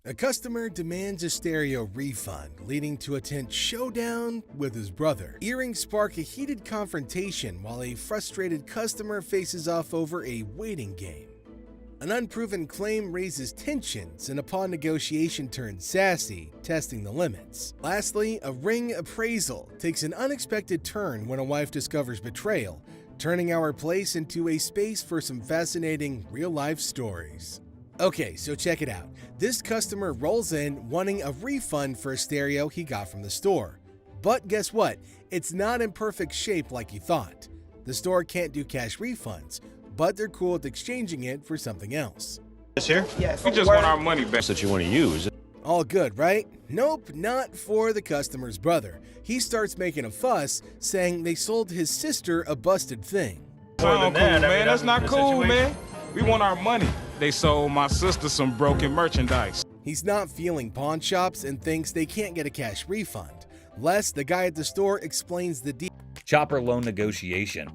A customer demands a stereo refund, leading to a tense showdown with his brother. Earrings spark a heated confrontation while a frustrated customer faces off over a waiting game. An unproven claim raises tensions and upon negotiation turns sassy, testing the limits. Lastly, a ring appraisal takes an unexpected turn when a wife discovers betrayal, turning our place into a space for some fascinating real-life stories. Okay, so check it out. This customer rolls in wanting a refund for a stereo he got from the store. But guess what? It's not in perfect shape like he thought. The store can't do cash refunds, but they're cool with exchanging it for something else. This here? Yes. We just want our money back. That you want to use. All good, right? Nope, not for the customer's brother. He starts making a fuss, saying they sold his sister a busted thing. Sound cool, man. That's not cool, man. We want our money. They sold my sister some broken merchandise. He's not feeling pawn shops and thinks they can't get a cash refund. Les, the guy at the store, explains the deal. Chopper loan negotiation.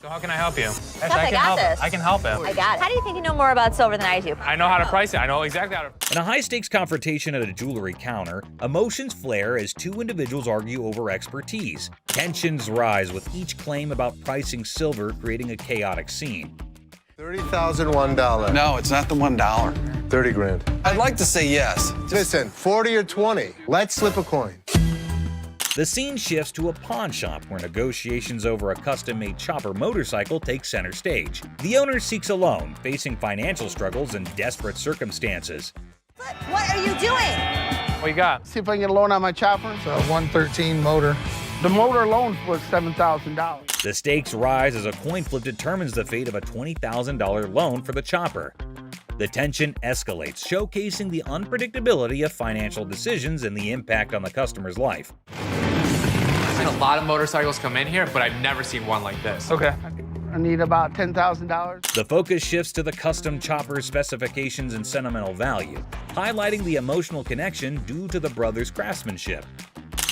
So how can I help you? Yes, I got this. I can help him. I got it. How do you think you know more about silver than I do? I know how to price it. I know exactly how to. In a high-stakes confrontation at a jewelry counter, emotions flare as two individuals argue over expertise. Tensions rise with each claim about pricing silver, creating a chaotic scene. $30,001. No, it's not the $1. 30 grand. I'd like to say yes. Listen, 40 or 20. Let's slip a coin. The scene shifts to a pawn shop where negotiations over a custom-made chopper motorcycle take center stage. The owner seeks a loan, facing financial struggles and desperate circumstances. What are you doing? What you got? See if I can get a loan on my chopper. It's a 113 motor. The motor alone was $7,000. The stakes rise as a coin flip determines the fate of a $20,000 loan for the chopper. The tension escalates, showcasing the unpredictability of financial decisions and the impact on the customer's life. I've seen a lot of motorcycles come in here, but I've never seen one like this. Okay. I need about $10,000. The focus shifts to the custom chopper's specifications and sentimental value, highlighting the emotional connection due to the brothers' craftsmanship.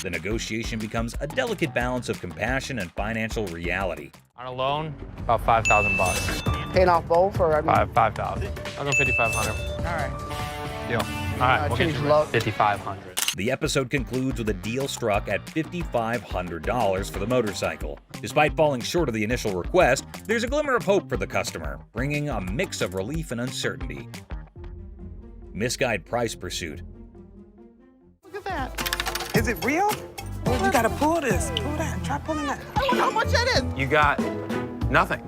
The negotiation becomes a delicate balance of compassion and financial reality. On a loan, about $5,000. Paying off both, or I mean, 5,000. I'll go 5,500. all right. Deal. All right, we'll get change you the load. 5,500. The episode concludes with a deal struck at $5,500 for the motorcycle. Despite falling short of the initial request, there's a glimmer of hope for the customer, bringing a mix of relief and uncertainty. Misguided price pursuit. Look at that. Is it real? Oh, you gotta pull this. Pull that. Try pulling that. I wonder how much that is. You got nothing.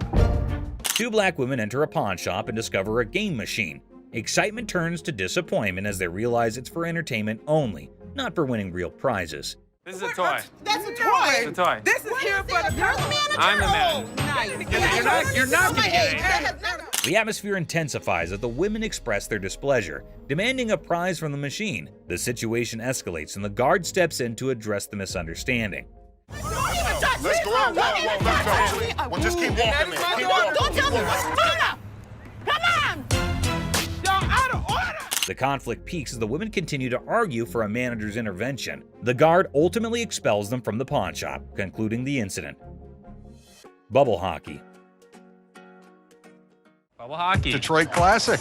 Two black women enter a pawn shop and discover a game machine. Excitement turns to disappointment as they realize it's for entertainment only, not for winning real prizes. This is a toy. That's a toy. It's a toy. This is here for the You're the manager. I'm the man. Nice. You're not gonna get it. The atmosphere intensifies as the women express their displeasure, demanding a prize from the machine. The situation escalates and the guard steps in to address the misunderstanding. Let's go out. Let's go. One just keep walking, man. Keep walking. Don't tell me what's going on. Come on. Y'all out of order. The conflict peaks as the women continue to argue for a manager's intervention. The guard ultimately expels them from the pawn shop, concluding the incident. Bubble hockey. Bubble hockey. Detroit Classic.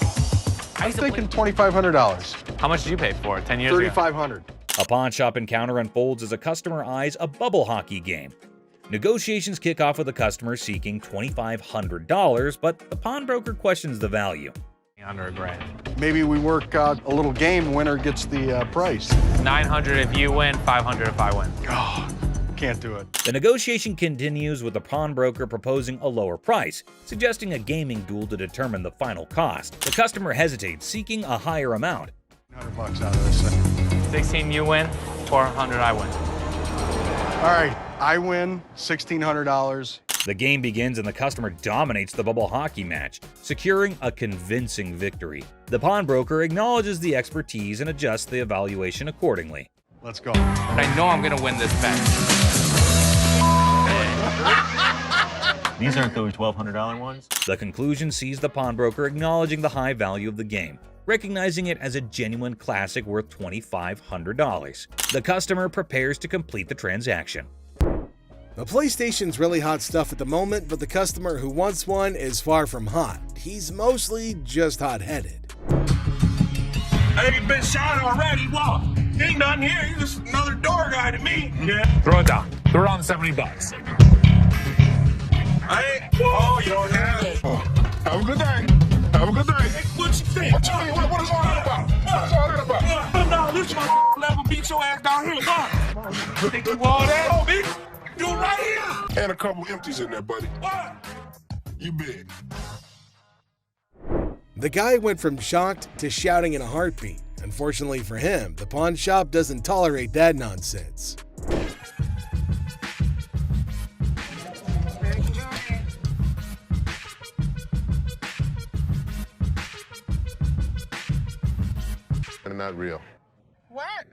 I'm thinking $2,500. How much did you pay for it 10 years ago? $3,500. A pawn shop encounter unfolds as a customer eyes a bubble hockey game. Negotiations kick off with the customer seeking $2,500, but the pawnbroker questions the value. Under $1,000. Maybe we work out a little game. Winner gets the price. 900 if you win, 500 if I win. Oh, can't do it. The negotiation continues with the pawnbroker proposing a lower price, suggesting a gaming duel to determine the final cost. The customer hesitates, seeking a higher amount. $100 out of this thing. 16 you win, 400 I win. All right, I win $1,600. The game begins and the customer dominates the bubble hockey match, securing a convincing victory. The pawnbroker acknowledges the expertise and adjusts the evaluation accordingly. Let's go. But I know I'm gonna win this bet. These aren't those $1,200 ones? The conclusion sees the pawnbroker acknowledging the high value of the game, recognizing it as a genuine classic worth $2,500. The customer prepares to complete the transaction. The PlayStation's really hot stuff at the moment, but the customer who wants one is far from hot. He's mostly just hot-headed. Hey, been shot already. What? Ain't nothing here. He's just another door guy to me. Yeah. Throw it down. Throw it on $70. Oh, you don't have it. Have a good day. Have a good day. What you think? What is all that about? What's all that about? No, this my level beat your ass down here. What? Think you all that? Oh, bitch. You right here. And a couple empties in there, buddy. What? You big. The guy went from shocked to shouting in a heartbeat. Unfortunately for him, the pawn shop doesn't tolerate that nonsense. They're not real. What?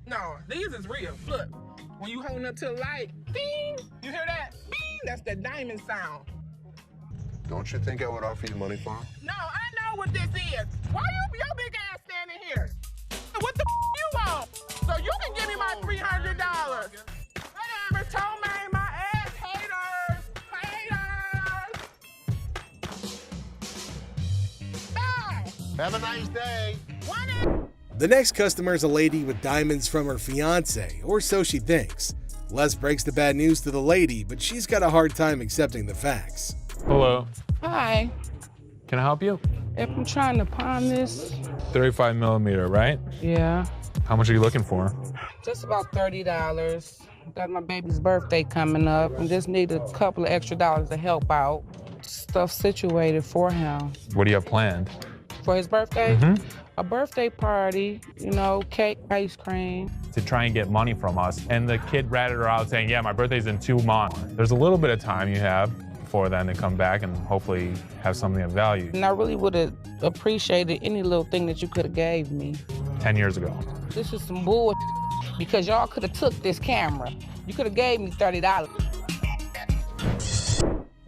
No, these is real. Look, when you holding up to the light, ding, you hear that? Ding, that's the diamond sound. Don't you think I would offer you money for them? No, I know what this is. Why your big ass standing here? What the you want? So you can give me my $300. Whatever, told me my ass haters. Bye. Have a nice day. The next customer is a lady with diamonds from her fiance, or so she thinks. Les breaks the bad news to the lady, but she's got a hard time accepting the facts. Hello. Hi. Can I help you? If I'm trying to pawn this, 35 millimeter, right? yeah, How much are you looking for? just about $30. Got my baby's birthday coming up and just need a couple of extra dollars to help out. Stuff situated for him. What do you have planned? For his birthday, a birthday party, you know, cake, ice cream. To try and get money from us. And the kid ratted her out saying, yeah, my birthday's in 2 months. There's a little bit of time you have before then to come back and hopefully have something of value. And I really would have appreciated any little thing that you could have gave me. 10 years ago. This is some bull because y'all could have took this camera. You could have gave me $30.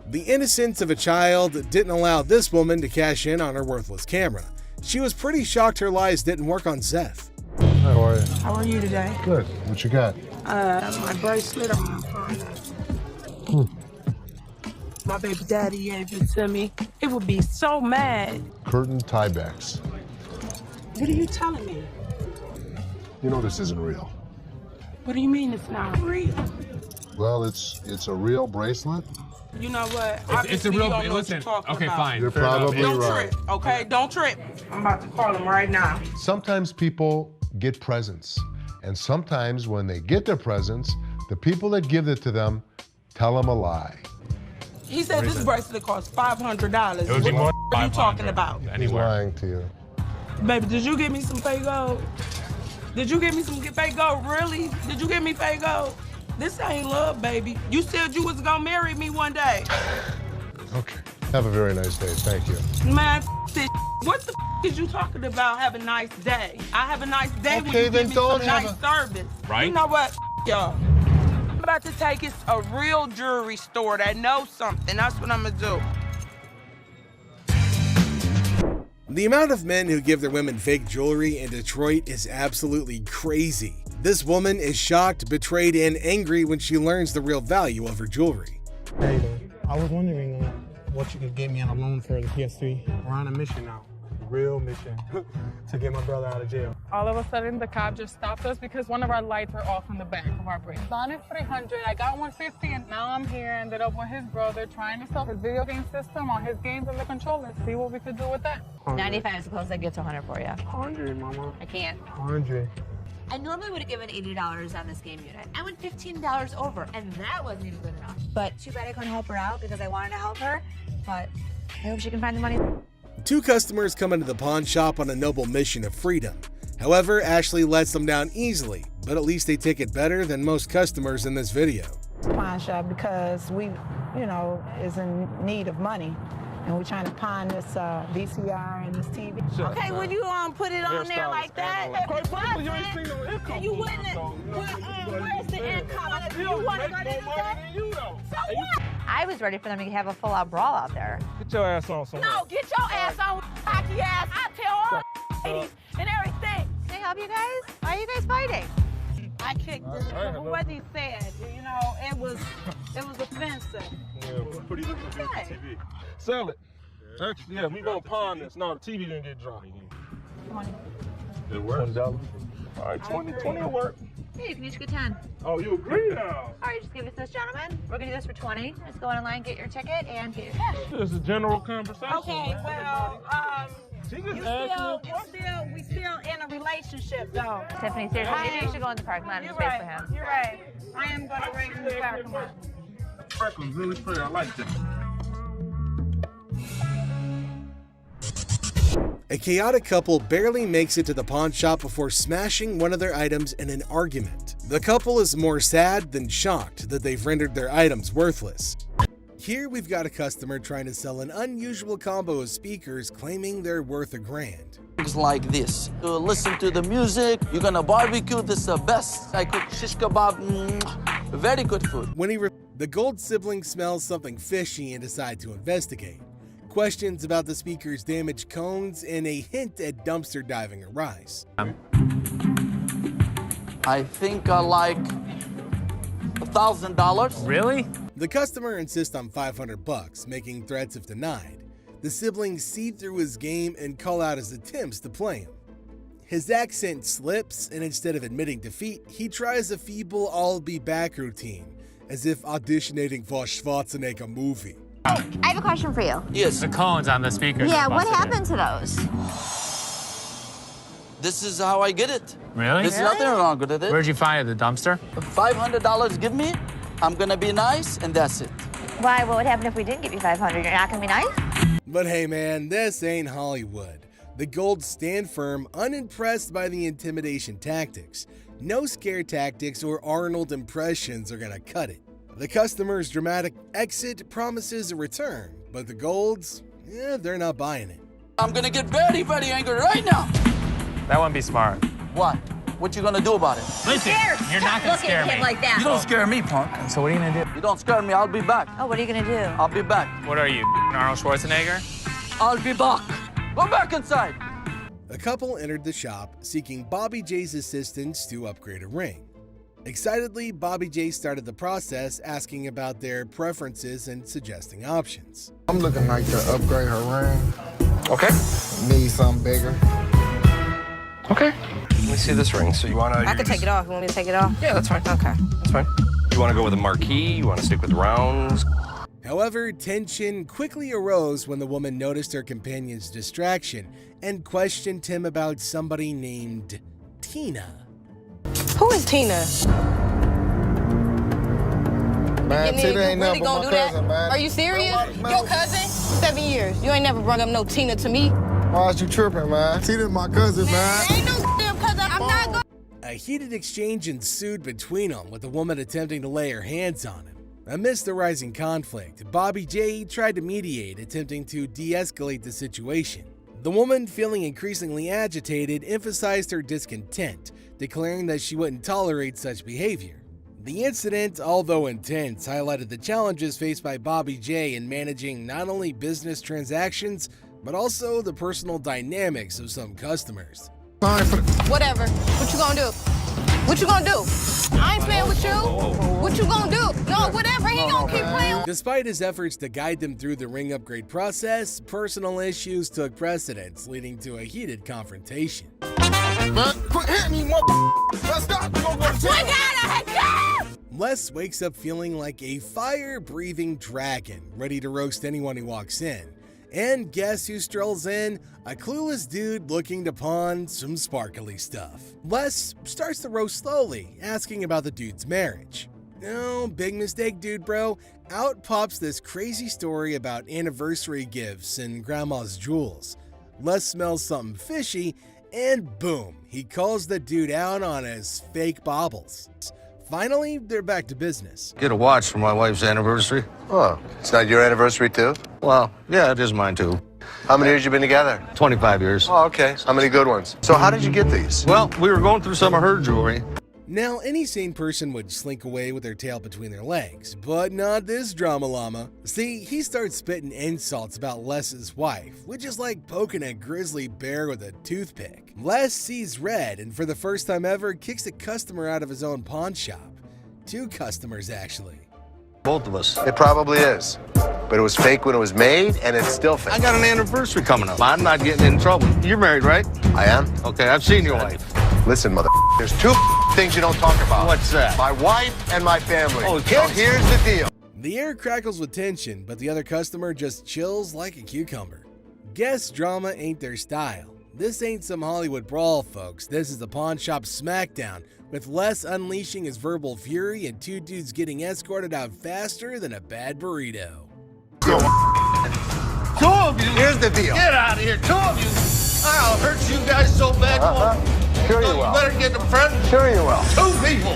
The innocence of a child didn't allow this woman to cash in on her worthless camera. She was pretty shocked her lies didn't work on Zeph. How are you? How are you today? Good. What you got? My bracelet on my phone. My baby daddy gave it to me. It would be so mad. Curtain tiebacks. What are you telling me? You know this isn't real. What do you mean it's not real? Well, it's a real bracelet. You know what? It's a real. Listen. Okay, fine. You're Fair enough. probably Don't right. trip, okay? Don't trip. I'm about to call him right now. Sometimes people get presents, and sometimes when they get their presents, the people that give it to them tell them a lie. He said this bracelet costs $500. It would be more What are you 500. talking about? He's Anywhere. lying to you. Baby, did you give me some fake gold? Did you give me some fake gold? Really? Did you give me fake gold? This ain't love, baby. You said you was gonna marry me one day. Okay. Have a very nice day. Thank you. Man, this. What the is you talking about? Have a nice day. I have a nice day when Okay, you then give me don't some have nice service. Right? You know what, y'all? I'm about to take it to a real jewelry store that knows something. That's what I'm gonna do. The amount of men who give their women fake jewelry in Detroit is absolutely crazy. This woman is shocked, betrayed, and angry when she learns the real value of her jewelry. Hey, I was wondering what you could get me on a loan for the PS3. We're on a mission now, a real mission, to get my brother out of jail. All of a sudden, the cop just stopped us because one of our lights are off in the back of our brake. On is 300, I got 150, and now I'm here, ended up with his brother trying to sell his video game system on his games and the controller. See what we could do with that. 95 is the closest I get to 100 for you. 100, mama. I can't. 100. I normally would have given $80 on this game unit. I went $15 over, and that wasn't even good enough. But too bad I couldn't help her out because I wanted to help her. But I hope she can find the money. Two customers come into the pawn shop on a noble mission of freedom. However, Ashley lets them down easily, but at least they take it better than most customers in this video. Pawn shop because we, is in need of money. And we're trying to pawn this VCR and this TV. Okay, would you put it on there like that? You wouldn't. Where's the income? You want to go to So what? I was ready for them to have a full-out brawl out there. Get your ass on somewhere. No, get your ass on, hockey ass. I tell all ladies and everything. Can I help you guys? Why are you guys fighting? I kicked this. What he said, it was offensive. Yeah, pretty good TV. Sell it. Actually, yeah, we gonna pawn this. No, the TV didn't get dropped. 20. It works. $20. All right, 20 will work. Hey, you can each get 10. Oh, you agree now? All right, just give it to this gentleman. We're gonna do this for 20. Just go in line, get your ticket, and get your cash. This is a general conversation. Okay, well, we still in a relationship, though. Tiffany, seriously, maybe you should go in the parking lot and You're space right. for him. You're right. I am going to ring the parking lot. Freckles really pretty. I like that. A chaotic couple barely makes it to the pawn shop before smashing one of their items in an argument. The couple is more sad than shocked that they've rendered their items worthless. Here we've got a customer trying to sell an unusual combo of speakers claiming they're worth $1,000. It's like this. You listen to the music, you're gonna barbecue, this is the best. I cook shish kebab, very good food. The Gold sibling smells something fishy and decide to investigate. Questions about the speaker's damaged cones and a hint at dumpster diving arise. I think I like $1,000. Really? The customer insists on $500, making threats if denied. The siblings see through his game and call out his attempts to play him. His accent slips, and instead of admitting defeat, he tries a feeble "I'll be back" routine, as if auditioning for a Schwarzenegger movie. I have a question for you. Yes. The cones on the speakers. Yeah, what happened to those? This is how I get it. Really? There's nothing wrong with it. Where'd you find it? The dumpster? $500 give me, I'm gonna be nice, and that's it. Why? What would happen if we didn't give you 500? You're not gonna be nice? But hey man, this ain't Hollywood. The Golds stand firm, unimpressed by the intimidation tactics. No scare tactics or Arnold impressions are gonna cut it. The customer's dramatic exit promises a return, but the Golds, they're not buying it. I'm gonna get very, very angry right now. That wouldn't be smart. What? What you gonna do about it? Listen, you're not gonna scare me. Like that. You don't scare me, punk. So what are you gonna do? You don't scare me, I'll be back. Oh, what are you gonna do? I'll be back. What are you, Arnold Schwarzenegger? I'll be back. Go back inside. The couple entered the shop, seeking Bobby J's assistance to upgrade a ring. Excitedly, Bobby J started the process, asking about their preferences and suggesting options. I'm looking like to upgrade her ring. Okay. Need something bigger. Okay. Let me see this ring. So you want to... I can take it off. You want me to take it off? Yeah, that's fine. Okay. That's fine. You want to go with a marquee? You want to stick with rounds? However, tension quickly arose when the woman noticed her companion's distraction and questioned him about somebody named Tina. Who is Tina? Man, You Tina ain't really never gonna my do cousin, that? man. Are you serious? Man, Your cousin? 7 years. You ain't never brought up no Tina to me. Why is you tripping, man? Tina's my cousin, man. Ain't no damn cousin. I'm not going. A heated exchange ensued between them, with the woman attempting to lay her hands on him. Amidst the rising conflict, Bobby J tried to mediate, attempting to de-escalate the situation. The woman, feeling increasingly agitated, emphasized her discontent, declaring that she wouldn't tolerate such behavior. The incident, although intense, highlighted the challenges faced by Bobby J in managing not only business transactions, but also the personal dynamics of some customers. Whatever. What you gonna do? What you gonna do? I ain't playing with you. What you gonna do? No, whatever. He gonna keep playing. Despite his efforts to guide them through the ring upgrade process, personal issues took precedence, leading to a heated confrontation. Man, quit hitting me, Let's stop. We're gonna go to jail. Les wakes up feeling like a fire-breathing dragon, ready to roast anyone who walks in. And guess who strolls in? A clueless dude looking to pawn some sparkly stuff. Les starts the roast slowly, asking about the dude's marriage. No, big mistake, dude, bro. Out pops this crazy story about anniversary gifts and grandma's jewels. Les smells something fishy, and boom, he calls the dude out on his fake baubles. Finally, they're back to business. Get a watch for my wife's anniversary. Oh, it's not your anniversary too? Well, yeah, it is mine too. How many years you been together? 25 years. Oh, okay. How many good ones? So how did you get these? Well, we were going through some of her jewelry. Now, any sane person would slink away with their tail between their legs, but not this drama llama. See, he starts spitting insults about Les's wife, which is like poking a grizzly bear with a toothpick. Les sees red and for the first time ever kicks a customer out of his own pawn shop. 2 customers, actually. Both of us. It probably is. But it was fake when it was made, and it's still fake. I got an anniversary coming up. I'm not getting in trouble. You're married, right? I am. Okay, I've seen your wife. Listen, mother. There's two things you don't talk about. What's that? My wife and my family. Oh, so kids? here's the deal. The air crackles with tension, but the other customer just chills like a cucumber. Guess drama ain't their style. This ain't some Hollywood brawl, folks. This is the pawn shop smackdown, with Les unleashing his verbal fury and two dudes getting escorted out faster than a bad burrito. Two of you. Here's the deal. Get out of here, two of you. I'll hurt you guys so bad. Sure you You will. better get the front. Sure you will. Two people.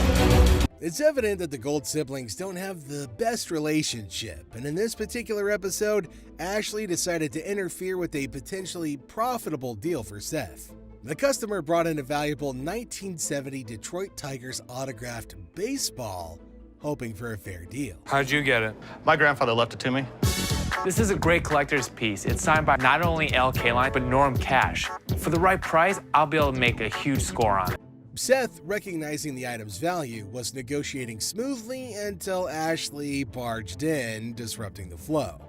It's evident that the Gold siblings don't have the best relationship, and in this particular episode, Ashley decided to interfere with a potentially profitable deal for Seth. The customer brought in a valuable 1970 Detroit Tigers autographed baseball, hoping for a fair deal. How'd you get it? My grandfather left it to me. This is a great collector's piece. It's signed by not only L. Kaline, but Norm Cash. For the right price, I'll be able to make a huge score on it. Seth, recognizing the item's value, was negotiating smoothly until Ashley barged in, disrupting the flow.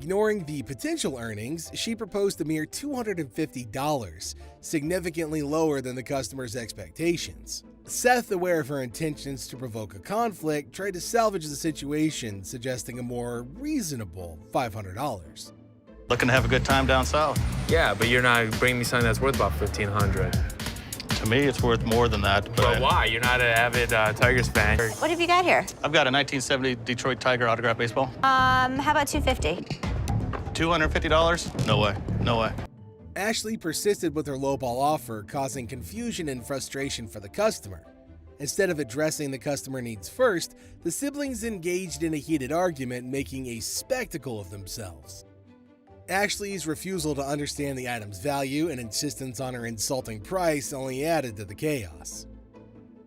Ignoring the potential earnings, she proposed a mere $250, significantly lower than the customer's expectations. Seth, aware of her intentions to provoke a conflict, tried to salvage the situation, suggesting a more reasonable $500. Looking to have a good time down south. Yeah, but you're not bringing me something that's worth about $1,500. To me, it's worth more than that. But why? You're not an avid Tigers fan. What have you got here? I've got a 1970 Detroit Tiger autograph baseball. How about $250? $250? No way. No way. Ashley persisted with her lowball offer, causing confusion and frustration for the customer. Instead of addressing the customer needs first, the siblings engaged in a heated argument, making a spectacle of themselves. Ashley's refusal to understand the item's value and insistence on her insulting price only added to the chaos.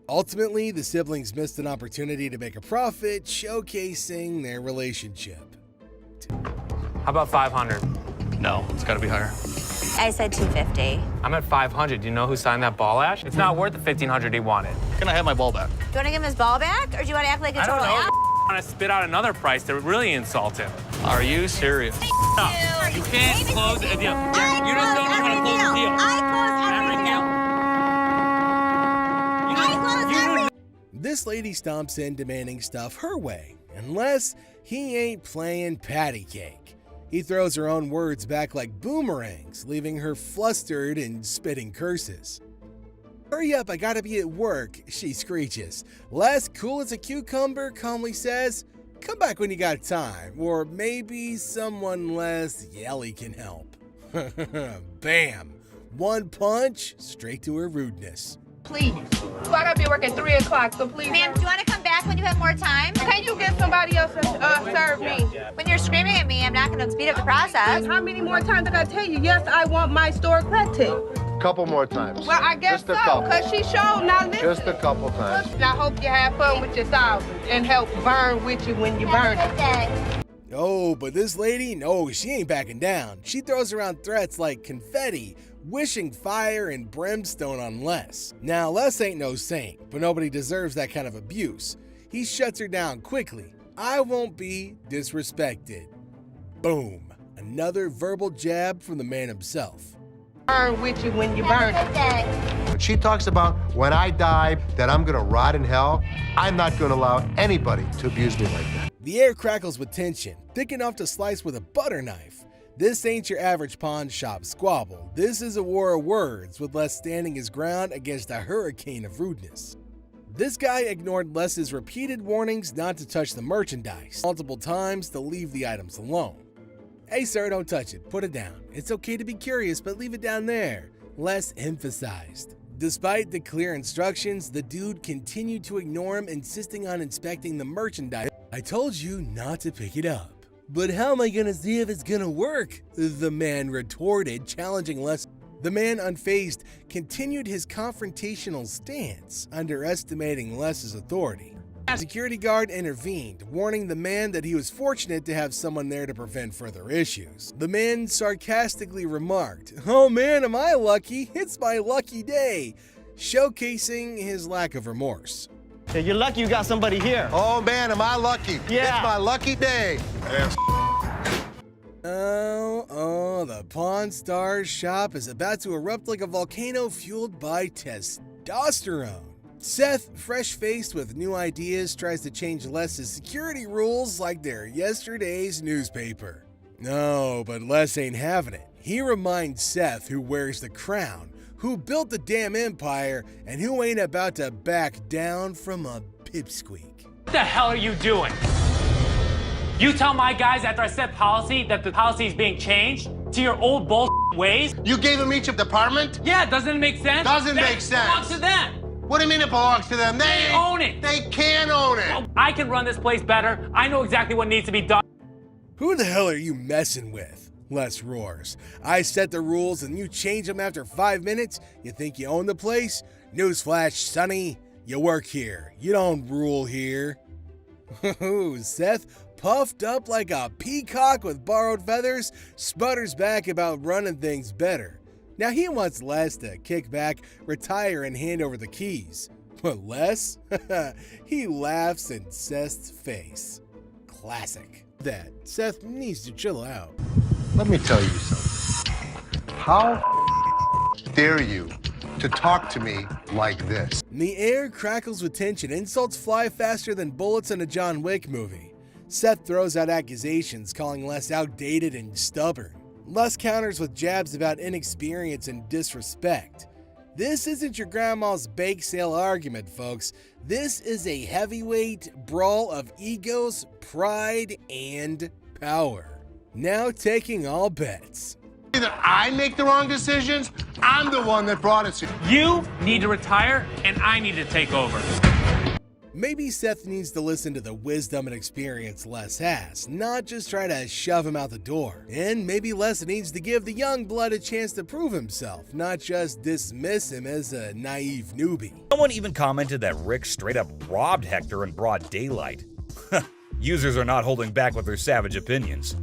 Ultimately, the siblings missed an opportunity to make a profit, showcasing their relationship. How about 500? No, it's got to be higher. I said $250. I'm at 500. Do you know who signed that ball, Ash? It's not worth the $1,500 he wanted. Can I have my ball back? Do you want to give him his ball back, or do you want to act like a I don't total know. ass? I want to spit out another price to really insult him. Are you serious? No, you can't close a deal. You just don't know how to close a deal. This lady stomps in demanding stuff her way, unless he ain't playing patty cake. He throws her own words back like boomerangs, leaving her flustered and spitting curses. "Hurry up, I gotta be at work," she screeches. Les, cool as a cucumber, calmly says, "Come back when you got time, or maybe someone less yelly can help." Bam! One punch, straight to her rudeness. Please. So I gotta be at work at 3 o'clock, so please. Ma'am, do you want to come back when you have more time? Can you get somebody else to serve me? When you're screaming at me, I'm not going to speed up the process. How many more times did I tell you? Yes, I want my store credit. Couple more times. Well, I guess Just a so, couple. because she showed not listening. Just a couple times. And I hope you have fun with your thousands and help burn with you when you burn it. Oh, but this lady, no, she ain't backing down. She throws around threats like confetti, wishing fire and brimstone on Les. Now, Les ain't no saint, but nobody deserves that kind of abuse. He shuts her down quickly. "I won't be disrespected." Boom. Another verbal jab from the man himself. Burn with you when you burn it. When she talks about when I die that I'm gonna rot in hell, I'm not gonna allow anybody to abuse me like that. The air crackles with tension, thick enough to slice with a butter knife. This ain't your average pawn shop squabble. This is a war of words, with Les standing his ground against a hurricane of rudeness. This guy ignored Les's repeated warnings not to touch the merchandise, multiple times to leave the items alone. "Hey sir, don't touch it, put it down. It's okay to be curious, but leave it down there," Les emphasized. Despite the clear instructions, the dude continued to ignore him, insisting on inspecting the merchandise. "I told you not to pick it up." "But how am I gonna see if it's gonna work?" the man retorted, challenging Les. The man, unfazed, continued his confrontational stance, underestimating Les's authority. A security guard intervened, warning the man that he was fortunate to have someone there to prevent further issues. The man sarcastically remarked, "Oh man, am I lucky? It's my lucky day," showcasing his lack of remorse. Yeah, you're lucky you got somebody here. Oh man, am I lucky? Yeah. It's my lucky day. Oh, the Pawn Stars shop is about to erupt like a volcano fueled by testosterone. Seth, fresh-faced with new ideas, tries to change Les' security rules like they're yesterday's newspaper. No, but Les ain't having it. He reminds Seth, who wears the crown, who built the damn empire, and who ain't about to back down from a pipsqueak. What the hell are you doing? You tell my guys after I set policy that the policy is being changed to your old bull ways? You gave them each a department? Yeah, doesn't it make sense? Doesn't That make sense. belongs to them. What do you mean it belongs to them? They own it. They can own it. Well, I can run this place better. I know exactly what needs to be done. Who the hell are you messing with? Les roars. I set the rules and you change them after 5 minutes? You think you own the place? Newsflash, Sonny. You work here. You don't rule here. Seth, puffed up like a peacock with borrowed feathers, sputters back about running things better. Now he wants Les to kick back, retire, and hand over the keys. But Les? He laughs in Seth's face. Classic. That Seth needs to chill out. Let me tell you something. How dare you to talk to me like this? The air crackles with tension. Insults fly faster than bullets in a John Wick movie. Seth throws out accusations, calling Les outdated and stubborn. Les counters with jabs about inexperience and disrespect. This isn't your grandma's bake sale argument, folks. This is a heavyweight brawl of egos, pride, and power. Now taking all bets. Either I make the wrong decisions, I'm the one that brought it to You need to retire, and I need to take over. Maybe Seth needs to listen to the wisdom and experience Les has, not just try to shove him out the door. And maybe Les needs to give the young blood a chance to prove himself, not just dismiss him as a naive newbie. Someone even commented that Rick straight up robbed Hector in broad daylight. Users are not holding back with their savage opinions.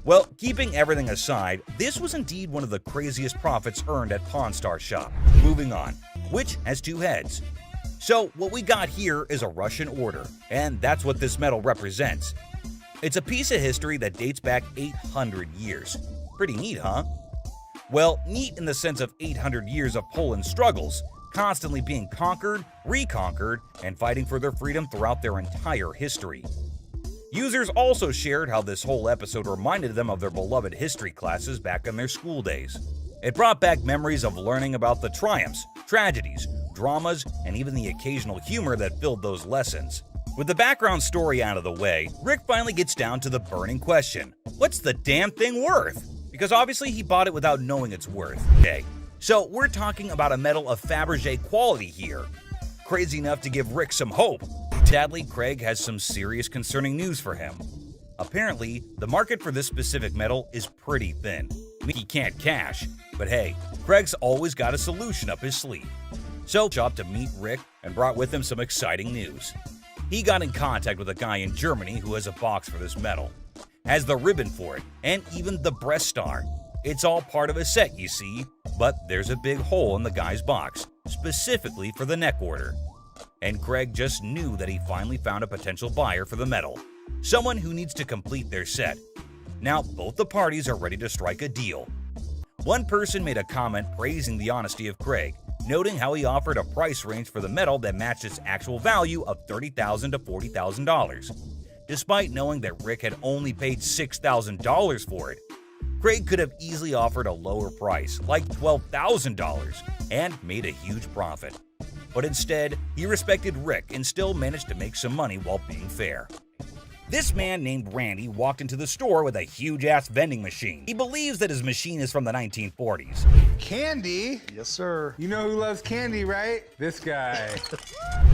Well, keeping everything aside, this was indeed one of the craziest profits earned at Pawn Star Shop. Moving on, which has two heads. So what we got here is a Russian order, and that's what this medal represents. It's a piece of history that dates back 800 years. Pretty neat, huh? Well, neat in the sense of 800 years of Poland's struggles, constantly being conquered, reconquered, and fighting for their freedom throughout their entire history. Users also shared how this whole episode reminded them of their beloved history classes back in their school days. It brought back memories of learning about the triumphs, tragedies, dramas, and even the occasional humor that filled those lessons. With the background story out of the way, Rick finally gets down to the burning question. What's the damn thing worth? Because obviously he bought it without knowing its worth. Okay, so we're talking about a medal of Fabergé quality here. Crazy enough to give Rick some hope. Sadly, Craig has some serious concerning news for him. Apparently, the market for this specific medal is pretty thin. He can't cash, but hey, Craig's always got a solution up his sleeve. So, shop to meet Rick and brought with him some exciting news. He got in contact with a guy in Germany who has a box for this medal, has the ribbon for it, and even the breast star. It's all part of a set, you see, but there's a big hole in the guy's box, specifically for the neck order. And Craig just knew that he finally found a potential buyer for the medal, someone who needs to complete their set. Now, both the parties are ready to strike a deal. One person made a comment praising the honesty of Craig, noting how he offered a price range for the medal that matched its actual value of $30,000 to $40,000. Despite knowing that Rick had only paid $6,000 for it, Craig could have easily offered a lower price, like $12,000, and made a huge profit. But instead, he respected Rick and still managed to make some money while being fair. This man named Randy walked into the store with a huge-ass vending machine. He believes that his machine is from the 1940s. Candy? Yes, sir. You know who loves candy, right? This guy.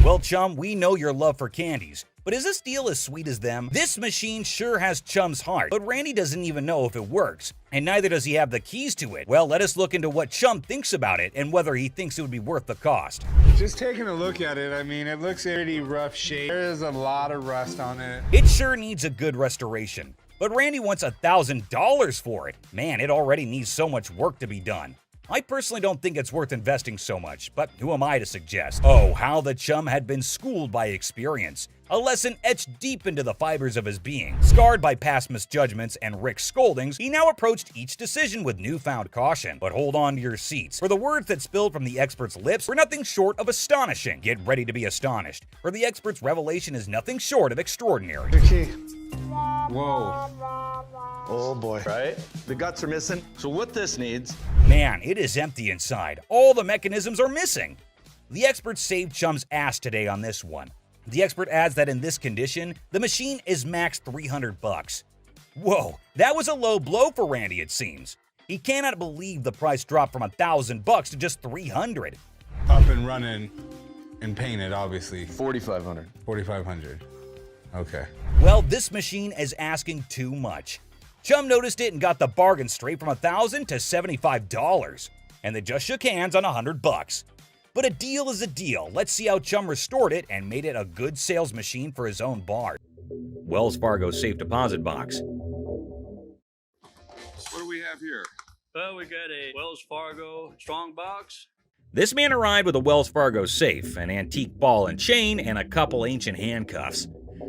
Well, chum, we know your love for candies. But is this deal as sweet as them? This machine sure has Chum's heart, but Randy doesn't even know if it works, and neither does he have the keys to it. Well, let us look into what Chum thinks about it and whether he thinks it would be worth the cost. Just taking a look at it, I mean, it looks pretty rough shape. There's a lot of rust on it. It sure needs a good restoration, but Randy wants $1,000 for it. Man, it already needs so much work to be done. I personally don't think it's worth investing so much, but who am I to suggest? Oh, how the chum had been schooled by experience. A lesson etched deep into the fibers of his being. Scarred by past misjudgments and Rick's scoldings, he now approached each decision with newfound caution. But hold on to your seats, for the words that spilled from the expert's lips were nothing short of astonishing. Get ready to be astonished, for the expert's revelation is nothing short of extraordinary. Whoa. Oh boy. Right? The guts are missing. So what this needs... Man, it is empty inside. All the mechanisms are missing. The expert saved Chum's ass today on this one. The expert adds that in this condition, the machine is max $300. Whoa, that was a low blow for Randy, it seems. He cannot believe the price dropped from $1,000 to just $300. Up and running and painted, obviously. $4,500. $4,500. Okay. Well, this machine is asking too much. Chum noticed it and got the bargain straight from $1,000 to $75. And they just shook hands on $100. But a deal is a deal. Let's see how Chum restored it and made it a good sales machine for his own bar. Wells Fargo safe deposit box. What do we have here? Well, we got a Wells Fargo strong box. This man arrived with a Wells Fargo safe, an antique ball and chain, and a couple ancient handcuffs.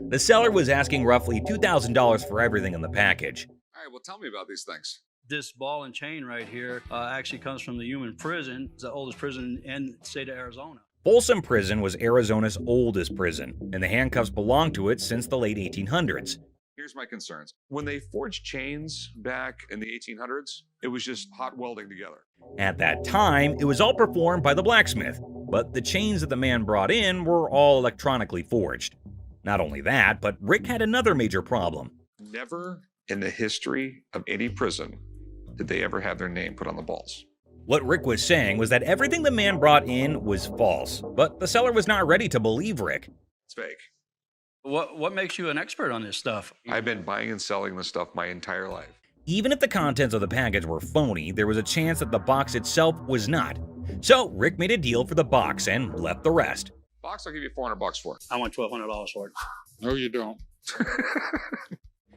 The seller was asking roughly $2,000 for everything in the package. All right, well, tell me about these things. This ball and chain right here actually comes from the human prison. It's the oldest prison in the state of Arizona. Folsom Prison was Arizona's oldest prison, and the handcuffs belonged to it since the late 1800s. Here's my concerns. When they forged chains back in the 1800s, it was just hot welding together. At that time, it was all performed by the blacksmith, but the chains that the man brought in were all electronically forged. Not only that, but Rick had another major problem. Never in the history of any prison did they ever have their name put on the balls. What Rick was saying was that everything the man brought in was false, but the seller was not ready to believe Rick. It's fake. What makes you an expert on this stuff? I've been buying and selling this stuff my entire life. Even if the contents of the package were phony, there was a chance that the box itself was not. So Rick made a deal for the box and left the rest. Box, I'll give you $400 for it. I want $1,200 for it. No, you don't.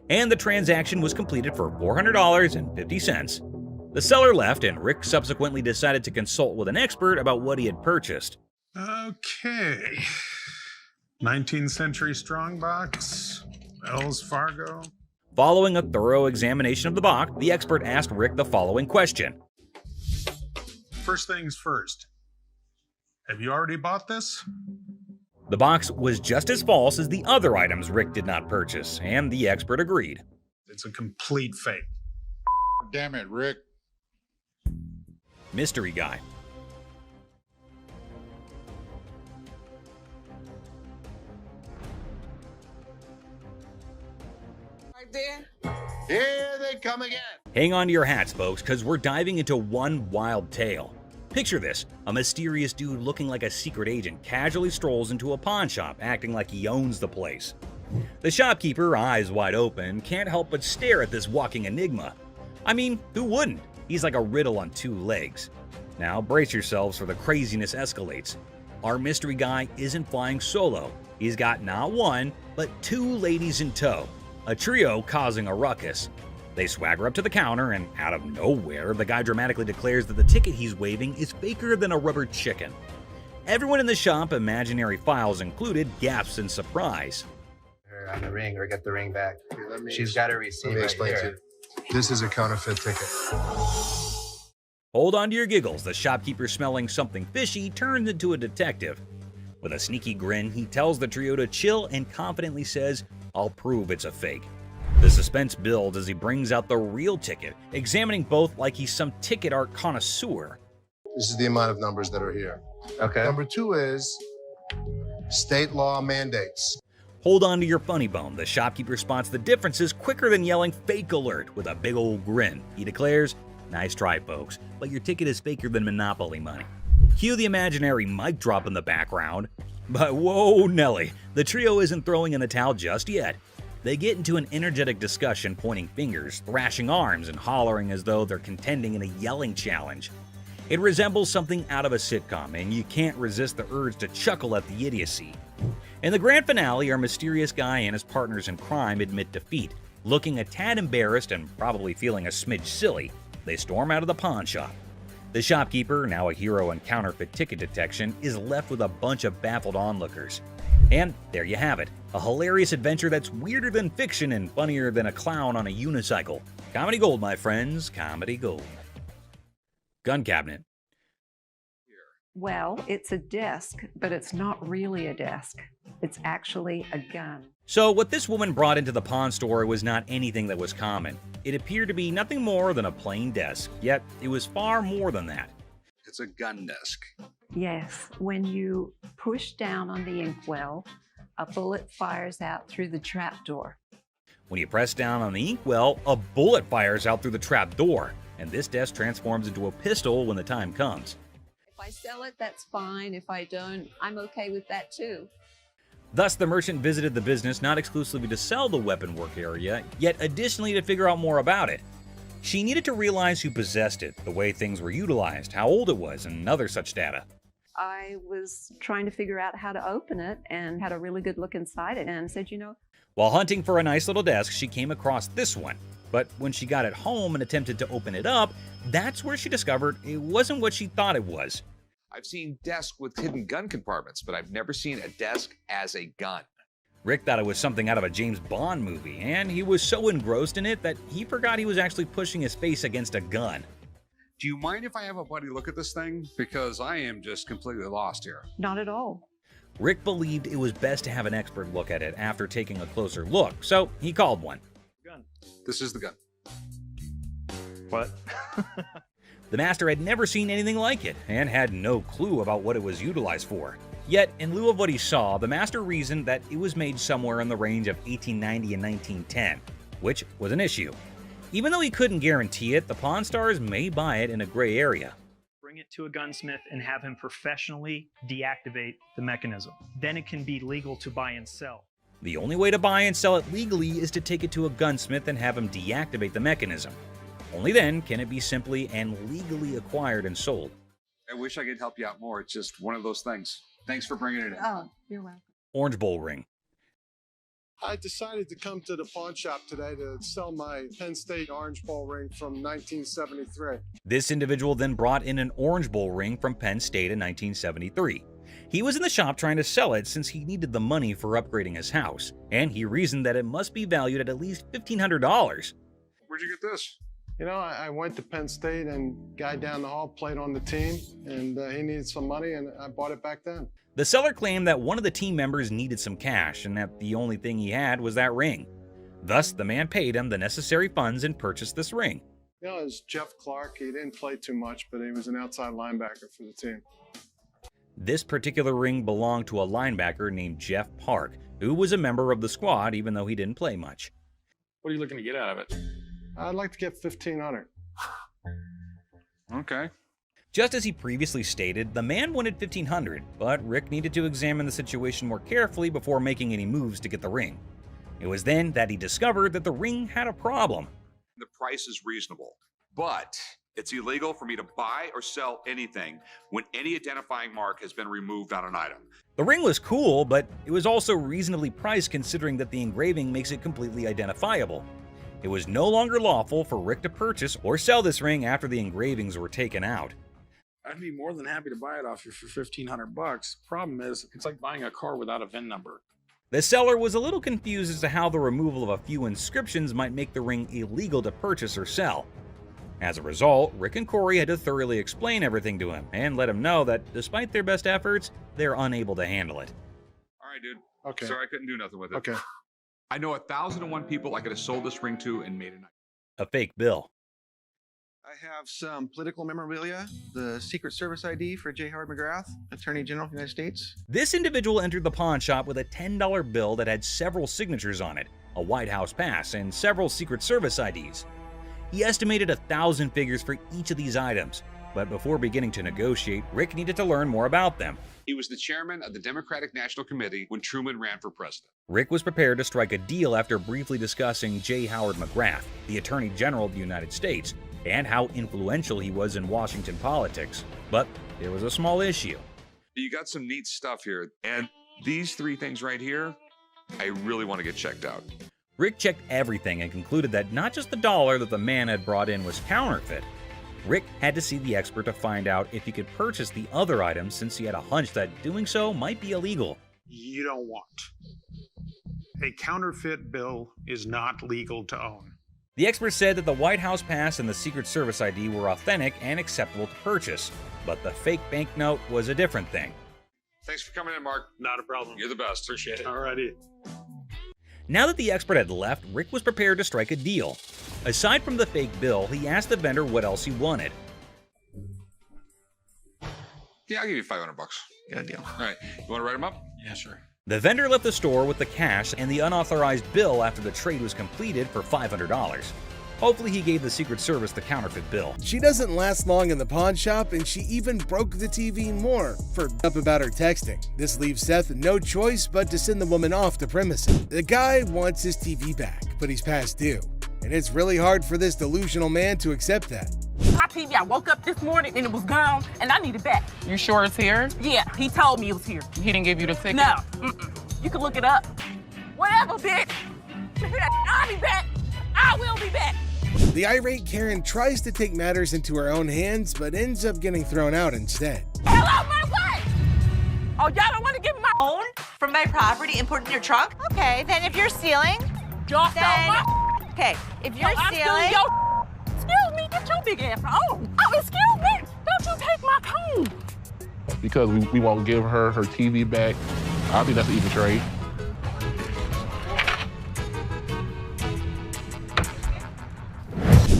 And the transaction was completed for $400.50. The seller left, and Rick subsequently decided to consult with an expert about what he had purchased. Okay. 19th century strongbox, Wells Fargo. Following a thorough examination of the box, the expert asked Rick the following question. First things first. Have you already bought this? The box was just as false as the other items Rick did not purchase, and the expert agreed. It's a complete fake. Damn it, Rick. Mystery guy. Right there. Here they come again. Hang on to your hats, folks, because we're diving into one wild tale. Picture this, a mysterious dude looking like a secret agent casually strolls into a pawn shop, acting like he owns the place. The shopkeeper, eyes wide open, can't help but stare at this walking enigma. I mean, who wouldn't? He's like a riddle on two legs. Now brace yourselves for the craziness escalates. Our mystery guy isn't flying solo. He's got not one, but two ladies in tow, a trio causing a ruckus. They swagger up to the counter, and out of nowhere, the guy dramatically declares that the ticket he's waving is faker than a rubber chicken. Everyone in the shop, imaginary files included, gasps in surprise. Her on the ring, or get the ring back. She's got a receipt. Let me explain to you. This is a counterfeit ticket. Hold on to your giggles. The shopkeeper, smelling something fishy, turns into a detective. With a sneaky grin, he tells the trio to chill and confidently says, "I'll prove it's a fake." The suspense builds as he brings out the real ticket, examining both like he's some ticket art connoisseur. This is the amount of numbers that are here. Okay. Number 2 is state law mandates. Hold on to your funny bone. The shopkeeper spots the differences quicker than yelling "fake alert" with a big old grin. He declares, "Nice try, folks, but your ticket is faker than Monopoly money." Cue the imaginary mic drop in the background. But whoa, Nelly, the trio isn't throwing in the towel just yet. They get into an energetic discussion, pointing fingers, thrashing arms, and hollering as though they're contending in a yelling challenge. It resembles something out of a sitcom, and you can't resist the urge to chuckle at the idiocy. In the grand finale, our mysterious guy and his partners in crime admit defeat. Looking a tad embarrassed and probably feeling a smidge silly, they storm out of the pawn shop. The shopkeeper, now a hero in counterfeit ticket detection, is left with a bunch of baffled onlookers. And there you have it, a hilarious adventure that's weirder than fiction and funnier than a clown on a unicycle. Comedy gold, my friends, comedy gold. Gun cabinet. Well, it's a desk, but it's not really a desk. It's actually a gun. So what this woman brought into the pawn store was not anything that was common. It appeared to be nothing more than a plain desk, yet it was far more than that. It's a gun desk. Yes, when you push down on the inkwell, a bullet fires out through the trapdoor. When you press down on the inkwell, a bullet fires out through the trap door, and this desk transforms into a pistol when the time comes. If I sell it, that's fine. If I don't, I'm okay with that too. Thus, the merchant visited the business not exclusively to sell the weapon work area, yet additionally to figure out more about it. She needed to realize who possessed it, the way things were utilized, how old it was, and other such data. I was trying to figure out how to open it and had a really good look inside it and said, While hunting for a nice little desk, she came across this one. But when she got it home and attempted to open it up, that's where she discovered it wasn't what she thought it was. I've seen desks with hidden gun compartments, but I've never seen a desk as a gun. Rick thought it was something out of a James Bond movie, and he was so engrossed in it that he forgot he was actually pushing his face against a gun. Do you mind if I have a buddy look at this thing? Because I am just completely lost here. Not at all. Rick believed it was best to have an expert look at it after taking a closer look, so he called one. Gun. This is the gun. What? The master had never seen anything like it, and had no clue about what it was utilized for. Yet, in lieu of what he saw, the master reasoned that it was made somewhere in the range of 1890 and 1910, which was an issue. Even though he couldn't guarantee it, the Pawn Stars may buy it in a gray area. Bring it to a gunsmith and have him professionally deactivate the mechanism. Then it can be legal to buy and sell. The only way to buy and sell it legally is to take it to a gunsmith and have him deactivate the mechanism. Only then can it be simply and legally acquired and sold. I wish I could help you out more. It's just one of those things. Thanks for bringing it in. Oh, you're welcome. Orange Bowl ring. I decided to come to the pawn shop today to sell my Penn State Orange Bowl ring from 1973. This individual then brought in an Orange Bowl ring from Penn State in 1973. He was in the shop trying to sell it since he needed the money for upgrading his house, and he reasoned that it must be valued at least $1,500. Where'd you get this? You know, I went to Penn State and guy down the hall played on the team, and he needed some money, and I bought it back then. The seller claimed that one of the team members needed some cash and that the only thing he had was that ring. Thus, the man paid him the necessary funds and purchased this ring. You know, it was Jeff Clark. He didn't play too much, but he was an outside linebacker for the team. This particular ring belonged to a linebacker named Jeff Park, who was a member of the squad even though he didn't play much. What are you looking to get out of it? I'd like to get $1,500. Okay. Just as he previously stated, the man wanted $1,500, but Rick needed to examine the situation more carefully before making any moves to get the ring. It was then that he discovered that the ring had a problem. The price is reasonable, but it's illegal for me to buy or sell anything when any identifying mark has been removed on an item. The ring was cool, but it was also reasonably priced considering that the engraving makes it completely identifiable. It was no longer lawful for Rick to purchase or sell this ring after the engravings were taken out. I'd be more than happy to buy it off you for $1,500. Problem is, it's like buying a car without a VIN number. The seller was a little confused as to how the removal of a few inscriptions might make the ring illegal to purchase or sell. As a result, Rick and Corey had to thoroughly explain everything to him and let him know that despite their best efforts, they're unable to handle it. All right, dude. Okay. Sorry, I couldn't do nothing with it. Okay. I know 1,001 people I could have sold this ring to and made a night. A fake bill. I have some political memorabilia, the Secret Service ID for J. Howard McGrath, Attorney General of the United States. This individual entered the pawn shop with a $10 bill that had several signatures on it, a White House pass, and several Secret Service IDs. He estimated 1,000 figures for each of these items, but before beginning to negotiate, Rick needed to learn more about them. He was the chairman of the Democratic National Committee when Truman ran for president. Rick was prepared to strike a deal after briefly discussing J. Howard McGrath, the Attorney General of the United States, and how influential he was in Washington politics. But there was a small issue. You got some neat stuff here, and these three things right here, I really want to get checked out. Rick checked everything and concluded that not just the dollar that the man had brought in was counterfeit. Rick had to see the expert to find out if he could purchase the other items since he had a hunch that doing so might be illegal. You don't want. A counterfeit bill is not legal to own. The expert said that the White House pass and the Secret Service ID were authentic and acceptable to purchase, but the fake banknote was a different thing. Thanks for coming in, Mark. Not a problem. You're the best. Appreciate it. Alrighty. Now that the expert had left, Rick was prepared to strike a deal. Aside from the fake bill, he asked the vendor what else he wanted. Yeah, I'll give you $500. Got a deal. All right. You want to write them up? Yeah, sure. The vendor left the store with the cash and the unauthorized bill after the trade was completed for $500. Hopefully he gave the Secret Service the counterfeit bill. She doesn't last long in the pawn shop, and she even broke the TV more for up about her texting. This leaves Seth no choice but to send the woman off the premises. The guy wants his TV back, but he's past due, and it's really hard for this delusional man to accept that. My TV, I woke up this morning and it was gone, and I need it back. You sure it's here? Yeah, he told me it was here. He didn't give you the ticket? No. You can look it up. Whatever, bitch. I'll be back. I will be back. The irate Karen tries to take matters into her own hands, but ends up getting thrown out instead. Hello, my wife! Oh, y'all don't want to give me my Own from my property and put it in your trunk? Okay, then if you're stealing, y'all then... Okay, if you're stealing... Excuse me, get your big ass on. Oh, excuse me, don't you take my comb. Because we won't give her TV back. I think that's an even trade.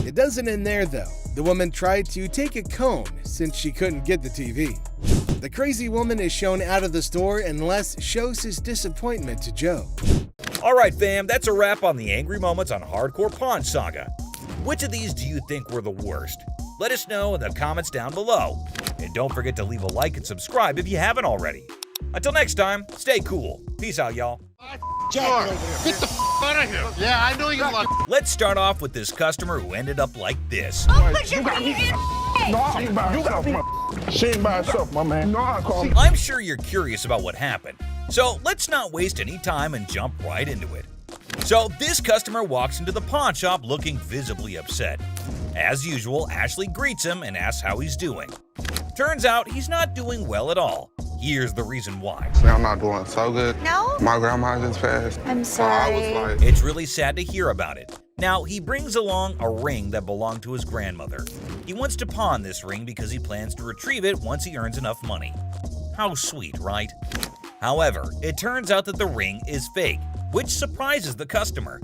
It doesn't end there though. The woman tried to take a cone since she couldn't get the TV. The crazy woman is shown out of the store and Les shows his disappointment to Joe. Alright fam, that's a wrap on the angry moments on Hardcore Pawn Saga. Which of these do you think were the worst? Let us know in the comments down below. And don't forget to leave a like and subscribe if you haven't already. Until next time, stay cool. Peace out, y'all. Get the out of here. Yeah, I know you like. Let's start off with this customer who ended up like this. No, you got me. She ain't by herself, my man. No, I'm sure you're curious about what happened. So let's not waste any time and jump right into it. So this customer walks into the pawn shop looking visibly upset. As usual, Ashley greets him and asks how he's doing. Turns out he's not doing well at all. Here's the reason why. I'm not doing so good. No? My grandma just passed. I'm sorry. I was like... It's really sad to hear about it. Now, he brings along a ring that belonged to his grandmother. He wants to pawn this ring because he plans to retrieve it once he earns enough money. How sweet, right? However, it turns out that the ring is fake, which surprises the customer.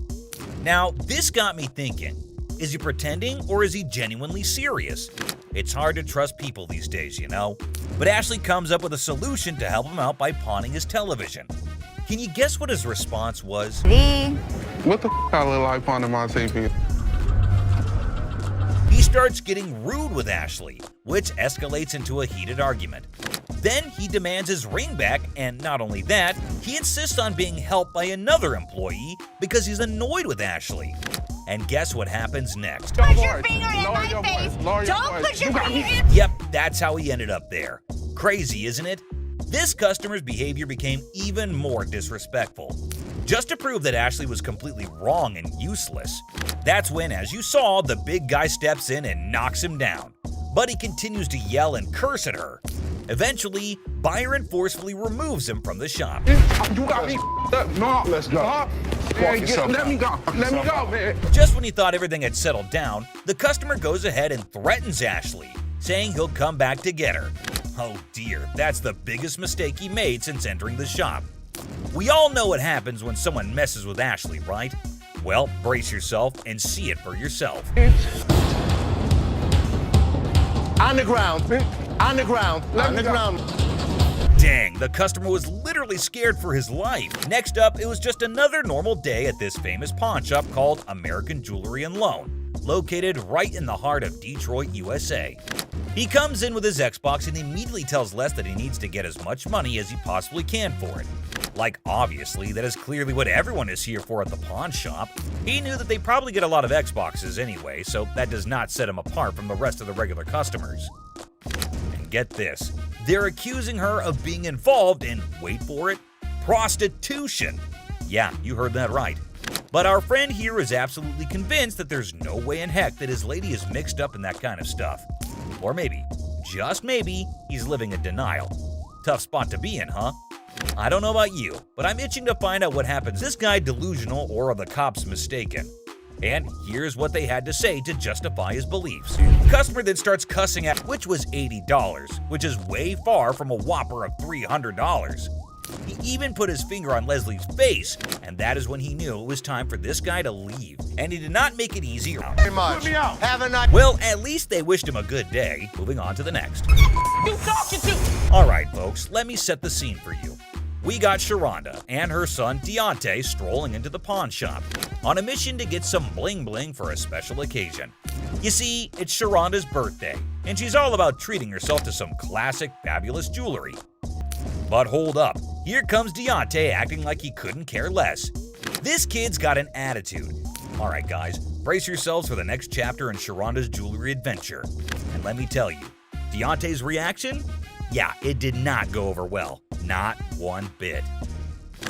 Now, this got me thinking. Is he pretending or is he genuinely serious? It's hard to trust people these days, you know? But Ashley comes up with a solution to help him out by pawning his television. Can you guess what his response was? What the I look like pawning my TV? He starts getting rude with Ashley, which escalates into a heated argument. Then he demands his ring back, and not only that, he insists on being helped by another employee because he's annoyed with Ashley. And guess what happens next? Put your finger in my face! Don't put your finger in... Yep, that's how he ended up there. Crazy, isn't it? This customer's behavior became even more disrespectful. Just to prove that Ashley was completely wrong and useless, that's when, as you saw, the big guy steps in and knocks him down. But he continues to yell and curse at her. Eventually, Byron forcefully removes him from the shop. You got me up. No, let's go. Let me go. Let me go, man. Just when he thought everything had settled down, the customer goes ahead and threatens Ashley, saying he'll come back to get her. Oh dear, that's the biggest mistake he made since entering the shop. We all know what happens when someone messes with Ashley, right? Well, brace yourself and see it for yourself. On the ground. On the ground. On the ground. Dang, the customer was literally scared for his life. Next up, it was just another normal day at this famous pawn shop called American Jewelry and Loan, located right in the heart of Detroit, USA. He comes in with his Xbox and immediately tells Les that he needs to get as much money as he possibly can for it. Like, obviously, that is clearly what everyone is here for at the pawn shop. He knew that they probably get a lot of Xboxes anyway, so that does not set him apart from the rest of the regular customers. And get this, they're accusing her of being involved in, wait for it, prostitution. Yeah, you heard that right. But our friend here is absolutely convinced that there's no way in heck that his lady is mixed up in that kind of stuff. Or maybe, just maybe, he's living in denial. Tough spot to be in, huh? I don't know about you, but I'm itching to find out what happens. Is this guy delusional or are the cops mistaken? And here's what they had to say to justify his beliefs. The customer then starts cussing at, which was $80, which is way far from a whopper of $300. He even put his finger on Leslie's face, and that is when he knew it was time for this guy to leave. And he did not make it easy. Very much. Put me out. Have a nice. Well, at least they wished him a good day. Moving on to the next. You talking to? Alright folks, let me set the scene for you. We got Sharonda and her son Deontay strolling into the pawn shop on a mission to get some bling bling for a special occasion. You see, it's Sharonda's birthday, and she's all about treating herself to some classic, fabulous jewelry. But hold up, here comes Deontay acting like he couldn't care less. This kid's got an attitude. Alright guys, brace yourselves for the next chapter in Sharonda's jewelry adventure. And let me tell you, Deontay's reaction? Yeah, it did not go over well. Not one bit.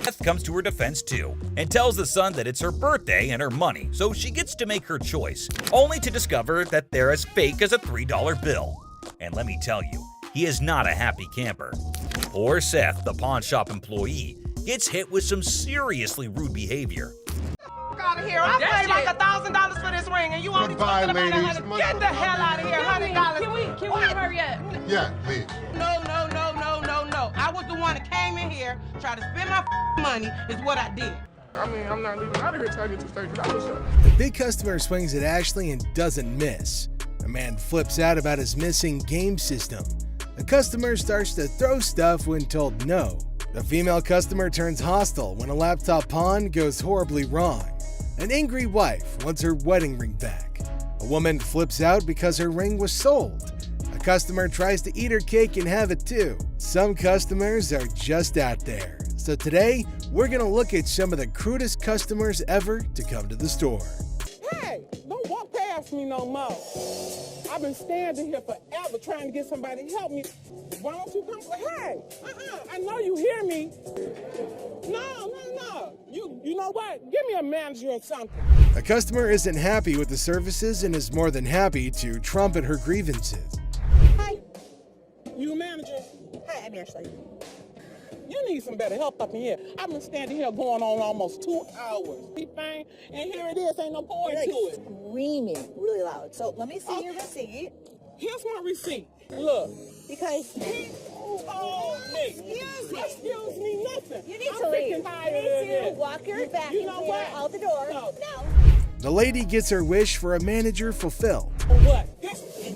Beth comes to her defense too, and tells the son that it's her birthday and her money, so she gets to make her choice, only to discover that they're as fake as a $3 bill. And let me tell you, he is not a happy camper. Poor Seth, the pawn shop employee, gets hit with some seriously rude behavior. Out of here! I paid like $1,000 for this ring, and you only talking about $100. Get the hell out of here! $100. Can we hurry up? Yeah, please. No. I was the one that came in here, tried to spend my money, is what I did. I mean, I'm not leaving out of here till I get to $30. The big customer swings at Ashley and doesn't miss. A man flips out about his missing game system. The customer starts to throw stuff when told no. The female customer turns hostile when a laptop pawn goes horribly wrong. An angry wife wants her wedding ring back. A woman flips out because her ring was sold. A customer tries to eat her cake and have it too. Some customers are just out there. So today, we're gonna look at some of the crudest customers ever to come to the store. Hey, don't walk past me no more. I've been standing here forever trying to get somebody to help me. Why don't you come? Hey, I know you hear me. No. You know what? Give me a manager or something. A customer isn't happy with the services and is more than happy to trumpet her grievances. Hi. You a manager? Hi, I'm Ashley. You need some better help up in here. I've been standing here going on almost 2 hours. And here it is, ain't no point to it. Screaming really loud. So let me see your receipt. Here's my receipt. Look. Because he told me. Excuse me, nothing. You need to leave. You need to walk your back out the door. No. The lady gets her wish for a manager fulfilled. What?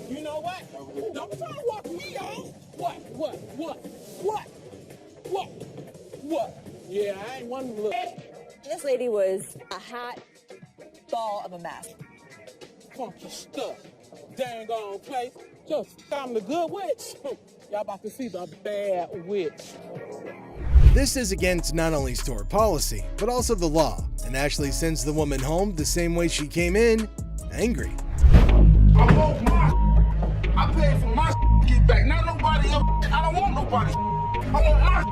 You know what? Don't try to walk me out. What? Yeah, I ain't one to look. This lady was a hot ball of a mess. Funky stuff. Dang on place. Just I'm the good witch. Y'all about to see the bad witch. This is against not only store policy, but also the law, and Ashley sends the woman home the same way she came in, angry. I paid for my to get back, not nobody else. I don't want nobody. I want my.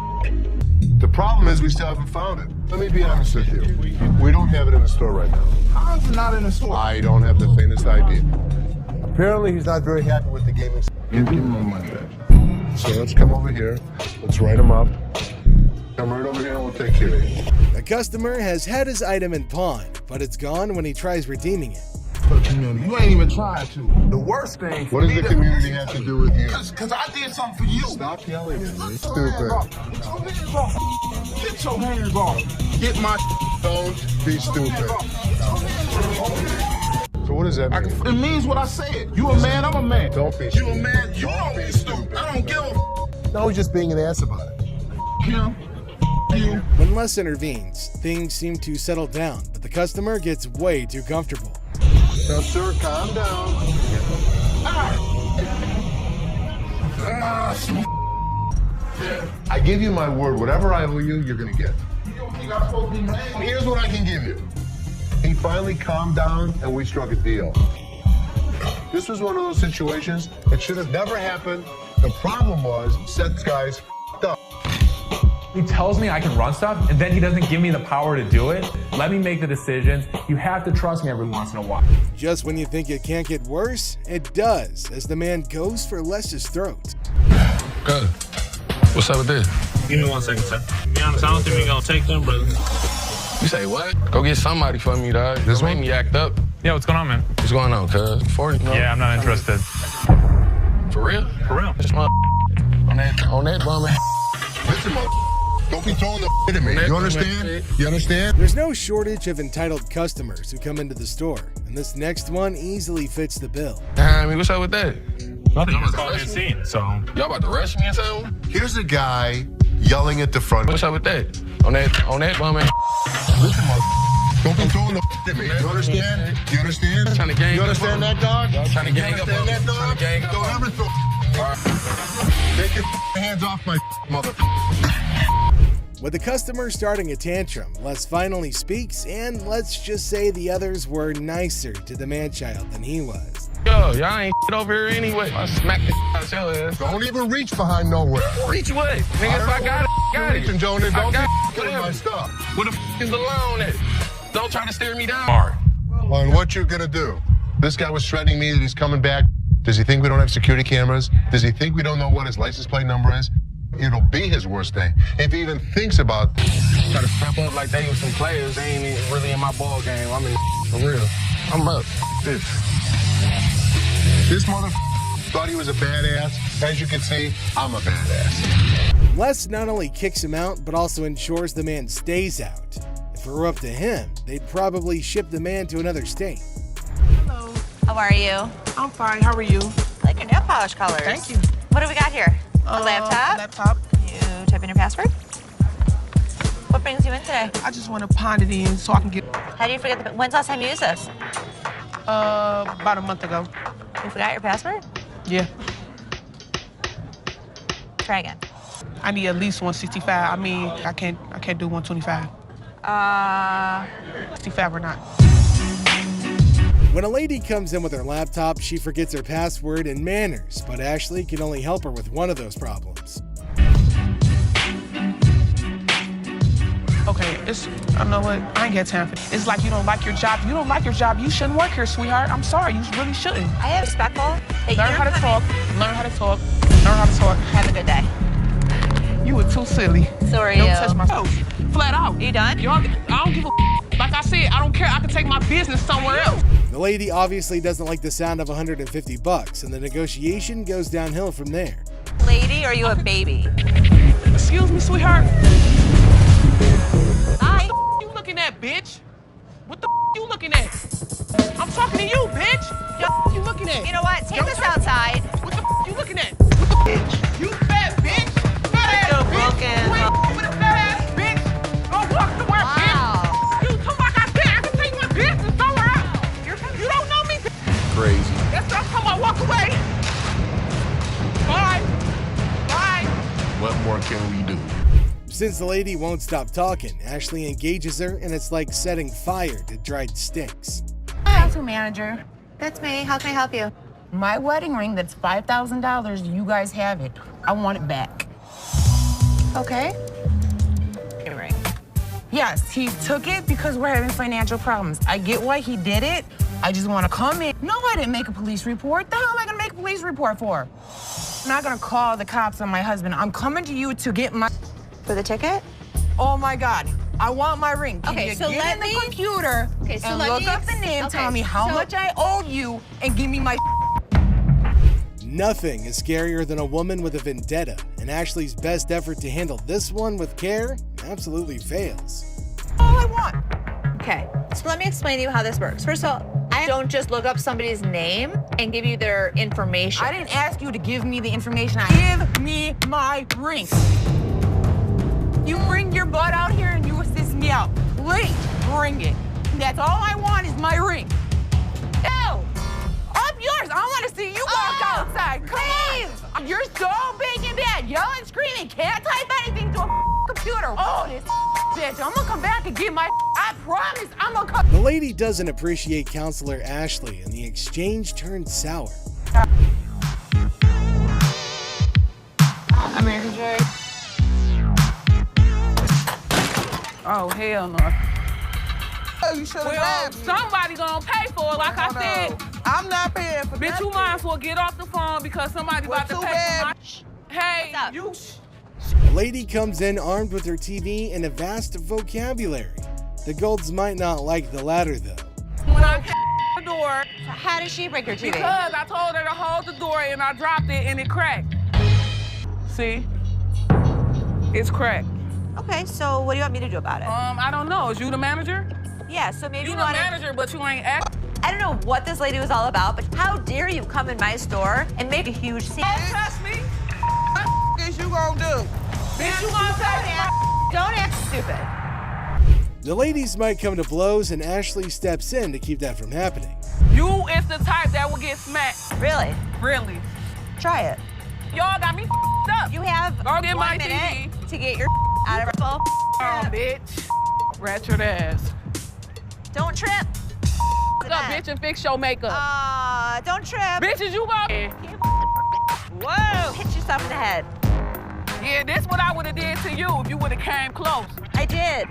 The problem is we still haven't found it. Let me be honest with you. We don't have it in the store right now. How is it not in the store? I don't have the faintest idea. Apparently he's not very happy with the gaming system. Give him my money back. So let's come over here. Let's write him up. Come right over here and we'll take care of you. The customer has had his item in pawn, but it's gone when he tries redeeming it. For the community. You ain't even trying to. The worst thing. What does the community have to do with you? Because I did something for you. Stop yelling at me. Stupid. Get your hands off. Get my. Don't be stupid. So what does that mean? It means what I said. You a man, I'm a man. Don't be You stupid. a man, you don't be stupid. I don't give a. No, he's just being an ass about it. Him. You. When Les intervenes, things seem to settle down, but the customer gets way too comfortable. Now, sir, calm down. I give you my word, whatever I owe you, you're gonna get. Here's what I can give you. He finally calmed down and we struck a deal. This was one of those situations that should have never happened. The problem was Seth's guys f***ed up. He tells me I can run stuff, and then he doesn't give me the power to do it. Let me make the decisions. You have to trust me every once in a while. Just when you think it can't get worse, it does, as the man goes for Les's throat. Good. What's up with this? Give me 1 second, sir. To be honest, I don't think we're gonna take them, brother. You say what? Go get somebody for me, dog. This made me act up. Yeah, what's going on, man? What's going on, cuz? 40? No? Yeah, I'm not interested. For real? For real. This on that bum. Listen, don't be throwing the at me. You understand? You understand? There's no shortage of entitled customers who come into the store, and this next one easily fits the bill. I mean, what's up with that? Nothing. It's called a scene, so. Y'all about to rush me or something? Here's a guy yelling at the front. What's up with that? On that bum. Listen, don't be throwing the at me. You understand? You understand? Trying to gang You understand that, dog? Trying to gang up. You understand that, dog? Don't ever throw. Take your hands off my mother. With the customer starting a tantrum, Les finally speaks, and let's just say the others were nicer to the man-child than he was. Yo, y'all ain't shit over here anyway. I smack the out your ass. Don't even reach behind nowhere. Reach what? Nigga, if I got it. Reaching, Jonas. Don't be killing my stuff. Where the is the loan at? Don't try to stare me down. On what you gonna do? This guy was threatening me that he's coming back. Does he think we don't have security cameras? Does he think we don't know what his license plate number is? It'll be his worst day. If he even thinks about try to step up like they were some players, they ain't even really in my ball game. I'm in for real. I'm up. This mother thought he was a badass. As you can see, I'm a badass. Les not only kicks him out, but also ensures the man stays out. If it were up to him, they'd probably ship the man to another state. Hello. How are you? I'm fine. How are you? I like your nail polish colors. Thank you. What do we got here? A laptop? Laptop. You type in your password? What brings you in today? I just want to pound it in so I can get... How do you forget when's the last time you used this? About a month ago. You forgot your password? Yeah. Try again. I need at least 165. I mean, I can't do 125. 65 or not. When a lady comes in with her laptop, she forgets her password and manners, but Ashley can only help her with one of those problems. Okay, I know what, I ain't got time for it. It's like you don't like your job. If you don't like your job, you shouldn't work here, sweetheart. I'm sorry, you really shouldn't. I am respectful. Learn how to talk, learn how to talk, learn how to talk. Have a good day. You were too silly. So are you. Don't touch my toes. Flat out. You done? I don't give a like I said, I don't care. I can take my business somewhere else. The lady obviously doesn't like the sound of $150, and the negotiation goes downhill from there. Lady, or are you a baby? Excuse me, sweetheart. Hi. What the you looking at, bitch? What the you looking at? I'm talking to you, bitch. What you looking at? You know what? Take this outside. What the you looking at? What the bitch? You fat bitch. Fat ass bitch. Broken. Wait, with a fat ass bitch. Go walk somewhere, bitch. You talking like I said, I can take my business somewhere else. You don't know me. Crazy. That's what I'm talking about. Walk away. Bye. Bye. What more can we do? Since the lady won't stop talking, Ashley engages her, and it's like setting fire to dried sticks. Hi, manager. That's me. How can I help you? My wedding ring that's $5,000, you guys have it. I want it back. Okay. Your ring. Yes, he took it because we're having financial problems. I get why he did it. I just want to come in. No, I didn't make a police report. The hell am I going to make a police report for? I'm not going to call the cops on my husband. I'm coming to you to get my... For the ticket? Oh, my God. I want my ring. Can Okay, you so get let in me... the computer Okay, so and let look me... up the name, Okay, tell me how much I owe you, and give me my... Nothing is scarier than a woman with a vendetta, and Ashley's best effort to handle this one with care absolutely fails. All I want. Okay, so let me explain to you how this works. First of all, I don't just look up somebody's name and give you their information. I didn't ask you to give me the information. Give me my ring. You bring your butt out here and you assist me out. Please, bring it. That's all I want is my ring. No! Up yours. I want to see you walk outside. Come on. You're so big and bad. Yelling, screaming. Can't type anything to a computer. Oh, this bitch. I'm going to come back and get my... I promise I'm going to come... The lady doesn't appreciate Counselor Ashley, and the exchange turns sour. American Joy. Oh, hell no. You should have Well, somebody gonna pay for it, like I said. I'm not paying for Bitch, you might as well get off the phone because somebody about to pay for my... Hey, you... A lady comes in armed with her TV and a vast vocabulary. The Golds might not like the latter, though. When I came to the door... So how did she break your TV? Because I told her to hold the door and I dropped it and it cracked. See? It's cracked. Okay, so what do you want me to do about it? I don't know. Is you the manager? Yeah, so maybe you the manager, but you ain't act. I don't know what this lady was all about, but how dare you come in my store and make a huge scene? Don't trust me. What is you gonna do? Bitch, you gonna say Don't act stupid. The ladies might come to blows, and Ashley steps in to keep that from happening. You is the type that will get smacked. Really? Really. Try it. Y'all got me up. You have Go get 1 my minute TV. to get your out of her phone. Oh, bitch. Ratchet ass. Don't trip. What's up, bitch, and fix your makeup. Don't trip. Bitches, you go. Whoa. Hit yourself in the head. Yeah, this what I would have did to you if you would have came close. I did.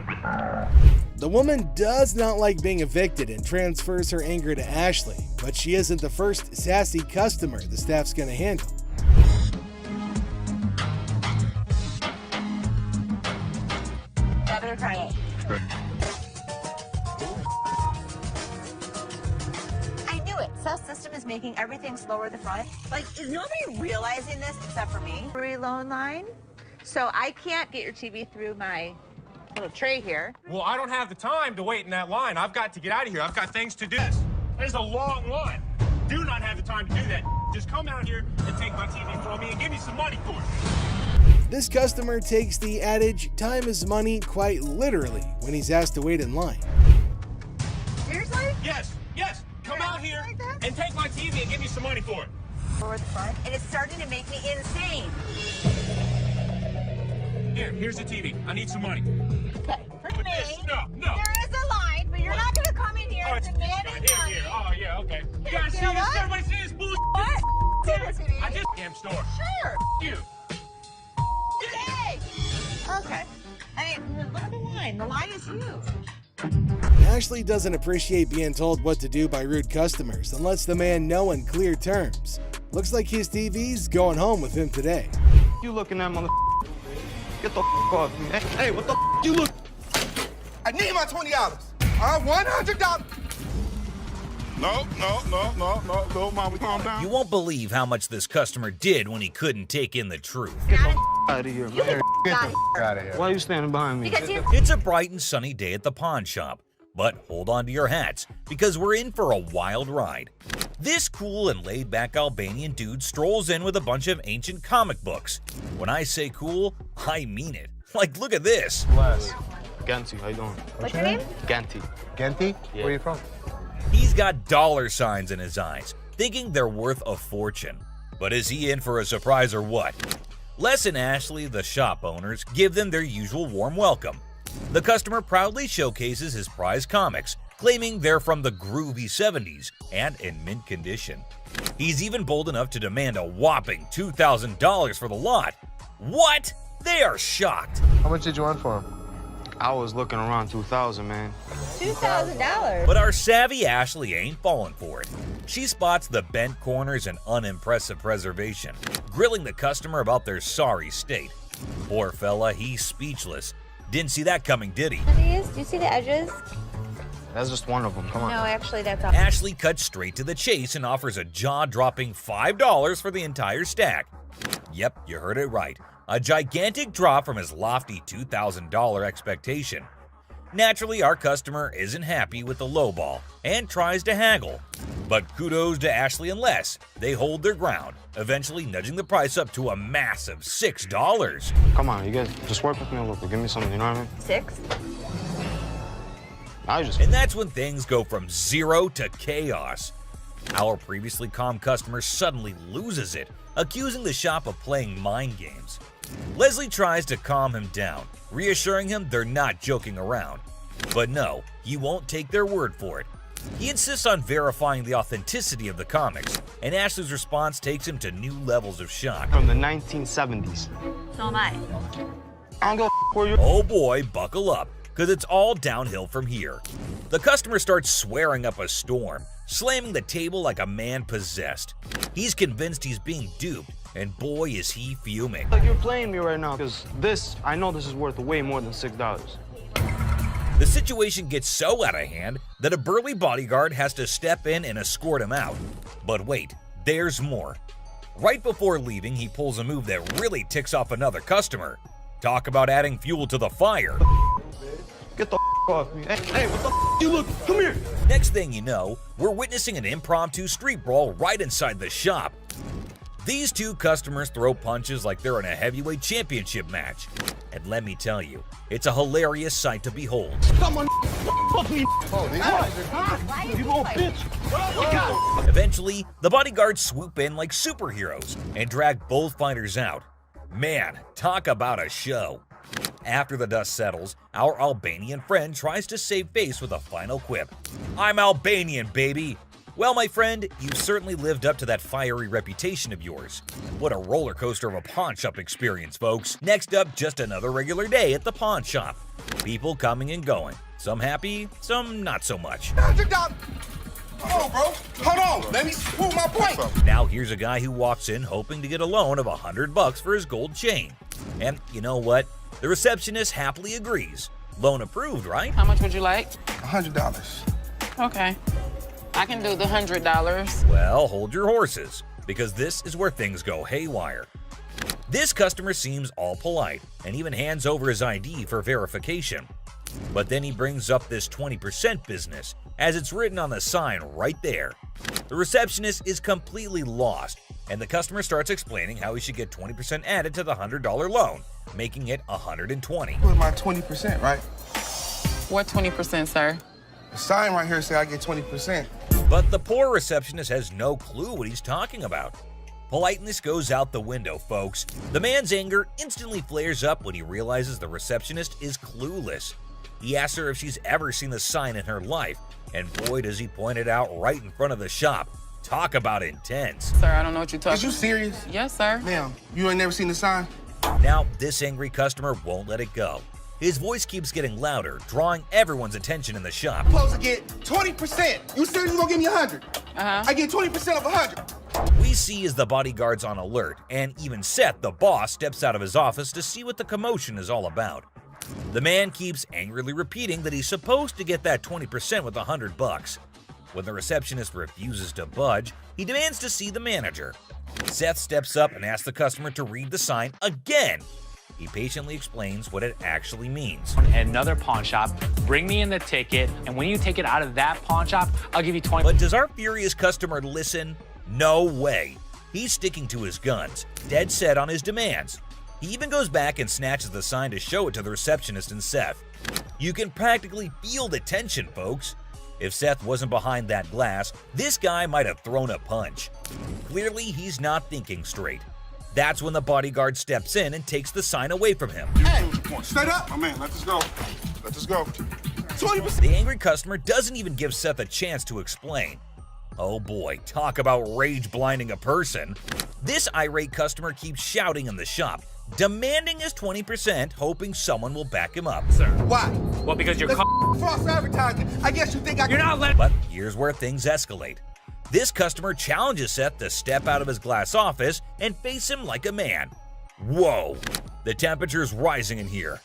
The woman does not like being evicted and transfers her anger to Ashley, but she isn't the first sassy customer the staff's gonna handle. I knew it. Cell system is making everything slower at the front. Like, is nobody realizing this except for me? Free loan line. So I can't get your TV through my little tray here. Well, I don't have the time to wait in that line. I've got to get out of here. I've got things to do. There's a long line. Do not have the time to do that. Just come out here and take my TV from me and give me some money for it. This customer takes the adage, time is money, quite literally when he's asked to wait in line. Seriously? Yes. Come out here and take my TV and give me some money for it. Forward the front, and it's starting to make me insane. Here's the TV. I need some money. Okay, for me, No. there is a line, but you're not going to come in here demanding money. Here. Oh, yeah, okay. You Here, guys see you know this? what? Everybody see this bullshit? What? TV. I just damn store. Sure. You. Yay. Okay. I mean, look at the line. The line is huge. Ashley doesn't appreciate being told what to do by rude customers and lets the man know in clear terms. Looks like his TV's going home with him today. You looking at mother? Get the off me. Hey, what the you look? I need my $20. $100. No, mama, calm down. You won't believe how much this customer did when he couldn't take in the truth. Get the out of here, man. Get the out of here. Why are you standing behind me? Because It's a bright and sunny day at the pawn shop, but hold on to your hats because we're in for a wild ride. This cool and laid-back Albanian dude strolls in with a bunch of ancient comic books. When I say cool, I mean it. Like, look at this. Les. Ganti, how you doing? What's your name? Ganti. Genti? Yeah. Where are you from? He's got dollar signs in his eyes, thinking they're worth a fortune. But is he in for a surprise or what? Les and Ashley, the shop owners, give them their usual warm welcome. The customer proudly showcases his prized comics, claiming they're from the groovy 70s and in mint condition. He's even bold enough to demand a whopping $2,000 for the lot. What? They are shocked. How much did you want for him? I was looking around 2,000, man. $2,000. But our savvy Ashley ain't falling for it. She spots the bent corners and unimpressive preservation, grilling the customer about their sorry state. Poor fella, he's speechless. Didn't see that coming, did he? These? Do you see the edges? That's just one of them. Come on. No, actually, that's all. Ashley cuts straight to the chase and offers a jaw-dropping $5 for the entire stack. Yep, you heard it right. A gigantic drop from his lofty $2,000 expectation. Naturally, our customer isn't happy with the lowball and tries to haggle. But kudos to Ashley and Les. They hold their ground, eventually nudging the price up to a massive $6. Come on, you guys just work with me a little bit. Give me something, you know what I mean? 6? And that's when things go from zero to chaos. Our previously calm customer suddenly loses it, accusing the shop of playing mind games. Leslie tries to calm him down, reassuring him they're not joking around. But no, he won't take their word for it. He insists on verifying the authenticity of the comics, and Ashley's response takes him to new levels of shock. From the 1970s. So am I. I don't go where you. Oh boy, buckle up. because it's all downhill from here. The customer starts swearing up a storm, slamming the table like a man possessed. He's convinced he's being duped, and boy is he fuming. Like you're playing me right now, because I know this is worth way more than $6. The situation gets so out of hand that a burly bodyguard has to step in and escort him out. But wait, there's more. Right before leaving, he pulls a move that really ticks off another customer. Talk about adding fuel to the fire. Get the off me. Hey, what the you look? Come here. Next thing you know, we're witnessing an impromptu street brawl right inside the shop. These two customers throw punches like they're in a heavyweight championship match. And let me tell you, it's a hilarious sight to behold. Come on, fuck me. You little bitch. Eventually, the bodyguards swoop in like superheroes and drag both fighters out. Man, talk about a show. After the dust settles, our Albanian friend tries to save face with a final quip. I'm Albanian, baby! Well, my friend, you certainly lived up to that fiery reputation of yours. What a roller coaster of a pawn shop experience, folks. Next up, just another regular day at the pawn shop. People coming and going. Some happy, some not so much. Hold on, bro. Hold on. Let me prove my point. Now here's a guy who walks in hoping to get a loan of $100 for his gold chain. And you know what? The receptionist happily agrees. Loan approved, right? How much would you like? $100. Okay. I can do the $100. Well, hold your horses, because this is where things go haywire. This customer seems all polite and even hands over his ID for verification. But then he brings up this 20% business, as it's written on the sign right there. The receptionist is completely lost, and the customer starts explaining how he should get 20% added to the $100 loan, making it $120. With my 20%, right? What 20%, sir? The sign right here say I get 20%. But the poor receptionist has no clue what he's talking about. Politeness goes out the window, folks. The man's anger instantly flares up when he realizes the receptionist is clueless. He asks her if she's ever seen the sign in her life, and boy does he point it out right in front of the shop. Talk about intense. Sir, I don't know what you're talking about. Is you serious? Yes, sir. Ma'am, you ain't never seen the sign? Now, this angry customer won't let it go. His voice keeps getting louder, drawing everyone's attention in the shop. I'm supposed to get 20%. You said you gonna give me 100. I get 20% of 100. We see as the bodyguard's on alert, and even Seth, the boss, steps out of his office to see what the commotion is all about. The man keeps angrily repeating that he's supposed to get that 20% with $100. When the receptionist refuses to budge, he demands to see the manager. Seth steps up and asks the customer to read the sign again. He patiently explains what it actually means. At another pawn shop, bring me in the ticket, and when you take it out of that pawn shop, I'll give you 20. But does our furious customer listen? No way. He's sticking to his guns, dead set on his demands. He even goes back and snatches the sign to show it to the receptionist and Seth. You can practically feel the tension, folks. If Seth wasn't behind that glass, this guy might have thrown a punch. Clearly, he's not thinking straight. That's when the bodyguard steps in and takes the sign away from him. Hey, straight up. My man, let us go. Let us go. 20%. The angry customer doesn't even give Seth a chance to explain. Oh boy, talk about rage blinding a person. This irate customer keeps shouting in the shop, demanding his 20%, hoping someone will back him up. Sir. Why? Well, because you're false advertising. I guess you think I can. You're not letting. But here's where things escalate. This customer challenges Seth to step out of his glass office and face him like a man. Whoa, the temperature's rising in here.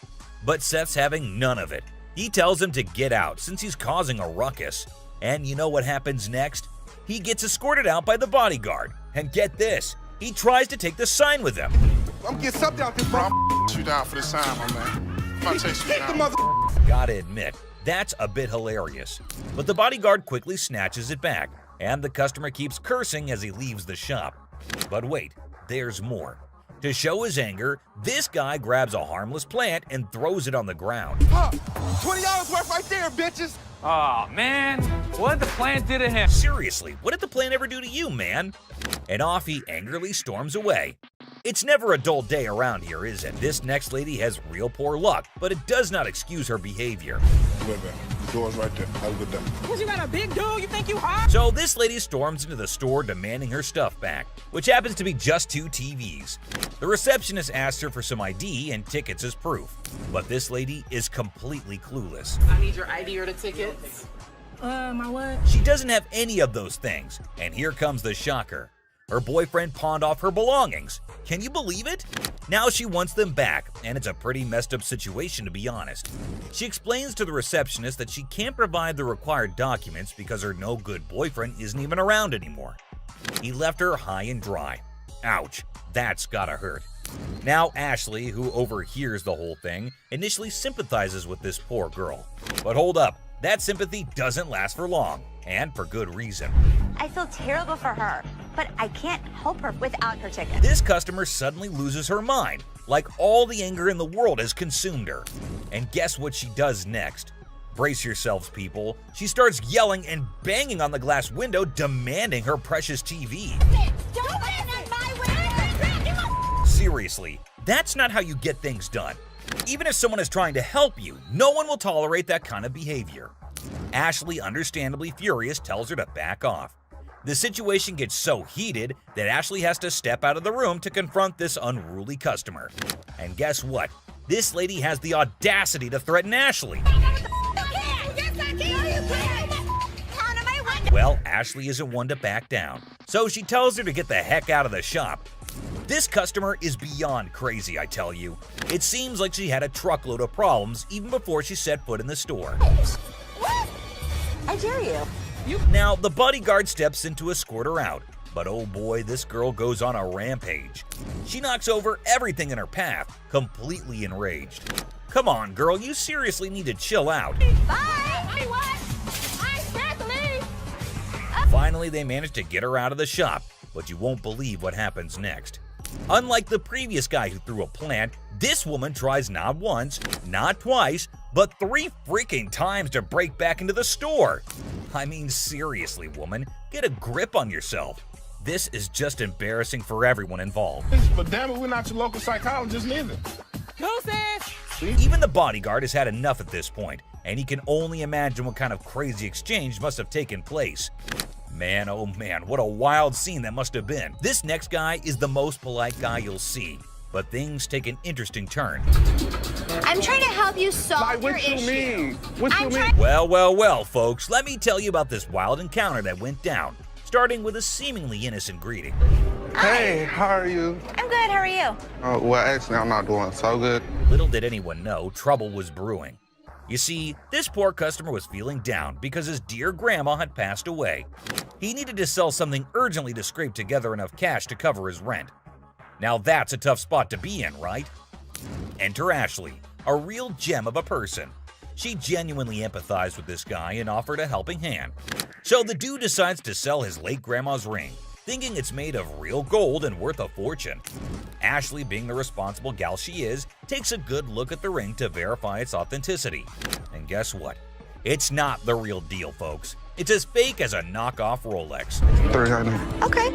But Seth's having none of it. He tells him to get out since he's causing a ruckus. And you know what happens next? He gets escorted out by the bodyguard. And get this, he tries to take the sign with him. I'm getting something out this, bro. I'm you down for this sign, my man. I'm gonna chase you down. Gotta admit, that's a bit hilarious. But the bodyguard quickly snatches it back, and the customer keeps cursing as he leaves the shop. But wait, there's more. To show his anger, this guy grabs a harmless plant and throws it on the ground. $20 worth right there, bitches. Oh, man. What did the plant do to him? Seriously, what did the plant ever do to you, man? And off he angrily storms away. It's never a dull day around here, is it? This next lady has real poor luck, but it does not excuse her behavior. Wait, man. The door's right there. Have a good day. Cause you got a big dude, you think you hot? So this lady storms into the store demanding her stuff back, which happens to be just 2 TVs. The receptionist asks her for some ID and tickets as proof, but this lady is completely clueless. I need your ID or the tickets. My what? She doesn't have any of those things, and here comes the shocker. Her boyfriend pawned off her belongings. Can you believe it? Now she wants them back, and it's a pretty messed up situation to be honest. She explains to the receptionist that she can't provide the required documents because her no-good boyfriend isn't even around anymore. He left her high and dry. Ouch, that's gotta hurt. Now Ashley, who overhears the whole thing, initially sympathizes with this poor girl. But hold up, that sympathy doesn't last for long, and for good reason. I feel terrible for her, but I can't help her without her ticket. This customer suddenly loses her mind, like all the anger in the world has consumed her. And guess what she does next? Brace yourselves, people. She starts yelling and banging on the glass window, demanding her precious TV. Don't bang on my window! Seriously, that's not how you get things done. Even if someone is trying to help you, no one will tolerate that kind of behavior. Ashley, understandably furious, tells her to back off. The situation gets so heated that Ashley has to step out of the room to confront this unruly customer. And guess what? This lady has the audacity to threaten Ashley. Well, Ashley isn't one to back down, so she tells her to get the heck out of the shop. This customer is beyond crazy, I tell you. It seems like she had a truckload of problems even before she set foot in the store. What? I dare you. Now, the bodyguard steps in to escort her out, but oh boy, this girl goes on a rampage. She knocks over everything in her path, completely enraged. Come on, girl, you seriously need to chill out. Bye! What? I'm scared to leave. Finally, they manage to get her out of the shop, but you won't believe what happens next. Unlike the previous guy who threw a plant, this woman tries not once, not twice, but 3 freaking times to break back into the store. I mean, seriously, woman, get a grip on yourself. This is just embarrassing for everyone involved. But damn it, we're not your local psychologist neither. Even the bodyguard has had enough at this point, and he can only imagine what kind of crazy exchange must have taken place. Man, oh man, what a wild scene that must have been. This next guy is the most polite guy you'll see, but things take an interesting turn. I'm trying to help you solve your issue. Well, folks, let me tell you about this wild encounter that went down, starting with a seemingly innocent greeting. Hey, how are you? I'm good, how are you? Well, actually, I'm not doing so good. Little did anyone know, trouble was brewing. You see, this poor customer was feeling down because his dear grandma had passed away. He needed to sell something urgently to scrape together enough cash to cover his rent. Now that's a tough spot to be in, right? Enter Ashley, a real gem of a person. She genuinely empathized with this guy and offered a helping hand. So the dude decides to sell his late grandma's ring, thinking it's made of real gold and worth a fortune. Ashley, being the responsible gal she is, takes a good look at the ring to verify its authenticity. And guess what? It's not the real deal, folks. It's as fake as a knockoff Rolex. 300. Okay.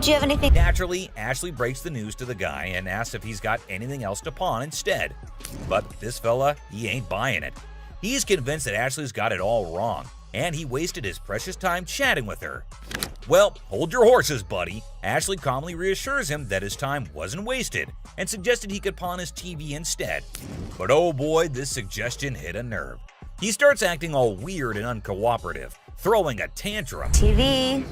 Do you have anything? Naturally, Ashley breaks the news to the guy and asks if he's got anything else to pawn instead. But this fella, he ain't buying it. He's convinced that Ashley's got it all wrong, and he wasted his precious time chatting with her. Well, hold your horses, buddy. Ashley calmly reassures him that his time wasn't wasted and suggested he could pawn his TV instead. But oh boy, this suggestion hit a nerve. He starts acting all weird and uncooperative, throwing a tantrum. TV.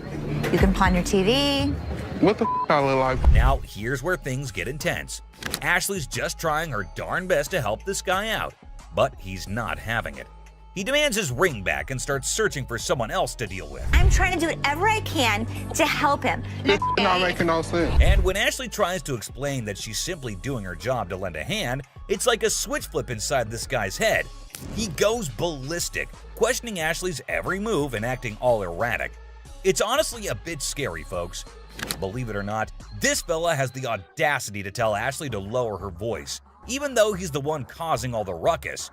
You can pawn your TV. What the I look like? Now, here's where things get intense. Ashley's just trying her darn best to help this guy out, but he's not having it. He demands his ring back and starts searching for someone else to deal with. I'm trying to do whatever I can to help him. This not making no sense. And when Ashley tries to explain that she's simply doing her job to lend a hand, it's like a switch flip inside this guy's head. He goes ballistic, questioning Ashley's every move and acting all erratic. It's honestly a bit scary, folks. Believe it or not, this fella has the audacity to tell Ashley to lower her voice, even though he's the one causing all the ruckus.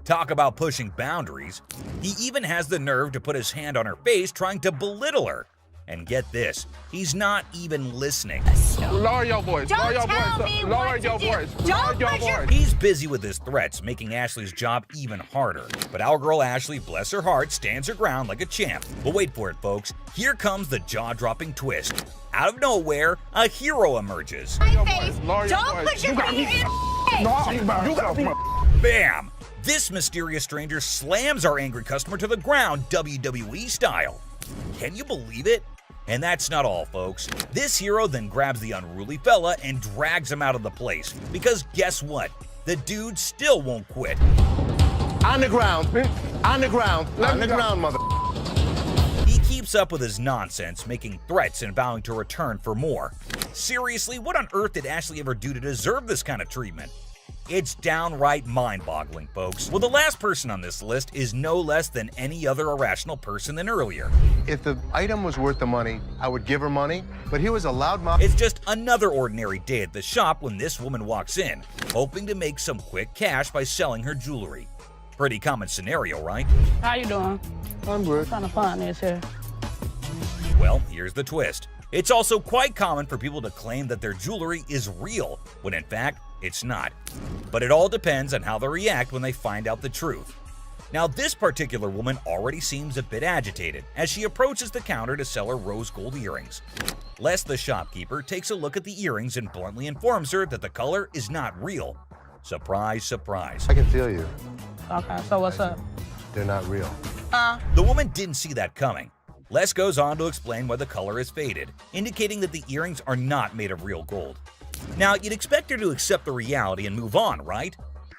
Talk about pushing boundaries. He even has the nerve to put his hand on her face trying to belittle her. And get this, he's not even listening. Lower your voice. Lower your voice. Lower your voice. Lower your voice. He's busy with his threats, making Ashley's job even harder. But our girl Ashley, bless her heart, stands her ground like a champ. But wait for it, folks. Here comes the jaw-dropping twist. Out of nowhere, a hero emerges. Don't put your finger in. Bam! This mysterious stranger slams our angry customer to the ground, WWE style. Can you believe it? And that's not all, folks. This hero then grabs the unruly fella and drags him out of the place. Because guess what? The dude still won't quit. On the ground. On the ground. On the ground, mother. He keeps up with his nonsense, making threats and vowing to return for more. Seriously, what on earth did Ashley ever do to deserve this kind of treatment? It's downright mind-boggling, folks. Well, the last person on this list is no less than any other irrational person than earlier. If the item was worth the money, I would give her money, but he was a loudmouth. It's just another ordinary day at the shop when this woman walks in, hoping to make some quick cash by selling her jewelry. Pretty common scenario, right? How you doing? I'm good. Trying to find this here. Well, here's the twist. It's also quite common for people to claim that their jewelry is real, when in fact, it's not. But it all depends on how they react when they find out the truth. Now, this particular woman already seems a bit agitated as she approaches the counter to sell her rose gold earrings. Les, the shopkeeper, takes a look at the earrings and bluntly informs her that the color is not real. Surprise, surprise. I can feel you. Okay, so what's up? They're not real. The woman didn't see that coming. Les goes on to explain why the color is faded, indicating that the earrings are not made of real gold. Now, you'd expect her to accept the reality and move on, right?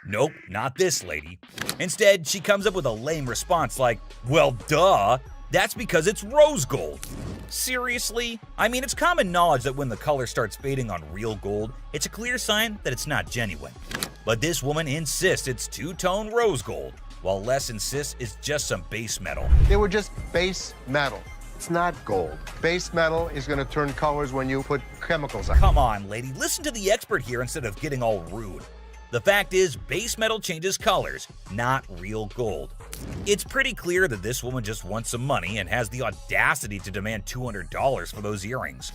Nope, not this lady. Instead, she comes up with a lame response like, well, duh, that's because it's rose gold. Seriously? I mean, it's common knowledge that when the color starts fading on real gold, it's a clear sign that it's not genuine. But this woman insists it's two-tone rose gold, while Les insists it's just some base metal. They were just base metal. It's not gold. Base metal is going to turn colors when you put chemicals on it. Come on, lady, listen to the expert here instead of getting all rude. The fact is, base metal changes colors, not real gold. It's pretty clear that this woman just wants some money and has the audacity to demand $200 for those earrings.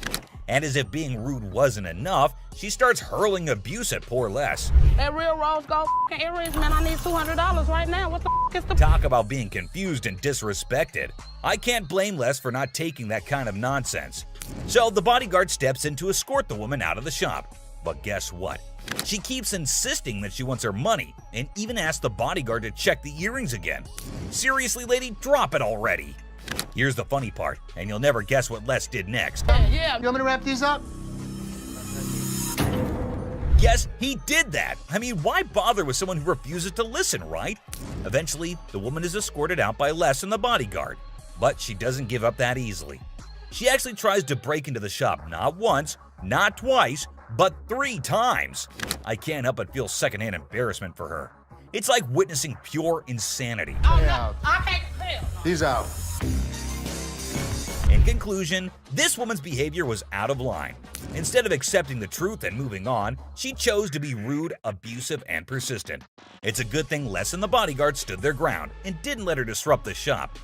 And as if being rude wasn't enough, she starts hurling abuse at poor Les. That real rose gold earrings, man, I need $200 right now. What the is the... Talk about being confused and disrespected. I can't blame Les for not taking that kind of nonsense. So the bodyguard steps in to escort the woman out of the shop. But guess what? She keeps insisting that she wants her money and even asks the bodyguard to check the earrings again. Seriously, lady, drop it already. Here's the funny part, and you'll never guess what Les did next. Yeah. You want me to wrap these up? Yes, he did that. I mean, why bother with someone who refuses to listen, right? Eventually, the woman is escorted out by Les and the bodyguard. But she doesn't give up that easily. She actually tries to break into the shop not once, not twice, but 3 times. I can't help but feel secondhand embarrassment for her. It's like witnessing pure insanity. Oh, no. I can't feel. He's out. In conclusion, this woman's behavior was out of line. Instead of accepting the truth and moving on, she chose to be rude, abusive, and persistent. It's a good thing Les and the bodyguard stood their ground and didn't let her disrupt the shop.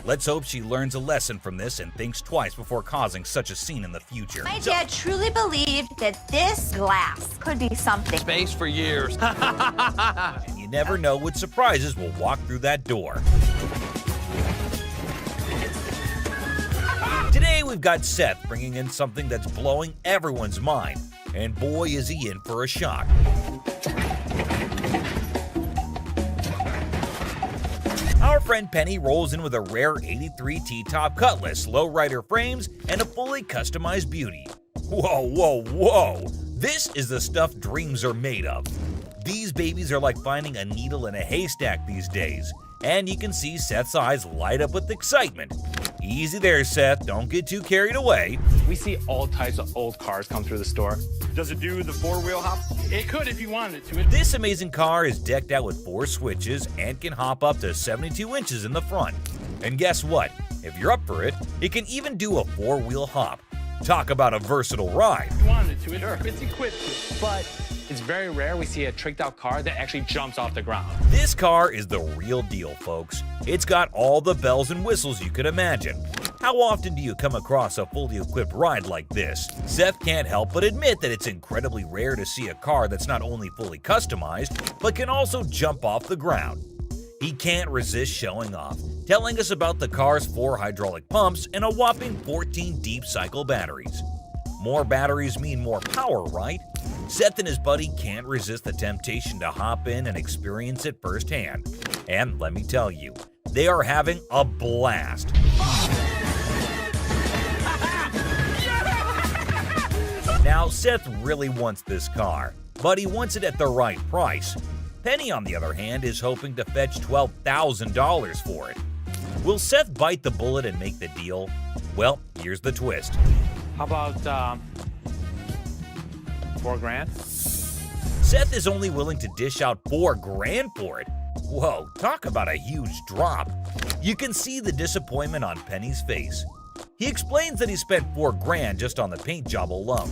Let's hope she learns a lesson from this and thinks twice before causing such a scene in the future. My dad truly believed that this glass could be something. Space for years. And you never know what surprises will walk through that door. Today we've got Seth bringing in something that's blowing everyone's mind, and boy is he in for a shock. Our friend Penny rolls in with a rare 83 T-top Cutlass, lowrider frames, and a fully customized beauty. Whoa, whoa, whoa! This is the stuff dreams are made of. These babies are like finding a needle in a haystack these days, and you can see Seth's eyes light up with excitement. Easy there, Seth, don't get too carried away. We see all types of old cars come through the store. Does it do the 4-wheel hop? It could if you wanted it to. This amazing car is decked out with 4 switches and can hop up to 72 inches in the front. And guess what? If you're up for it, it can even do a 4-wheel hop. Talk about a versatile ride. If you wanted it to, it's equipped to. But it's very rare we see a tricked out car that actually jumps off the ground. This car is the real deal, folks. It's got all the bells and whistles you could imagine. How often do you come across a fully equipped ride like this? Seth can't help but admit that it's incredibly rare to see a car that's not only fully customized, but can also jump off the ground. He can't resist showing off, telling us about the car's 4 hydraulic pumps and a whopping 14 deep cycle batteries. More batteries mean more power, right? Seth and his buddy can't resist the temptation to hop in and experience it firsthand. And let me tell you, they are having a blast. Now, Seth really wants this car, but he wants it at the right price. Penny, on the other hand, is hoping to fetch $12,000 for it. Will Seth bite the bullet and make the deal? Well, here's the twist. How about $4,000? Seth is only willing to dish out $4,000 for it. Whoa, talk about a huge drop. You can see the disappointment on Penny's face. He explains that he spent $4,000 just on the paint job alone.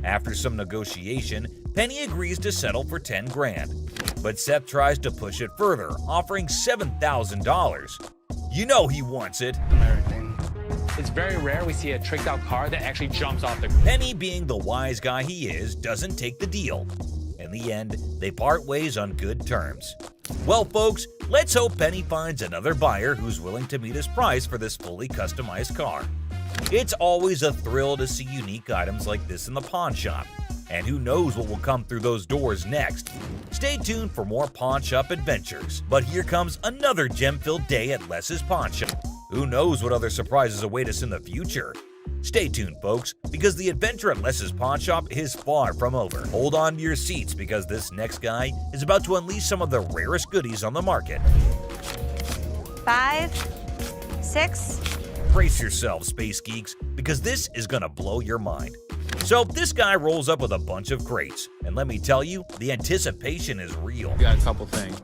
After some negotiation, Penny agrees to settle for $10,000. But Seth tries to push it further, offering $7,000. You know he wants it. It's very rare we see a tricked out car that actually jumps off the... Penny, being the wise guy he is, doesn't take the deal. In the end, they part ways on good terms. Well, folks, let's hope Penny finds another buyer who's willing to meet his price for this fully customized car. It's always a thrill to see unique items like this in the pawn shop. And who knows what will come through those doors next. Stay tuned for more pawn shop adventures. But here comes another gem-filled day at Les's Pawn Shop. Who knows what other surprises await us in the future? Stay tuned, folks, because the adventure at Les's Pawn Shop is far from over. Hold on to your seats because this next guy is about to unleash some of the rarest goodies on the market. 5, 6. Brace yourselves, space geeks, because this is gonna blow your mind. So this guy rolls up with a bunch of crates, and let me tell you, the anticipation is real. Got a couple things.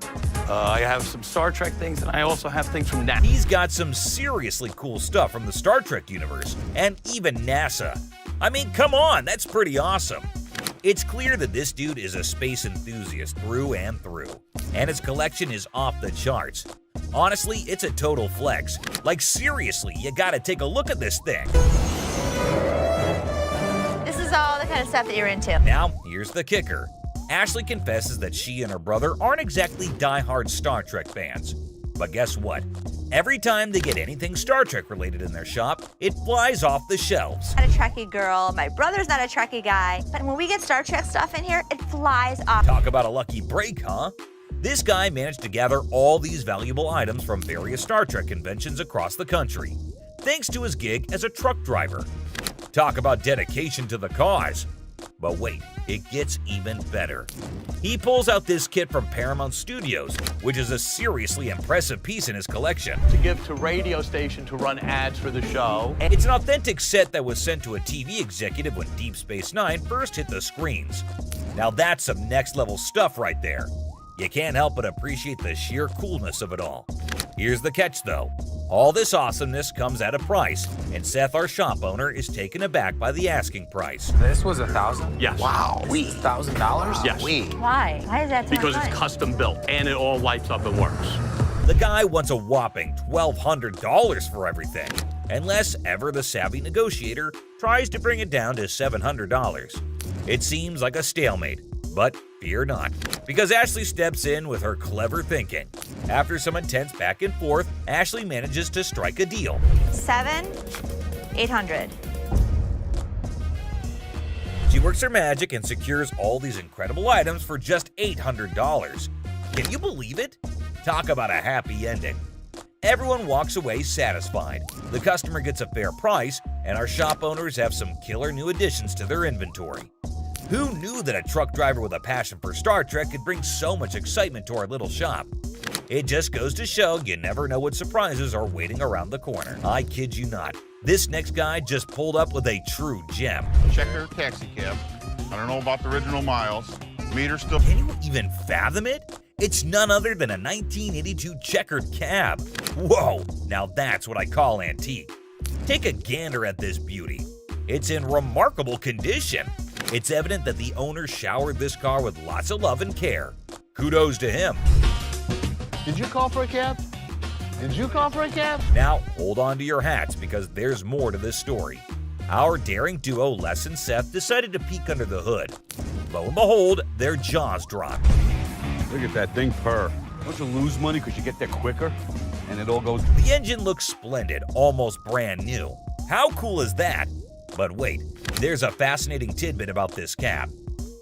I have some Star Trek things, and I also have things from NASA. He's got some seriously cool stuff from the Star Trek universe, and even NASA. I mean, come on, that's pretty awesome. It's clear that this dude is a space enthusiast through and through, and his collection is off the charts. Honestly, it's a total flex. Like seriously, you gotta take a look at this thing. This is all the kind of stuff that you're into. Now, here's the kicker. Ashley confesses that she and her brother aren't exactly die-hard Star Trek fans. But guess what? Every time they get anything Star Trek related in their shop, it flies off the shelves. I'm not a Trekkie girl, my brother's not a Trekkie guy, but when we get Star Trek stuff in here, it flies off. Talk about a lucky break, huh? This guy managed to gather all these valuable items from various Star Trek conventions across the country, thanks to his gig as a truck driver. Talk about dedication to the cause. But wait, it gets even better. He pulls out this kit from Paramount Studios, which is a seriously impressive piece in his collection. To give to radio station to run ads for the show. It's an authentic set that was sent to a TV executive when Deep Space Nine first hit the screens. Now that's some next level stuff right there. You can't help but appreciate the sheer coolness of it all. Here's the catch though. All this awesomeness comes at a price, and Seth, our shop owner, is taken aback by the asking price. This was $1,000? Yes. Wow. $1,000? Yes. Why? Why is that so Because much it's money? custom built and it all lights up and works. The guy wants a whopping $1,200 for everything, unless ever the savvy negotiator tries to bring it down to $700. It seems like a stalemate, but fear not, because Ashley steps in with her clever thinking. After some intense back and forth, Ashley manages to strike a deal. 7,800. She works her magic and secures all these incredible items for just $800. Can you believe it? Talk about a happy ending. Everyone walks away satisfied. The customer gets a fair price, and our shop owners have some killer new additions to their inventory. Who knew that a truck driver with a passion for Star Trek could bring so much excitement to our little shop? It just goes to show you never know what surprises are waiting around the corner. I kid you not. This next guy just pulled up with a true gem. Checker taxi cab. I don't know about the original miles. Meter still. Can you even fathom it? It's none other than a 1982 checkered cab. Whoa, now that's what I call antique. Take a gander at this beauty. It's in remarkable condition. It's evident that the owner showered this car with lots of love and care. Kudos to him. Did you call for a cab? Did you call for a cab? Now, hold on to your hats because there's more to this story. Our daring duo Les and Seth decided to peek under the hood. Lo and behold, their jaws dropped. Look at that thing purr. Don't you lose money because you get there quicker? And it all goes... The engine looks splendid, almost brand new. How cool is that? But wait, there's a fascinating tidbit about this cab.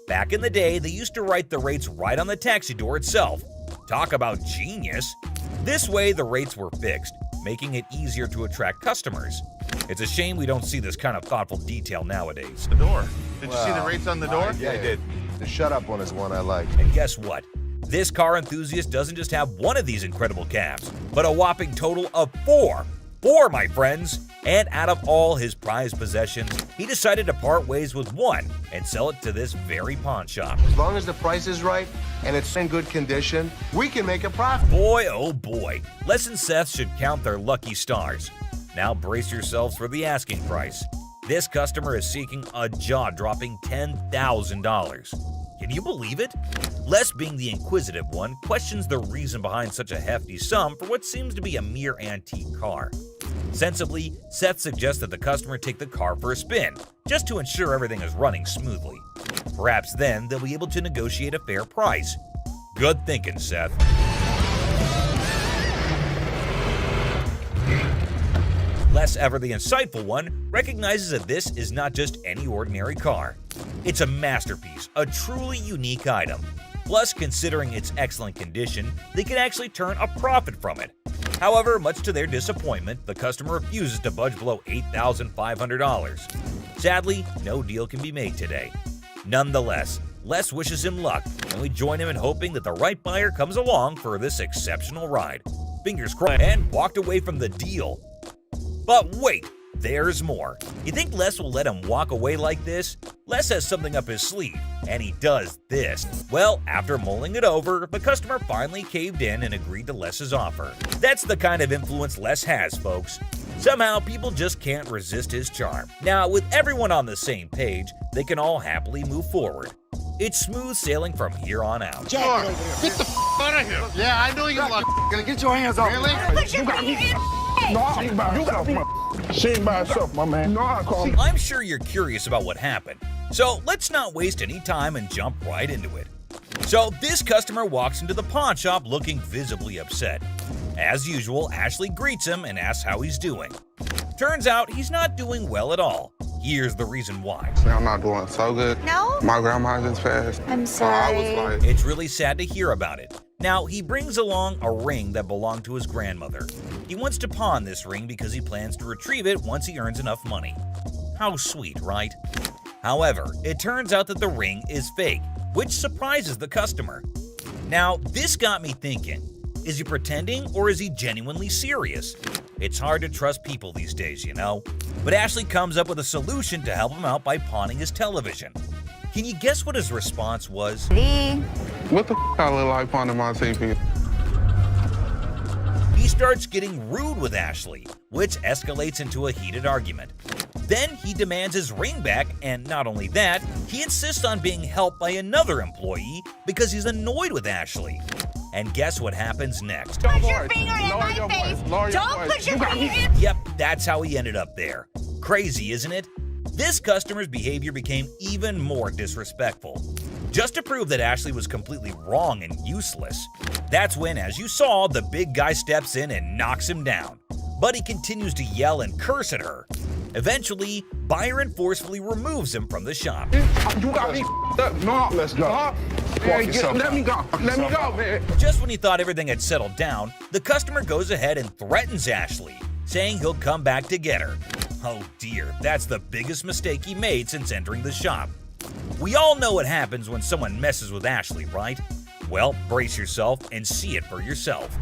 Back in the day, they used to write the rates right on the taxi door itself. Talk about genius! This way, the rates were fixed, making it easier to attract customers. It's a shame we don't see this kind of thoughtful detail nowadays. The door. Did you see the rates on the door? Yeah, I did. The shut up one is one I like. And guess what? This car enthusiast doesn't just have one of these incredible cabs, but a whopping total of 4. 4, my friends! And out of all his prized possessions, he decided to part ways with one and sell it to this very pawn shop. As long as the price is right and it's in good condition, we can make a profit. Boy, oh boy, Les and Seth should count their lucky stars. Now brace yourselves for the asking price. This customer is seeking a jaw-dropping $10,000. Can you believe it? Les, being the inquisitive one, questions the reason behind such a hefty sum for what seems to be a mere antique car. Sensibly, Seth suggests that the customer take the car for a spin, just to ensure everything is running smoothly. Perhaps then they'll be able to negotiate a fair price. Good thinking, Seth. Les, ever the insightful one, recognizes that this is not just any ordinary car. It's a masterpiece, a truly unique item. Plus, considering its excellent condition, they can actually turn a profit from it. However, much to their disappointment, the customer refuses to budge below $8,500. Sadly, no deal can be made today. Nonetheless, Les wishes him luck, and we join him in hoping that the right buyer comes along for this exceptional ride. Fingers crossed, and walked away from the deal. But wait, there's more. You think Les will let him walk away like this? Les has something up his sleeve, and he does this. Well, after mulling it over, the customer finally caved in and agreed to Les's offer. That's the kind of influence Les has, folks. Somehow, people just can't resist his charm. Now, with everyone on the same page, they can all happily move forward. It's smooth sailing from here on out. Jack, get the out of here. Yeah, I know you like. Gonna get your hands off. Really? You got me. No, she ain't by herself, man. She ain't by herself, my man. No, I call me. I'm sure you're curious about what happened, so let's not waste any time and jump right into it. So this customer walks into the pawn shop looking visibly upset. As usual, Ashley greets him and asks how he's doing. Turns out he's not doing well at all. Here's the reason why. I'm not doing so good. No? My grandma just passed. I'm sorry. I was like... It's really sad to hear about it. Now, he brings along a ring that belonged to his grandmother. He wants to pawn this ring because he plans to retrieve it once he earns enough money. How sweet, right? However, it turns out that the ring is fake, which surprises the customer. Now, this got me thinking. Is he pretending or is he genuinely serious? It's hard to trust people these days, you know? But Ashley comes up with a solution to help him out by pawning his television. Can you guess what his response was? What the I look like pawning my TV? He starts getting rude with Ashley, which escalates into a heated argument. Then he demands his ring back, and not only that, he insists on being helped by another employee because he's annoyed with Ashley. And guess what happens next? Put your finger in my face! Don't put your finger in... Yep, that's how he ended up there. Crazy, isn't it? This customer's behavior became even more disrespectful. Just to prove that Ashley was completely wrong and useless. That's when, as you saw, the big guy steps in and knocks him down. But he continues to yell and curse at her. Eventually, Byron forcefully removes him from the shop. You got me up. No, let's go. Let me go. Let me go, man. Just when he thought everything had settled down, the customer goes ahead and threatens Ashley, saying he'll come back to get her. Oh dear, that's the biggest mistake he made since entering the shop. We all know what happens when someone messes with Ashley, right? Well, brace yourself and see it for yourself.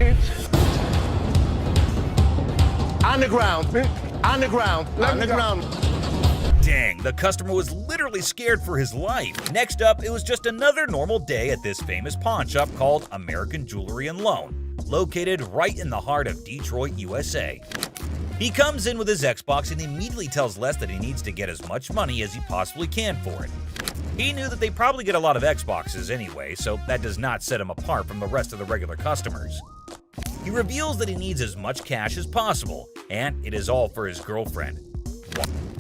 On the ground. On the ground. On the ground. Dang, the customer was literally scared for his life. Next up, it was just another normal day at this famous pawn shop called American Jewelry and Loan, located right in the heart of Detroit, USA. He comes in with his Xbox and immediately tells Les that he needs to get as much money as he possibly can for it. He knew that they probably get a lot of Xboxes anyway, so that does not set him apart from the rest of the regular customers. He reveals that he needs as much cash as possible, and it is all for his girlfriend.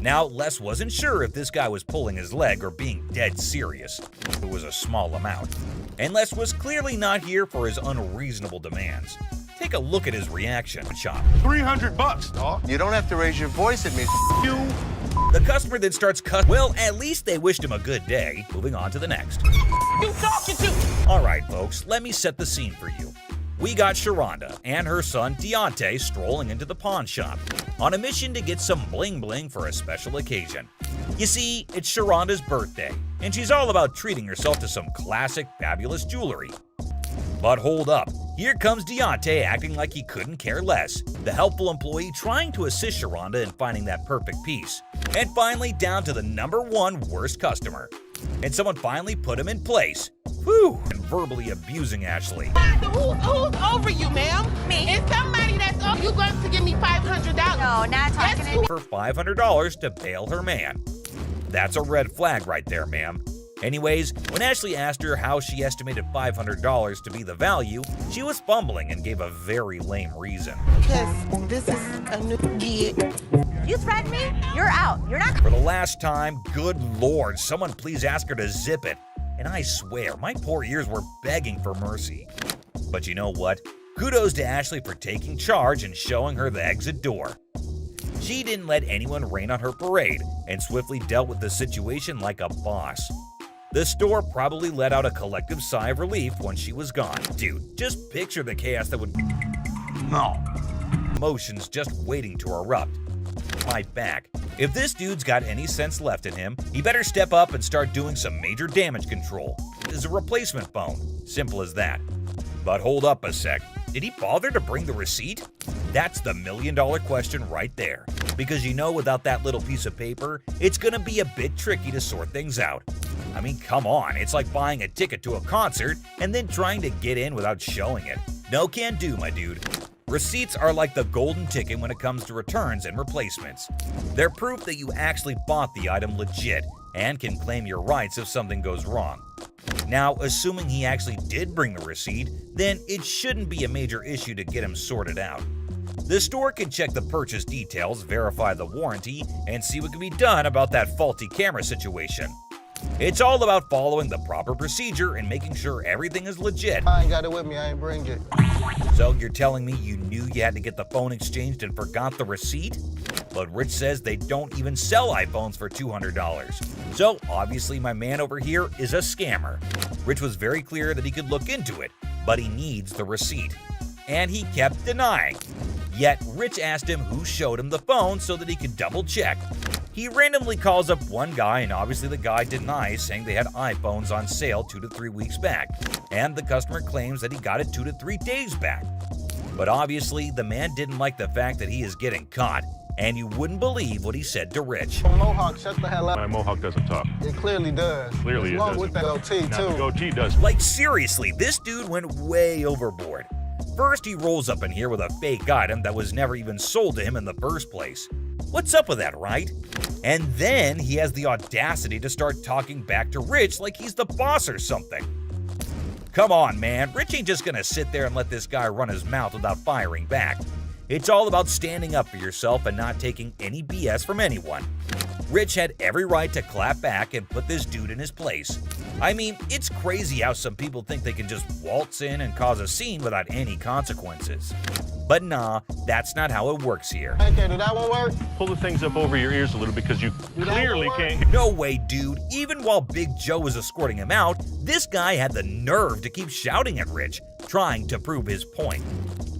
Now, Les wasn't sure if this guy was pulling his leg or being dead serious. It was a small amount. And Les was clearly not here for his unreasonable demands. Take a look at his reaction. Shop. $300, dog. You don't have to raise your voice at me. You. The customer then starts well, at least they wished him a good day. Moving on to the next. You talking to? Alright folks, let me set the scene for you. We got Sharonda and her son Deontay strolling into the pawn shop on a mission to get some bling bling for a special occasion. You see, it's Sharonda's birthday, and she's all about treating herself to some classic fabulous jewelry. But hold up, here comes Deontay acting like he couldn't care less, the helpful employee trying to assist Sharonda in finding that perfect piece. And finally down to the #1 worst customer. And someone finally put him in place. Whew, and verbally abusing Ashley. Who's over you, ma'am? Me. It's somebody that's over you going to give me $500. No, not talking to me. For $500 to bail her man. That's a red flag right there, ma'am. Anyways, when Ashley asked her how she estimated $500 to be the value, she was fumbling and gave a very lame reason. Because this is a new gig. You threaten me? You're out. You're not. For the last time, good lord, someone please ask her to zip it. And I swear, my poor ears were begging for mercy. But you know what? Kudos to Ashley for taking charge and showing her the exit door. She didn't let anyone rain on her parade and swiftly dealt with the situation like a boss. The store probably let out a collective sigh of relief when she was gone. Dude, just picture the chaos that would... No. Emotions just waiting to erupt. My back. If this dude's got any sense left in him, he better step up and start doing some major damage control. It's a replacement phone. Simple as that. But hold up a sec. Did he bother to bring the receipt? That's the million-dollar question right there. Because you know, without that little piece of paper, it's gonna be a bit tricky to sort things out. I mean, come on, it's like buying a ticket to a concert and then trying to get in without showing it. No can do, my dude. Receipts are like the golden ticket when it comes to returns and replacements. They're proof that you actually bought the item legit and can claim your rights if something goes wrong. Now, assuming he actually did bring the receipt, then it shouldn't be a major issue to get him sorted out. The store can check the purchase details, verify the warranty, and see what can be done about that faulty camera situation. It's all about following the proper procedure and making sure everything is legit. I ain't got it with me, I ain't bring it. So you're telling me you knew you had to get the phone exchanged and forgot the receipt? But Rich says they don't even sell iPhones for $200. So obviously my man over here is a scammer. Rich was very clear that he could look into it, but he needs the receipt. And he kept denying. Yet Rich asked him who showed him the phone so that he could double check. He randomly calls up one guy, and obviously the guy denies, saying they had iPhones on sale 2 to 3 weeks back, and the customer claims that he got it 2 to 3 days back. But obviously, the man didn't like the fact that he is getting caught, and you wouldn't believe what he said to Rich. Mohawk, shut the hell up. My Mohawk doesn't talk. It clearly does. Clearly it Along doesn't. with that goatee, Now, too. the goatee does. Like seriously, this dude went way overboard. First, he rolls up in here with a fake item that was never even sold to him in the first place. What's up with that, right? And then he has the audacity to start talking back to Rich like he's the boss or something. Come on, man. Rich ain't just gonna sit there and let this guy run his mouth without firing back. It's all about standing up for yourself and not taking any BS from anyone. Rich had every right to clap back and put this dude in his place. I mean, it's crazy how some people think they can just waltz in and cause a scene without any consequences. But nah, that's not how it works here. Okay, did that one work? Pull the things up over your ears a little because you clearly can't. No way, dude. Even while Big Joe was escorting him out, this guy had the nerve to keep shouting at Rich, trying to prove his point.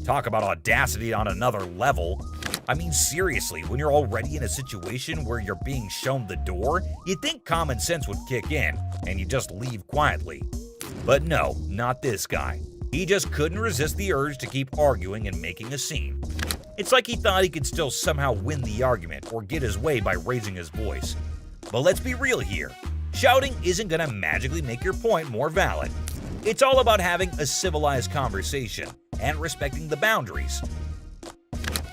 Talk about audacity on another level. I mean, seriously, when you're already in a situation where you're being shown the door, you'd think common sense would kick in, and you just leave quietly. But no, not this guy. He just couldn't resist the urge to keep arguing and making a scene. It's like he thought he could still somehow win the argument or get his way by raising his voice. But let's be real here. Shouting isn't gonna magically make your point more valid. It's all about having a civilized conversation and respecting the boundaries.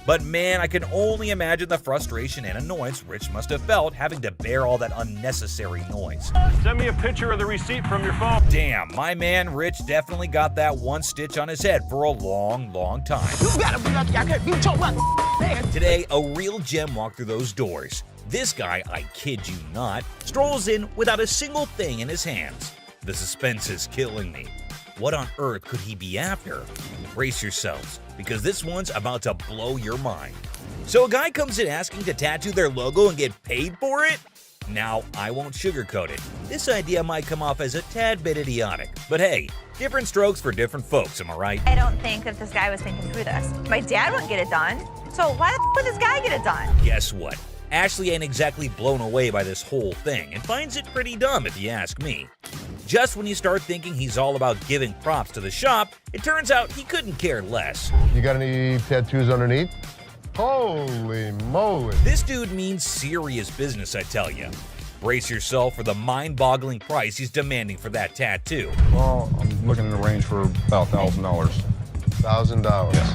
But man, I can only imagine the frustration and annoyance Rich must have felt having to bear all that unnecessary noise. Send me a picture of the receipt from your phone. Damn, my man Rich definitely got that one stitch on his head for a long, long time. You better be lucky I can't beat your man. Today, a real gem walked through those doors. This guy, I kid you not, strolls in without a single thing in his hands. The suspense is killing me. What on earth could he be after? Brace yourselves, because this one's about to blow your mind. So a guy comes in asking to tattoo their logo and get paid for it? Now, I won't sugarcoat it. This idea might come off as a tad bit idiotic, but hey, different strokes for different folks, am I right? I don't think that this guy was thinking through this. My dad wouldn't get it done, so why the would this guy get it done? Guess what? Ashley ain't exactly blown away by this whole thing and finds it pretty dumb if you ask me. Just when you start thinking he's all about giving props to the shop, it turns out he couldn't care less. You got any tattoos underneath? Holy moly. This dude means serious business, I tell ya. Brace yourself for the mind-boggling price he's demanding for that tattoo. Well, I'm looking in the range for about $1,000. $1,000. Yes.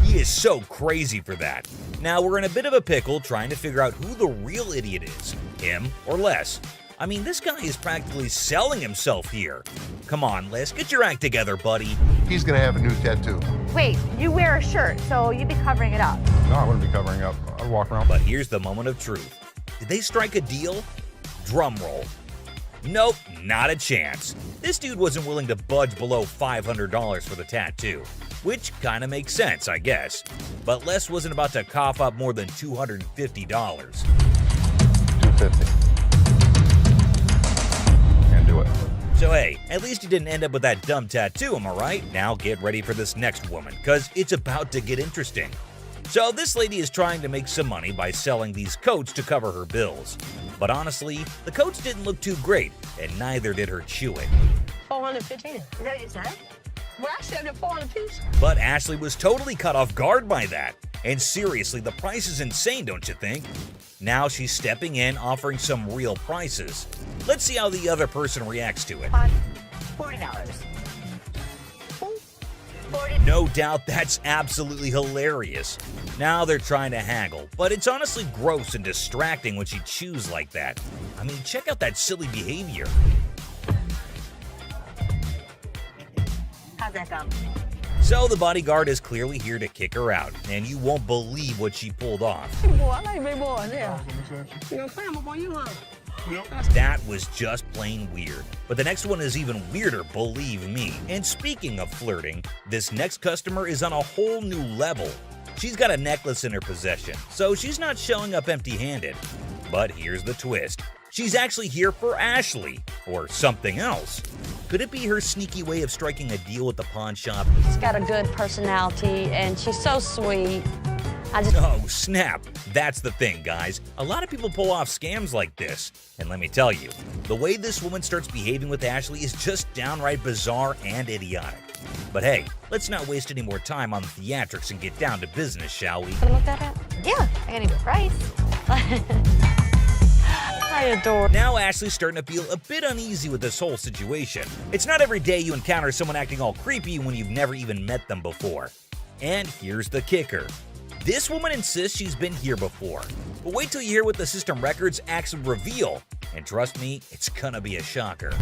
He is so crazy for that. Now we're in a bit of a pickle trying to figure out who the real idiot is, him or Les. I mean, this guy is practically selling himself here. Come on, Les, get your act together, buddy. He's gonna have a new tattoo. Wait, you wear a shirt, so you'd be covering it up. No, I wouldn't be covering up. I'd walk around. But here's the moment of truth. Did they strike a deal? Drum roll. Nope, not a chance. This dude wasn't willing to budge below $500 for the tattoo, which kind of makes sense, I guess. But Les wasn't about to cough up more than $250. $250. Can't do it. So hey, at least you didn't end up with that dumb tattoo, am I right? Now get ready for this next woman, cause it's about to get interesting. So this lady is trying to make some money by selling these coats to cover her bills. But honestly, the coats didn't look too great, and neither did her chewing. 415. Is that what you said? Well, I said it 400 piece. But Ashley was totally caught off guard by that. And seriously, the price is insane, don't you think? Now she's stepping in, offering some real prices. Let's see how the other person reacts to it. $40. No doubt that's absolutely hilarious. Now they're trying to haggle, but it's honestly gross and distracting when she chews like that. I mean, check out that silly behavior. How's that go? So the bodyguard is clearly here to kick her out, and you won't believe what she pulled off. Boy, I like big boys, yeah. You know, Sam, boy, you huh? That was just plain weird. But the next one is even weirder, believe me. And speaking of flirting, this next customer is on a whole new level. She's got a necklace in her possession, so she's not showing up empty-handed. But here's the twist. She's actually here for Ashley, or something else. Could it be her sneaky way of striking a deal with the pawn shop? She's got a good personality, and she's so sweet. Oh, snap. That's the thing, guys. A lot of people pull off scams like this. And let me tell you, the way this woman starts behaving with Ashley is just downright bizarre and idiotic. But hey, let's not waste any more time on the theatrics and get down to business, shall we? Can I look that up? Yeah, I got a good price. I adore. Now Ashley's starting to feel a bit uneasy with this whole situation. It's not every day you encounter someone acting all creepy when you've never even met them before. And here's the kicker. This woman insists she's been here before. But wait till you hear what the system records actually reveal. And trust me, it's gonna be a shocker.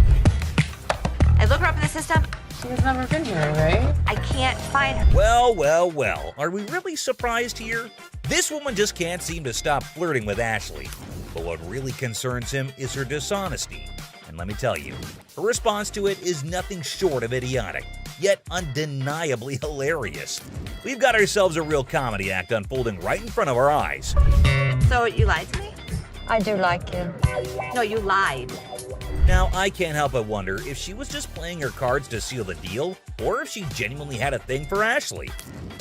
I look her up in the system. She's never been here, right? I can't find her. Well, well, well. Are we really surprised here? This woman just can't seem to stop flirting with Ashley. But what really concerns him is her dishonesty. And let me tell you, her response to it is nothing short of idiotic, yet undeniably hilarious. We've got ourselves a real comedy act unfolding right in front of our eyes. So you lied to me? I do like you. No, you lied. Now, I can't help but wonder if she was just playing her cards to seal the deal, or if she genuinely had a thing for Ashley.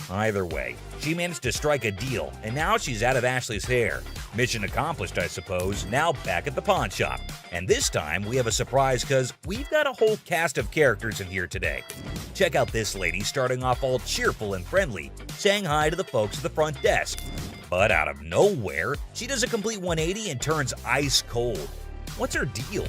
Either way, she managed to strike a deal, and now she's out of Ashley's hair. Mission accomplished, I suppose, now back at the pawn shop. And this time, we have a surprise because we've got a whole cast of characters in here today. Check out this lady starting off all cheerful and friendly, saying hi to the folks at the front desk. But out of nowhere, she does a complete 180 and turns ice cold. What's her deal?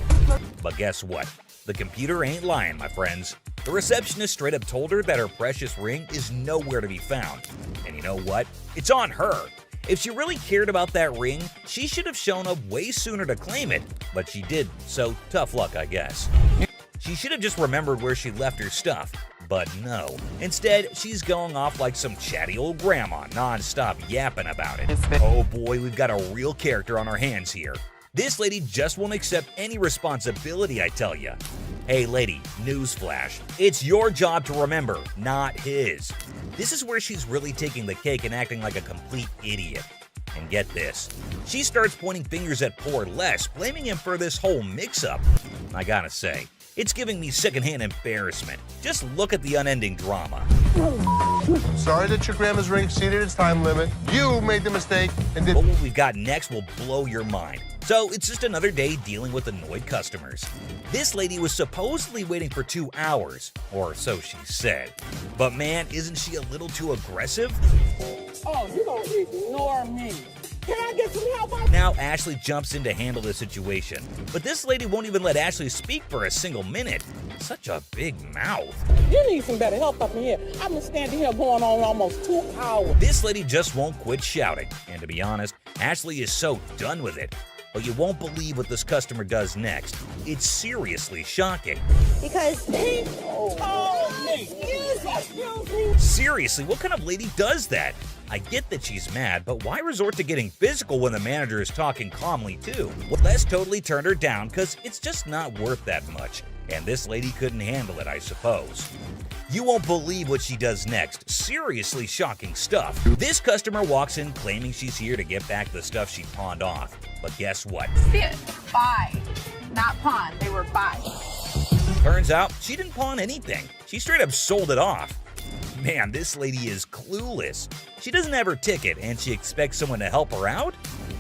But guess what? The computer ain't lying, my friends. The receptionist straight up told her that her precious ring is nowhere to be found. And you know what? It's on her. If she really cared about that ring, she should have shown up way sooner to claim it, but she didn't, so tough luck, I guess. She should have just remembered where she left her stuff, but no. Instead, she's going off like some chatty old grandma, non-stop yapping about it. Oh boy, we've got a real character on our hands here. This lady just won't accept any responsibility, I tell ya. Hey lady, newsflash. It's your job to remember, not his. This is where she's really taking the cake and acting like a complete idiot. And get this, she starts pointing fingers at poor Les, blaming him for this whole mix-up. I gotta say, it's giving me secondhand embarrassment. Just look at the unending drama. Sorry that your grandma's ring exceeded its time limit. You made the mistake and did. But what we've got next will blow your mind. So it's just another day dealing with annoyed customers. This lady was supposedly waiting for 2 hours, or so she said. But man, isn't she a little too aggressive? Oh, you don't ignore me. Can I get some help? Now Ashley jumps in to handle the situation, but this lady won't even let Ashley speak for a single minute. Such a big mouth. You need some better help up in here. I've been standing here going on almost 2 hours. This lady just won't quit shouting, and to be honest, Ashley is so done with it. But you won't believe what this customer does next. It's seriously shocking. Because he told me. Excuse me. Seriously, what kind of lady does that? I get that she's mad, but why resort to getting physical when the manager is talking calmly too? Well, Les totally turned her down because it's just not worth that much. And this lady couldn't handle it, I suppose. You won't believe what she does next. Seriously shocking stuff. This customer walks in claiming she's here to get back the stuff she pawned off. But guess what? Buy. Not pawn. They were buy. Turns out she didn't pawn anything. She straight up sold it off. Man, this lady is clueless. She doesn't have her ticket and she expects someone to help her out?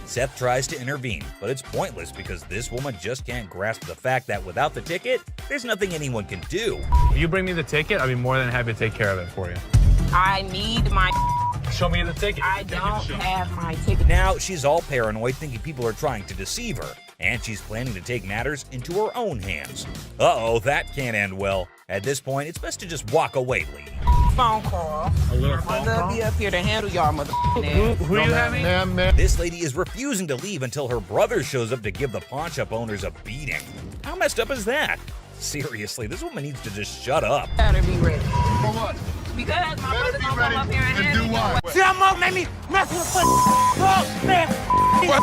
Seth tries to intervene, but it's pointless because this woman just can't grasp the fact that without the ticket, there's nothing anyone can do. If you bring me the ticket, I'd be more than happy to take care of it for you. I need my... Show me the ticket. I don't have my ticket. Now she's all paranoid, thinking people are trying to deceive her, and she's planning to take matters into her own hands. Uh-oh, that can't end well. At this point, it's best to just walk away, lady. Phone call. A little phone call? Be up here to handle y'all Who you having? This lady is refusing to leave until her brother shows up to give the pawn shop owners a beating. How messed up is that? Seriously, this woman needs to just shut up. Better be ready. For what? Because my brother gonna come up here and do handle what? See how Mo made me mess with the oh, man. What?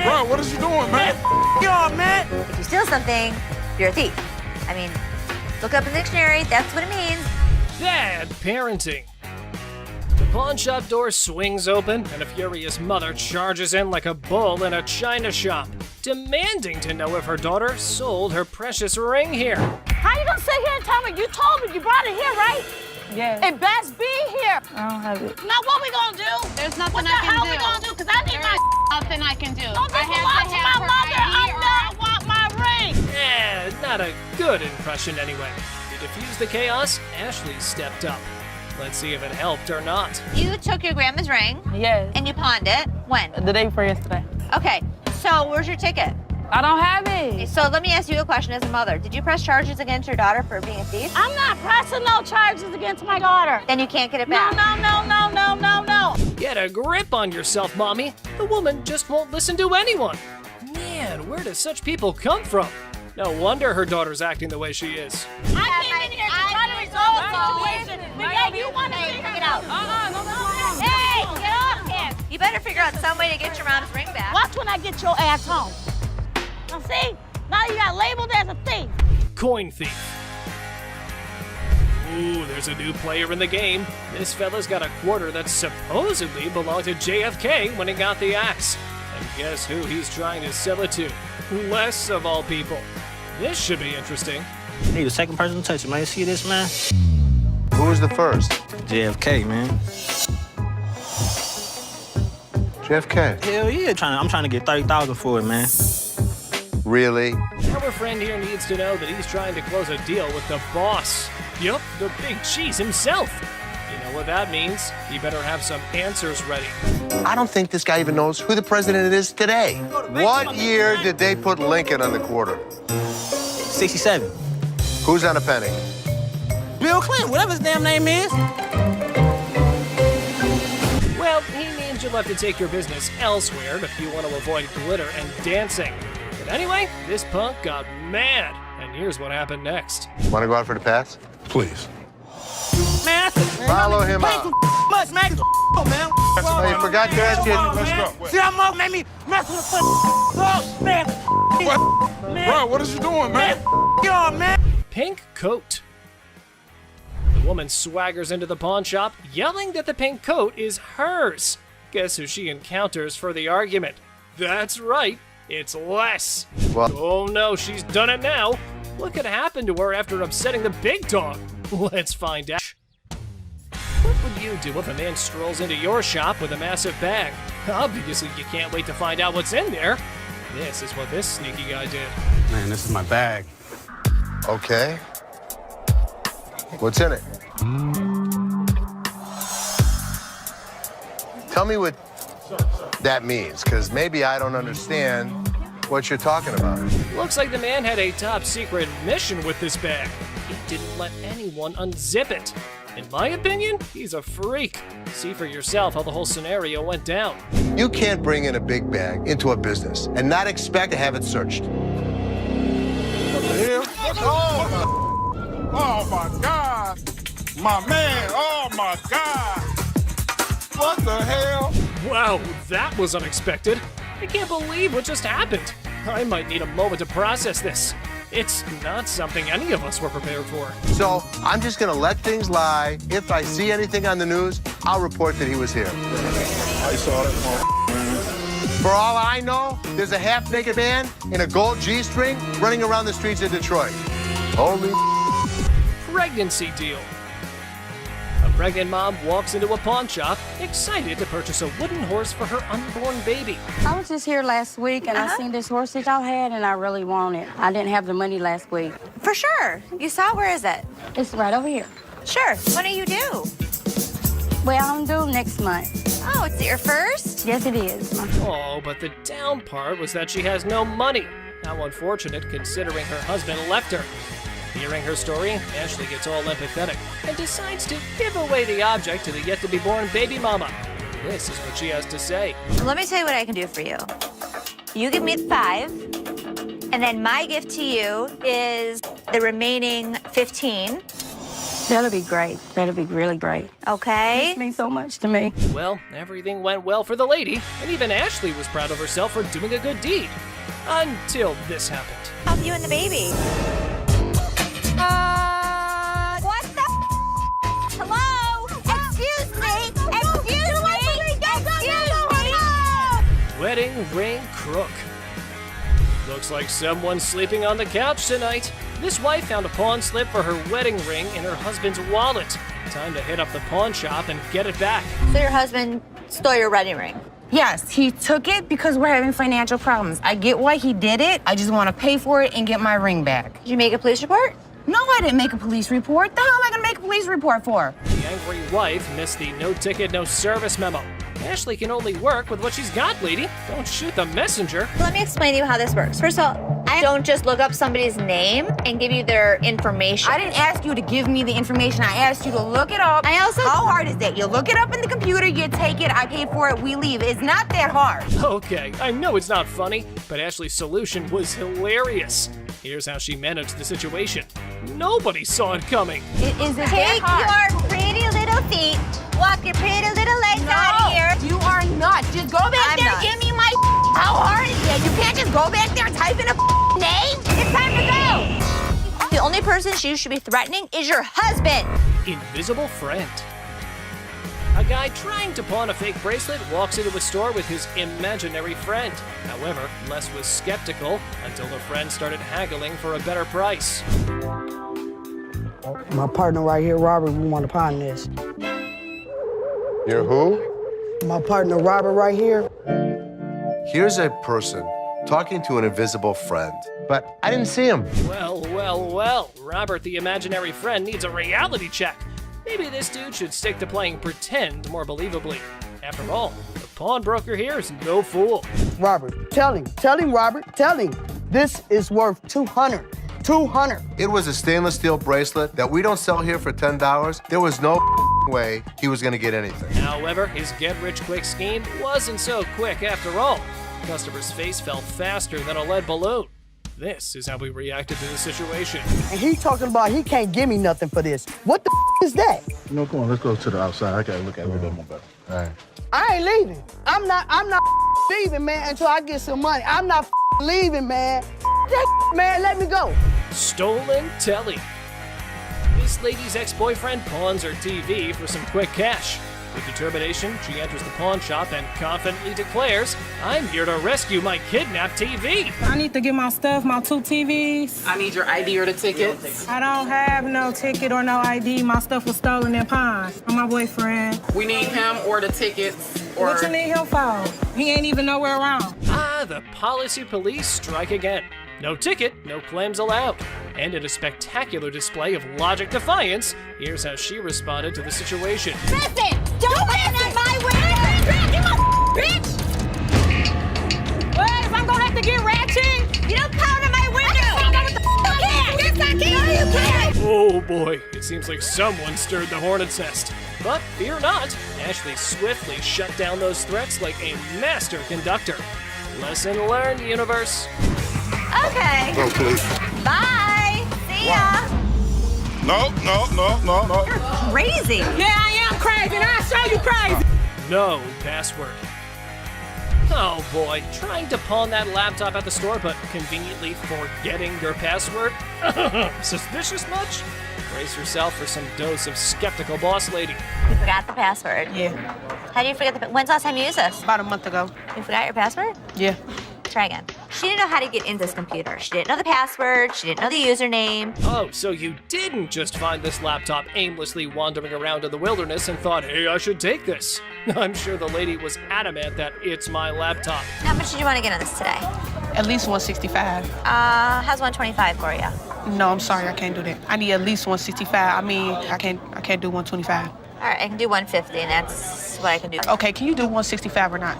Bro, what is you doing, man? Y'all, man. If you steal something, you're a thief. I mean, look up in the dictionary. That's what it means. Bad parenting. The pawn shop door swings open, and a furious mother charges in like a bull in a china shop, demanding to know if her daughter sold her precious ring here. How you gonna sit here and tell me? You told me you brought it here, right? Yeah. It best be here. I don't have it. Now what we gonna do? There's nothing what I can do. What the hell we gonna do? Because I need my Nothing I can do. Don't I belong to my mother. I want my ring. Not a good impression anyway. To defuse the chaos, Ashley stepped up. Let's see if it helped or not. You took your grandma's ring. Yes. And you pawned it. When? The day before yesterday. Okay, so where's your ticket? I don't have it. So let me ask you a question as a mother. Did you press charges against your daughter for being a thief? I'm not pressing no charges against my daughter. Then you can't get it back. No. Get a grip on yourself, Mommy. The woman just won't listen to anyone. Man, where do such people come from? No wonder her daughter's acting the way she is. I came in here to try to resolve the situation. Miguel, you want to figure it out? No. Hey, get off him. You better figure out some way to get your mom's ring back. Watch when I get your ass home. Now see? Now you got labeled as a thief. Coin thief. Ooh, there's a new player in the game. This fella's got a quarter that supposedly belonged to JFK when he got the axe. And guess who he's trying to sell it to? Les, of all people. This should be interesting. I need a second person to touch it, man. You see this, man? Who was the first? JFK, man. JFK. Hell yeah, I'm trying to get $30,000 for it, man. Really? Our friend here needs to know that he's trying to close a deal with the boss. Yup, the big cheese himself. You know what that means? He better have some answers ready. I don't think this guy even knows who the president is today. What year did they put Lincoln on the quarter? 67. Who's on a penny? Bill Clinton, whatever his damn name is. Well, he means you'll have to take your business elsewhere if you want to avoid glitter and dancing. But anyway, this punk got mad, and here's what happened next. Want to go out for the pass? Please. Man, Follow him out. Much, man. Man. Oh, you forgot to ask you. Let's go. See how Mo made me mess with the man. What? Man. Bro, what is you doing, man? Yo, man. Pink coat. The woman swaggers into the pawn shop, yelling that the pink coat is hers. Guess who she encounters for the argument? That's right, it's Les. Well, oh no, she's done it now. What could happen to her after upsetting the big dog? Let's find out. What would you do if a man strolls into your shop with a massive bag? Obviously, you can't wait to find out what's in there. This is what this sneaky guy did. Man, this is my bag. okay. What's in it? Tell me what that means, because maybe I don't understand what you're talking about. Looks like the man had a top secret mission with this bag. He didn't let anyone unzip it. In my opinion, he's a freak. See for yourself how the whole scenario went down. You can't bring in a big bag into a business and not expect to have it searched. What the hell? Oh my God. My man, oh my God. What the hell? Wow, that was unexpected. I can't believe what just happened. I might need a moment to process this. It's not something any of us were prepared for. So I'm just gonna let things lie. If I see anything on the news, I'll report that he was here. I saw that. For all I know, there's a half-naked man in a gold G-string running around the streets of Detroit. Holy Pregnancy deal. A pregnant mom walks into a pawn shop, excited to purchase a wooden horse for her unborn baby. I was just here last week and I seen this horse that y'all had and I really want it. I didn't have the money last week. For sure. You saw it? Where is it? It's right over here. Sure. When are you due? Well, I'm due next month. Oh, it's your first? Yes, it is. Oh, but the down part was that she has no money. How unfortunate considering her husband left her. Hearing her story, Ashley gets all empathetic and decides to give away the object to the yet-to-be-born baby mama. This is what she has to say. Let me tell you what I can do for you. You give me 5, and then my gift to you is the remaining 15. That'll be great. That'll be really great. Okay? It means so much to me. Well, everything went well for the lady, and even Ashley was proud of herself for doing a good deed. Until this happened. Help you and the baby. What the? Hello? Excuse me? Excuse me? Wedding ring crook. Looks like someone's sleeping on the couch tonight. This wife found a pawn slip for her wedding ring in her husband's wallet. Time to hit up the pawn shop and get it back. So your husband stole your wedding ring? Yes, he took it because we're having financial problems. I get why he did it. I just want to pay for it and get my ring back. Did you make a police report? No, I didn't make a police report. The hell am I going to make a police report for? The angry wife missed the no ticket, no service memo. Ashley can only work with what she's got, lady. Don't shoot the messenger. Let me explain to you how this works. First of all, I don't just look up somebody's name and give you their information. I didn't ask you to give me the information. I asked you to look it up. How hard is that? You look it up in the computer, you take it, I pay for it, we leave. It's not that hard. Okay, I know it's not funny, but Ashley's solution was hilarious. Here's how she managed the situation. Nobody saw it coming. Is it Take that hard? your pretty little feet, walk your pretty little legs out of here. You are nuts. Just go back there and give me my How hard is that? You can't just go back there and type in a name? It's time to go. The only person you should be threatening is your husband. Invisible friend. A guy trying to pawn a fake bracelet walks into a store with his imaginary friend. However, Les was skeptical until the friend started haggling for a better price. My partner right here, Robert, we want to pawn this. You're who? My partner, Robert, right here. Here's a person talking to an invisible friend, but I didn't see him. Well, well, well. Robert, the imaginary friend, needs a reality check. Maybe this dude should stick to playing pretend more believably. After all, the pawnbroker here is no fool. Robert, tell him, Robert, tell him. This is worth 200. $200. It was a stainless steel bracelet that we don't sell here for $10. There was no way he was going to get anything. However, his get-rich-quick scheme wasn't so quick after all. The customer's face fell faster than a lead balloon. This is how we reacted to the situation. And he talking about he can't give me nothing for this. What the is that? No, come on, let's go to the outside. I gotta look at it a little bit more better. All right. I ain't leaving. I'm not leaving, man, until I get some money. I'm not leaving, man. That man, let me go. Stolen telly. This lady's ex-boyfriend pawns her TV for some quick cash. With determination, she enters the pawn shop and confidently declares, "I'm here to rescue my kidnapped TV." I need to get my stuff, my 2 TVs. I need your ID or the ticket. I don't have no ticket or no ID. My stuff was stolen and pawned from my boyfriend. We need him or the tickets. Or... What you need him for? He ain't even nowhere around. Ah, the policy police strike again. No ticket, no claims allowed. And in a spectacular display of logic defiance, here's how she responded to the situation. Listen! Don't land on my window! You bitch! What? If I'm gonna have to get ratchet? You don't pound on my window! Yes, I can! No, you can't! Oh boy, it seems like someone stirred the hornet's nest. But fear not, Ashley swiftly shut down those threats like a master conductor. Lesson learned, universe. Okay. Oh, please. Bye. See ya. No. You're crazy. Yeah, I am crazy, and I'll show you crazy. No password. Oh boy, trying to pawn that laptop at the store, but conveniently forgetting your password? Suspicious much? Brace yourself for some dose of skeptical boss lady. You forgot the password. Yeah. How do you forget when's the last time you used this? About a month ago. You forgot your password? Yeah. Try again. She didn't know how to get into this computer. She didn't know the password. She didn't know the username. Oh, so you didn't just find this laptop aimlessly wandering around in the wilderness and thought, hey, I should take this. I'm sure the lady was adamant that it's my laptop. How much did you want to get on this today? At least 165. How's 125 for you? No, I'm sorry, I can't do that. I need at least 165. I mean, I can't do 125. All right, I can do 150, and that's what I can do. Okay, can you do 165 or not?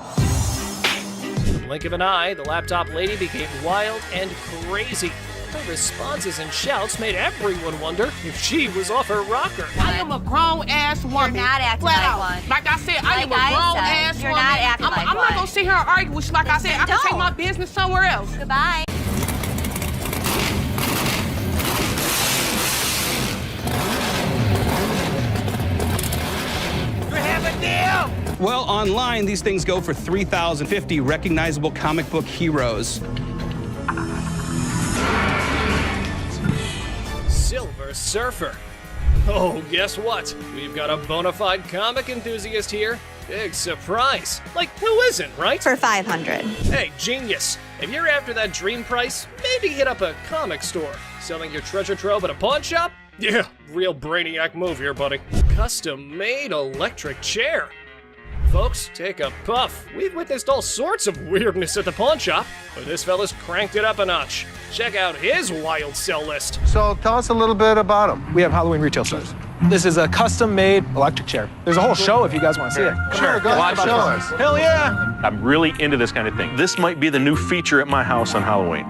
Blink of an eye, the laptop lady became wild and crazy. Her responses and shouts made everyone wonder if she was off her rocker. I am a grown-ass woman. You're not acting like one. Like I said, I am a grown-ass woman. You're not acting like I'm not going to sit here and argue with you. Like I said, I can take don't. my business somewhere else. Goodbye. Well, online, these things go for $3,050 recognizable comic book heroes. Silver Surfer. Oh, guess what? We've got a bona fide comic enthusiast here. Big surprise. Like, who isn't, right? For $500. Hey, genius. If you're after that dream price, maybe hit up a comic store. Selling your treasure trove at a pawn shop? Yeah, real brainiac move here, buddy. Custom-made electric chair. Folks, take a puff. We've witnessed all sorts of weirdness at the pawn shop, but this fella's cranked it up a notch. Check out his wild sell list. So tell us a little bit about him. We have Halloween retail stores. This is a custom-made electric chair. There's a whole show if you guys want to see it. Come here, go ahead, show us. Hell yeah! I'm really into this kind of thing. This might be the new feature at my house on Halloween.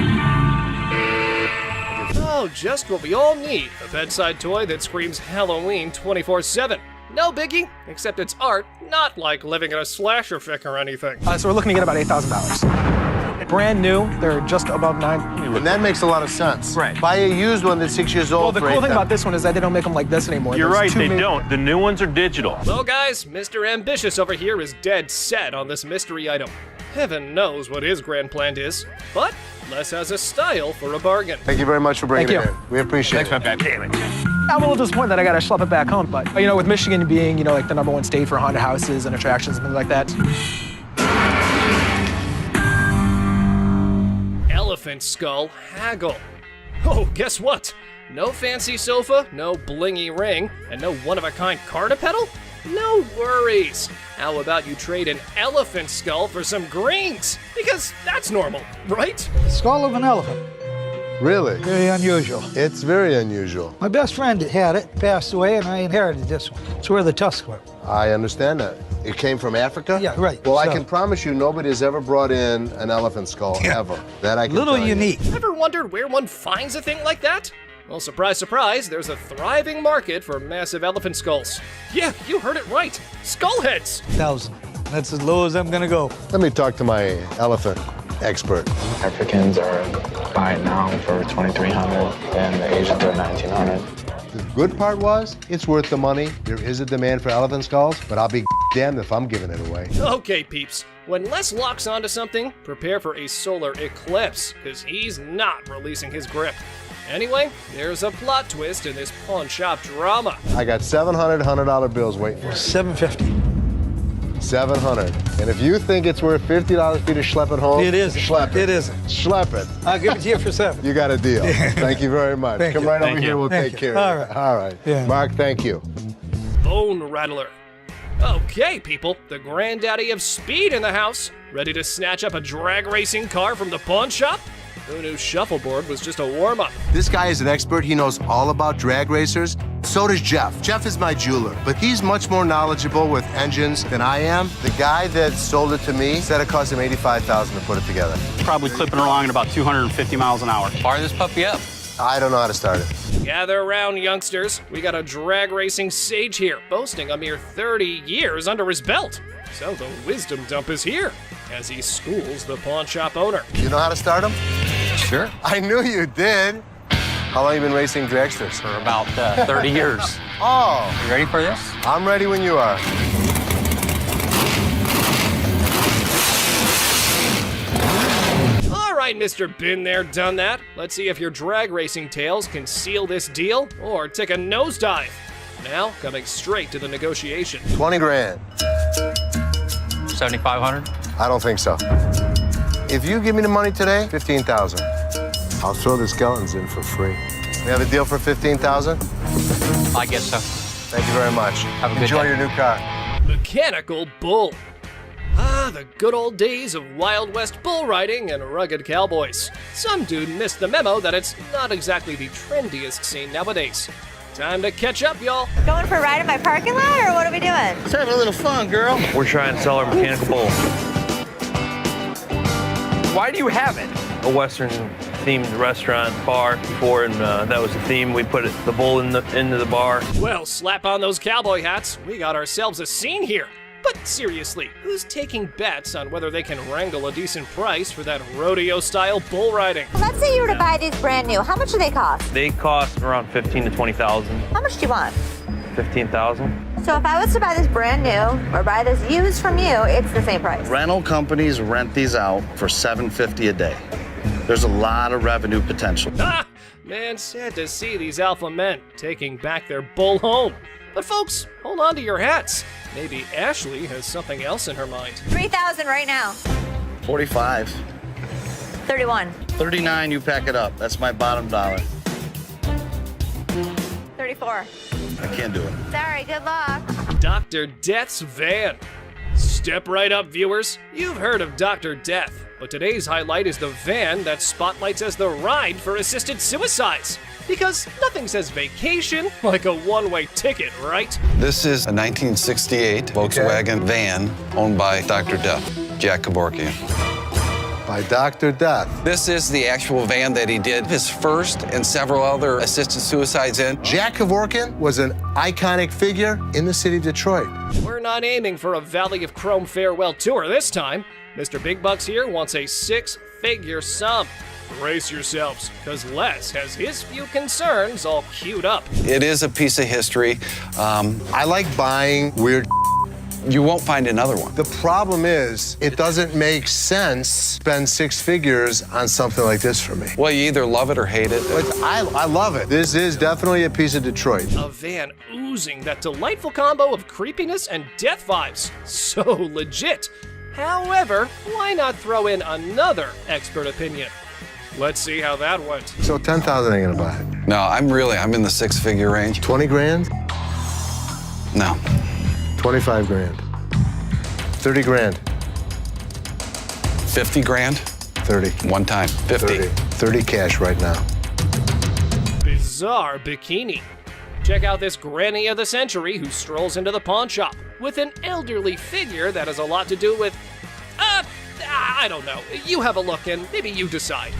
Oh, just what we all need. A bedside toy that screams Halloween 24/7. No biggie, except it's art, not like living in a slasher fic or anything. So we're looking to get about $8,000. Brand new, they're just above $9,000. And that makes a lot of sense. Right. Buy a used one that's 6 years old. Well, the cool thing about this one is that they don't make them like this anymore. You're There's right, they two don't. The new ones are digital. Well, guys, Mr. Ambitious over here is dead set on this mystery item. Heaven knows what his grand plan is, but Les has a style for a bargain. Thank you very much for bringing Thank it you. in. We appreciate it. Thanks, Damn it. I'm a little disappointed that I gotta schlep it back home, but you know, with Michigan being, you know, like the #1 state for haunted houses and attractions and things like that. Elephant skull haggle. Oh, guess what? No fancy sofa, no blingy ring, and no one-of-a-kind car to pedal? No worries. How about you trade an elephant skull for some greens? Because that's normal, right? Skull of an elephant. Really? Very unusual. It's very unusual. My best friend had it, passed away, and I inherited this one. It's where the tusks were. I understand that. It came from Africa? Yeah, right. Well, I So- can promise you nobody has ever brought in an elephant skull, ever. That I can Little tell you. unique. Ever wondered where one finds a thing like that? Well, surprise, surprise, there's a thriving market for massive elephant skulls. Yeah, you heard it right. Skull heads! 1,000. That's as low as I'm gonna go. Let me talk to my elephant expert. Africans are buying now for $2,300 and the Asians are $1,900. The good part was, it's worth the money. There is a demand for elephant skulls, but I'll be damned if I'm giving it away. Okay, peeps. When Les locks onto something, prepare for a solar eclipse, because he's not releasing his grip. Anyway, there's a plot twist in this pawn shop drama. I got $700 $100 bills waiting for me. $750. $700. And if you think it's worth $50 for you to schlep it home, It isn't. Schlep it. It isn't. Schlep it. I'll give it to you for 7. You got a deal. Thank you very much. Thank Come you. right Thank over you. here. We'll Thank take you. care All of it. right. All right. Yeah. Mark, thank you. Bone Rattler. Okay, people, the granddaddy of speed in the house. Ready to snatch up a drag racing car from the pawn shop? Who knew shuffleboard was just a warm-up? This guy is an expert. He knows all about drag racers. So does Jeff. Jeff is my jeweler, but he's much more knowledgeable with engines than I am. The guy that sold it to me said it cost him $85,000 to put it together. Probably clipping along at about 250 miles an hour. Fire this puppy up. I don't know how to start it. Gather around, youngsters. We got a drag racing sage here, boasting a mere 30 years under his belt. So the wisdom dump is here, as he schools the pawn shop owner. You know how to start him? Sure. I knew you did. How long you been racing dragsters? For about 30 years. Oh. You ready for this? I'm ready when you are. All right, Mr. Been There, Done That. Let's see if your drag racing tales can seal this deal or take a nosedive. Now, coming straight to the negotiation. 20 grand. 7,500. I don't think so. If you give me the money today, 15,000. I'll throw the skeletons in for free. We have a deal for 15,000? I guess so. Thank you very much. Have a good Enjoy day. your new car. Mechanical Bull. Ah, the good old days of Wild West bull riding and rugged cowboys. Some dude missed the memo that it's not exactly the trendiest scene nowadays. Time to catch up, y'all. Going for a ride in my parking lot, or what are we doing? Let's have a little fun, girl. We're trying to sell our mechanical bull. Why do you have it? A Western-themed restaurant bar before, and that was the theme. We put the bull into the bar. Well, slap on those cowboy hats. We got ourselves a scene here. But seriously, who's taking bets on whether they can wrangle a decent price for that rodeo-style bull riding? Let's say you were to buy these brand new. How much do they cost? They cost around 15 to 20,000. How much do you want? 15,000. So if I was to buy this brand new or buy this used from you, it's the same price. Rental companies rent these out for $750 a day. There's a lot of revenue potential. Ah, man, sad to see these alpha men taking back their bull home. But folks, hold on to your hats. Maybe Ashley has something else in her mind. 3,000 right now. 45. 31. 39, you pack it up. That's my bottom dollar. 34. I can't do it. Sorry, good luck. Dr. Death's van. Step right up, viewers. You've heard of Dr. Death, but today's highlight is the van that spotlights as the ride for assisted suicides. Because nothing says vacation like a one-way ticket, right? This is a 1968 Volkswagen van owned by Dr. Death, Jack Kevorkian. By Dr. Death. This is the actual van that he did his first and several other assisted suicides in. Jack Kevorkian was an iconic figure in the city of Detroit. We're not aiming for a Valley of Chrome farewell tour this time. Mr. Big Bucks here wants a 6-figure sum. Brace yourselves, because Les has his few concerns all queued up. It is a piece of history. I like buying weird. You won't find another one. The problem is, it doesn't make sense to spend 6 figures on something like this for me. Well, you either love it or hate it. But I love it. This is definitely a piece of Detroit. A van oozing that delightful combo of creepiness and death vibes. So legit. However, why not throw in another expert opinion? Let's see how that went. So 10,000 ain't gonna buy it. No, I'm in the 6-figure range. 20 grand? No. 25 grand. 30 grand. 50 grand? 30. One time. 50. 30. $30 cash right now. Bizarre bikini. Check out this granny of the century who strolls into the pawn shop with an elderly figure that has a lot to do with, I don't know. You have a look and maybe you decide.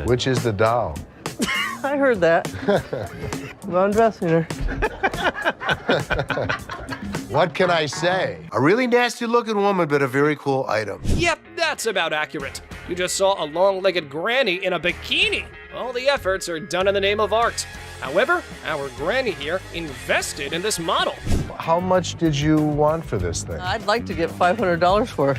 Which is the doll? I heard that. I'm undressing her. What can I say? A really nasty looking woman, but a very cool item. Yep, that's about accurate. You just saw a long-legged granny in a bikini. All the efforts are done in the name of art. However, our granny here invested in this model. How much did you want for this thing? I'd like to get $500 for it.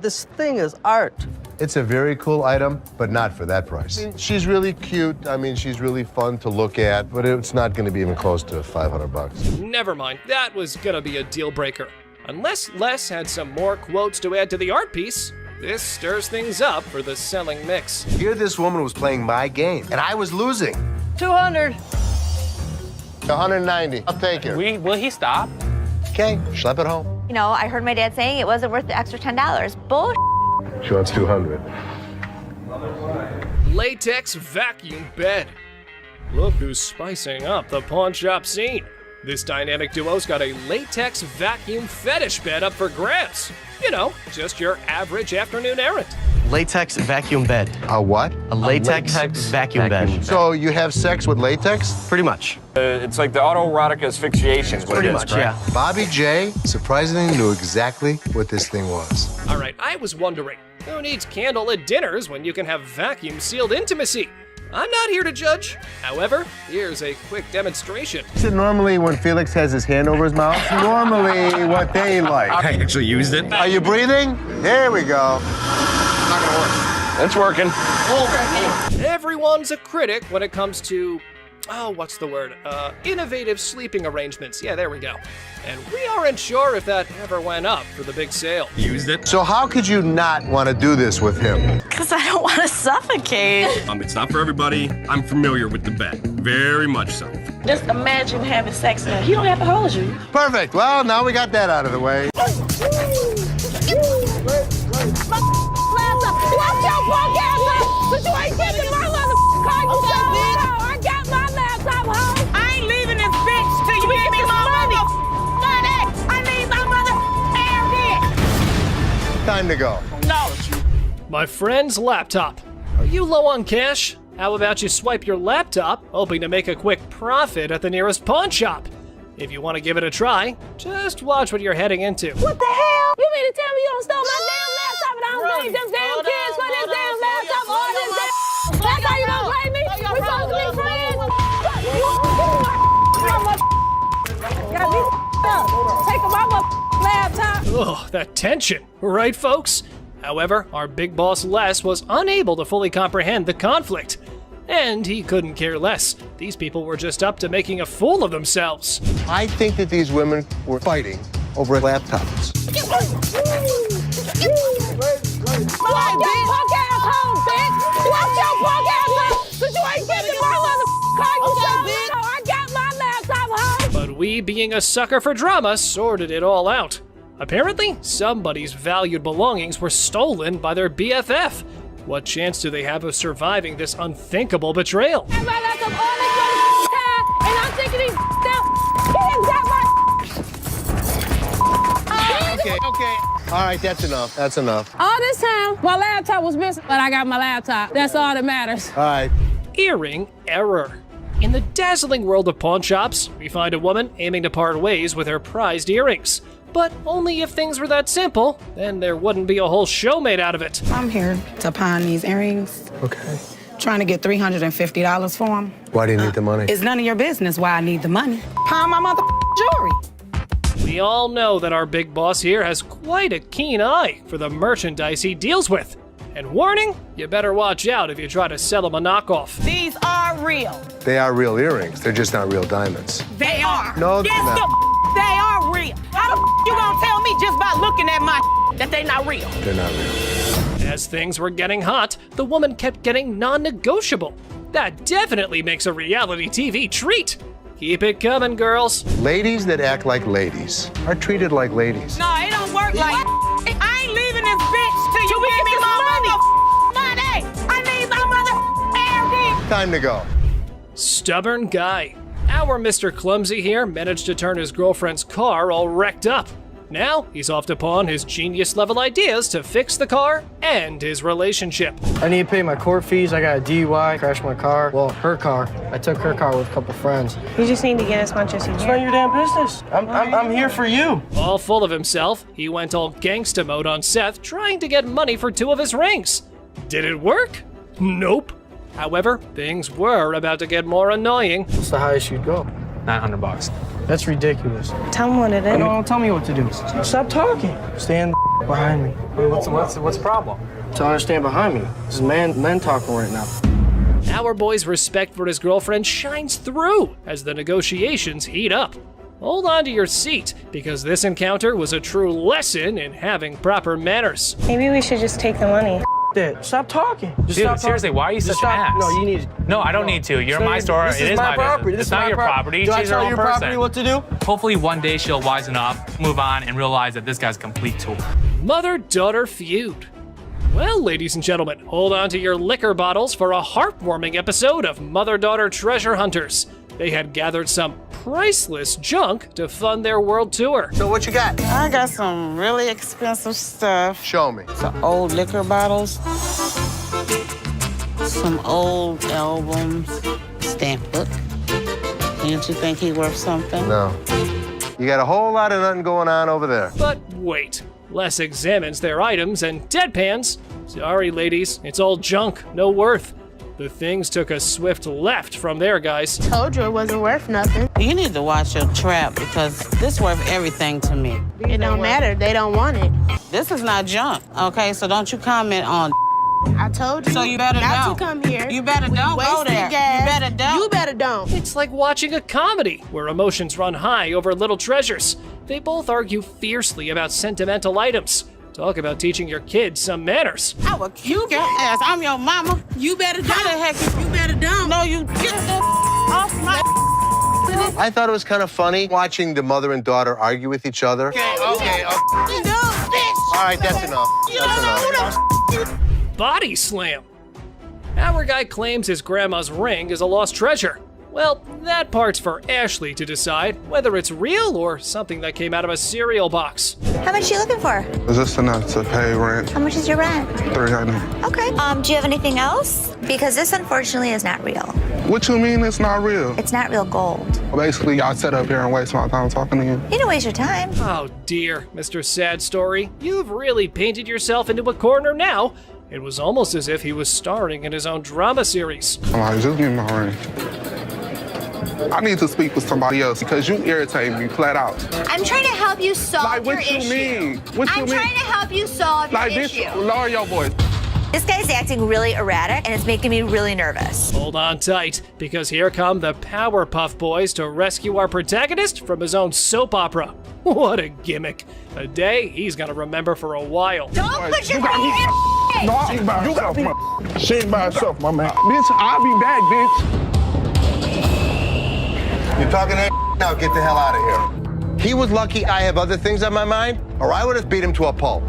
This thing is art. It's a very cool item, but not for that price. I mean, she's really cute. I mean, she's really fun to look at, but it's not going to be even close to $500. Never mind, that was gonna be a deal breaker. Unless Les had some more quotes to add to the art piece, this stirs things up for the selling mix. Here this woman was playing my game, and I was losing. 200. 190. I'll take it. Will he stop? Okay, schlep it home. You know, I heard my dad saying it wasn't worth the extra $10. Bull. She wants 200. Latex vacuum bed. Look who's spicing up the pawn shop scene. This dynamic duo's got a latex vacuum fetish bed up for grabs. You know, just your average afternoon errand. Latex vacuum bed. A what? A latex vacuum bed. So you have sex with latex? Pretty much. It's like the autoerotic asphyxiation is what Pretty it is, much, correct? yeah. Bobby J surprisingly knew exactly what this thing was. All right, I was wondering, who needs candlelit dinners when you can have vacuum-sealed intimacy? I'm not here to judge. However, here's a quick demonstration. Is it normally when Felix has his hand over his mouth? Normally what they like. I actually used it. Are you breathing? There we go. Not gonna work. It's working. Everyone's a critic when it comes to, what's the word? Innovative sleeping arrangements. Yeah, there we go. And we aren't sure if that ever went up for the big sale. Used it. So how could you not want to do this with him? Because I don't want to suffocate. It's not for everybody. I'm familiar with the bed. Very much so. Just imagine having sex now. He don't have to hold you. Perfect. Well, now we got that out of the way. Watch your punk ass up, but you ain't getting my car. You I got my laptop home. I ain't leaving this bitch till you give me my money. I need my mother air Time to go. No. My friend's laptop. Are you low on cash? How about you swipe your laptop, hoping to make a quick profit at the nearest pawn shop? If you want to give it a try, just watch what you're heading into. What the hell? You mean to tell me you don't stole my damn laptop and I don't blame them damn kids for this damn laptop? All this damn. That's how you don't blame me? We supposed to be friends. Got me up. Taking my laptop. Ugh, that tension, right, folks? However, our big boss Les was unable to fully comprehend the conflict. And he couldn't care less. These people were just up to making a fool of themselves. I think that these women were fighting over laptops. Watch your punk ass home, bitch. Watch your punk ass home. Cause you ain't getting my car. I got my laptop home. But we, being a sucker for drama, sorted it all out. Apparently, somebody's valued belongings were stolen by their BFF. What chance do they have of surviving this unthinkable betrayal? My laptop all this time, and I'm thinking these Okay. All right, that's enough. That's enough. all this time, my laptop was missing, but I got my laptop. That's all that matters. All right. Earring error. In the dazzling world of pawn shops, we find a woman aiming to part ways with her prized earrings. But only if things were that simple, then there wouldn't be a whole show made out of it. I'm here to pawn these earrings. Okay. Trying to get $350 for them. Why do you need the money? It's none of your business why I need the money. Pawn my mother jewelry. We all know that our big boss here has quite a keen eye for the merchandise he deals with. And warning, you better watch out if you try to sell him a knockoff. These are real. They are real earrings. They're just not real diamonds. They are. No, they're yes, not. they are real. How the you gonna tell me just by looking at my that they not real? They're not real. As things were getting hot, the woman kept getting non-negotiable. That definitely makes a reality TV treat. Keep it coming, girls. Ladies that act like ladies are treated like ladies. No, it don't work like I ain't leaving this bitch till you give me my money. I need Time to go. Stubborn guy. Our Mr. Clumsy here managed to turn his girlfriend's car all wrecked up. Now, he's off to pawn his genius-level ideas to fix the car and his relationship. I need to pay my court fees. I got a DUI, crashed my car. Well, her car. I took her car with a couple friends. You just need to get as much as you can. It's not your damn business. I'm here for you. All full of himself, he went all gangsta mode on Seth, trying to get money for 2 of his rings. Did it work? Nope. However, things were about to get more annoying. What's the highest you'd go? $900. That's ridiculous. Tell him what it is. No, don't tell me what to do. Stop talking. Stand behind me. What's the problem? Tell her to stand behind me. This is men talking right now. Our boy's respect for his girlfriend shines through as the negotiations heat up. Hold on to your seat, because this encounter was a true lesson in having proper manners. Maybe we should just take the money. That. Stop talking. Just Dude, stop seriously, talking. why are you such an ass? No, you need. No, I don't need to. You're my store. This It is my property. business. This It's not your property. Do I She's her tell own your person. property what to do? Hopefully one day she'll wisen up, move on, and realize that this guy's a complete tool. Mother-daughter feud. Well, ladies and gentlemen, hold on to your liquor bottles for a heartwarming episode of Mother-Daughter Treasure Hunters. They had gathered some priceless junk to fund their world tour. So what you got? I got some really expensive stuff. Show me. Some old liquor bottles. Some old albums. Stamp book. Didn't you think he worth something? No. You got a whole lot of nothing going on over there. But wait, Les examines their items and deadpans. Sorry, ladies, it's all junk, no worth. The things took a swift left from there, guys. Told you it wasn't worth nothing. You need to watch your trap because this worth everything to me. It don't matter. They don't want it. This is not junk, okay? So don't you comment on. I told you. So you better not to come here. You better don't go there. Gas. You better don't. You better don't. It's like watching a comedy where emotions run high over little treasures. They both argue fiercely about sentimental items. Talk about teaching your kids some manners. I will kick your ass. I'm your mama. You better don't. How the heck you better don't. No, you get the off my. I thought it was kind of funny watching the mother and daughter argue with each other. Okay. All right, that's enough. That's enough. Body slam. Our guy claims his grandma's ring is a lost treasure. Well, that part's for Ashley to decide whether it's real or something that came out of a cereal box. How much are you looking for? Is this enough to pay rent? How much is your rent? $300. Okay. Do you have anything else? Because this unfortunately is not real. What you mean it's not real? It's not real gold. Basically, y'all sit up here and waste my time talking to you. You don't waste your time. Oh dear, Mr. Sad Story. You've really painted yourself into a corner now. It was almost as if he was starring in his own drama series. I'm like, just give me my ring. I need to speak with somebody else because you irritate me flat out. I'm trying to help you solve your issue. What you mean? What you I'm mean? trying to help you solve your issue. Lower your voice. This guy's acting really erratic, and it's making me really nervous. Hold on tight, because here come the Powerpuff Boys to rescue our protagonist from his own soap opera. What a gimmick. A day he's gonna remember for a while. Don't put your money in. No, she ain't by herself, man. She ain't by herself, my man. Bitch, I'll be back, bitch. You're talking that now, get the hell out of here. He was lucky I have other things on my mind, or I would have beat him to a pulp.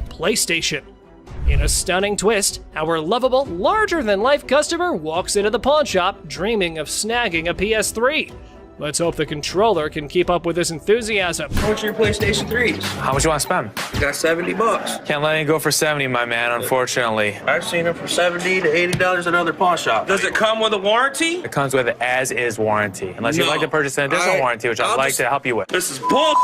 PlayStation. In a stunning twist, our lovable, larger-than-life customer walks into the pawn shop dreaming of snagging a PS3. Let's hope the controller can keep up with his enthusiasm. How much are your PlayStation 3s? How much you want to spend? I got $70. Can't let you go for 70, my man, unfortunately. I've seen them for $70 to $80 at other pawn shops. Does it come with a warranty? It comes with an as-is warranty, unless you'd like to purchase an additional warranty, which I'd like to help you with. This is bull.